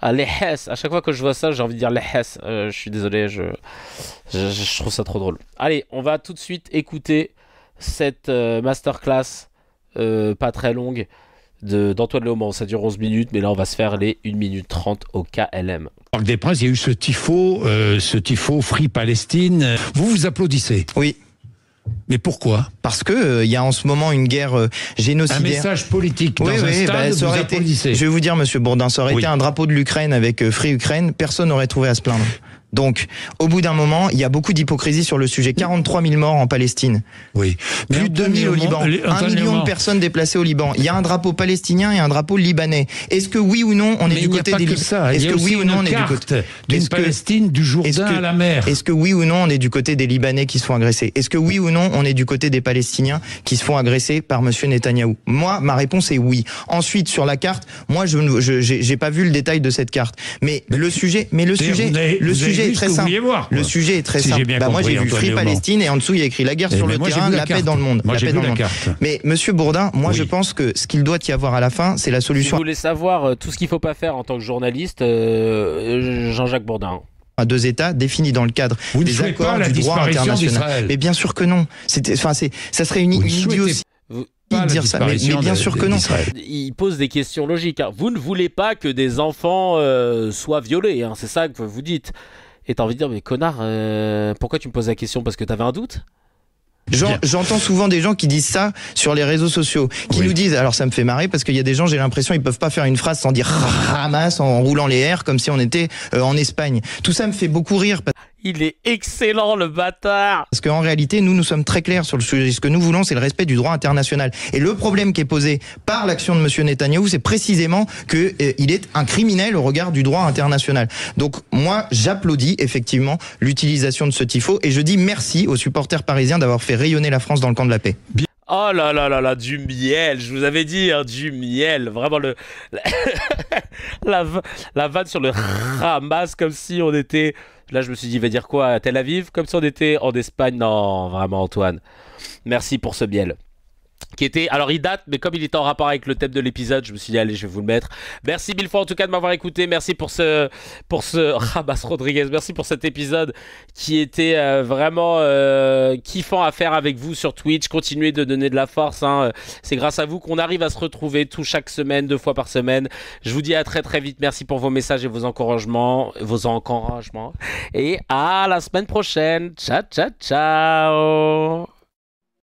Ah, les Hess, à chaque fois que je vois ça, j'ai envie de dire les Hess. Je suis désolé, je trouve ça trop drôle. Allez, on va tout de suite écouter cette masterclass pas très longue d'Antoine Léaumont. Ça dure 11 minutes, mais là on va se faire les 1 minute 30 au KLM. Au Parc des Princes, il y a eu ce tifo Free Palestine. Vous applaudissez? Oui. Mais pourquoi? Parce que il y a en ce moment une guerre génocidaire. Un message politique dans un stade, ça aurait été, je vais vous dire, monsieur Bourdin, ça aurait été un drapeau de l'Ukraine avec Free Ukraine, personne n'aurait trouvé à se plaindre. Donc, au bout d'un moment, il y a beaucoup d'hypocrisie sur le sujet. 43 000 morts en Palestine. Oui. Plus de 2 000 au Liban. 1 million de personnes déplacées au Liban. Il y a un drapeau palestinien et un drapeau libanais. Est-ce que oui ou non, on est du côté des Libanais? Est-ce que oui ou non, on est du côté d'une Palestine du Jourdain à la mer? Est-ce que oui ou non, on est du côté des Libanais qui se font agresser? Est-ce que oui ou non, on est du côté des Palestiniens qui se font agresser par monsieur Netanyahou? Moi, ma réponse est oui. Ensuite, sur la carte, moi, j'ai pas vu le détail de cette carte. Mais le sujet est très simple. Le sujet est très simple. Moi, j'ai vu Free Palestine et en dessous, il y a écrit la guerre sur le terrain, la paix dans le monde. Mais monsieur Bourdin, moi, je pense que ce qu'il doit y avoir à la fin, c'est la solution. Si vous voulez savoir tout ce qu'il ne faut pas faire en tant que journaliste, Jean-Jacques Bourdin. À 2 États définis dans le cadre des accords du droit international. Mais bien sûr que non. Ça serait une idiotie. De dire ça, mais bien sûr que non. Il pose des questions logiques. Hein. Vous ne voulez pas que des enfants soient violés, hein. C'est ça que vous dites. Et t'as envie de dire, mais connard, pourquoi tu me poses la question? Parce que t'avais un doute? J'entends souvent des gens qui disent ça sur les réseaux sociaux, qui nous disent, alors ça me fait marrer parce qu'il y a des gens, j'ai l'impression, ils peuvent pas faire une phrase sans dire Hamas en roulant les airs comme si on était en Espagne. Tout ça me fait beaucoup rire. Il est excellent, le bâtard. Parce qu'en réalité, nous sommes très clairs sur le sujet. Ce que nous voulons, c'est le respect du droit international. Et le problème qui est posé par l'action de monsieur Netanyahou, c'est précisément que il est un criminel au regard du droit international. Donc moi, j'applaudis effectivement l'utilisation de ce tifo et je dis merci aux supporters parisiens d'avoir fait rayonner la France dans le camp de la paix. Oh là là là là, du miel, je vous avais dit, hein, du miel. Vraiment, la vanne sur le Hamas, comme si on était... Là, je me suis dit, il va dire quoi, à Tel Aviv? Comme si on était en Espagne. Non, vraiment, Antoine. Merci pour ce miel. Qui était, alors il date, mais comme il était en rapport avec le thème de l'épisode, je me suis dit allez, je vais vous le mettre. Merci mille fois en tout cas de m'avoir écouté. Merci pour ce Ramas Rodriguez. Merci pour cet épisode qui était vraiment kiffant à faire avec vous sur Twitch. Continuez de donner de la force, hein. C'est grâce à vous qu'on arrive à se retrouver chaque semaine, 2 fois par semaine. Je vous dis à très très vite. Merci pour vos messages et vos encouragements. Et à la semaine prochaine. Ciao ciao ciao.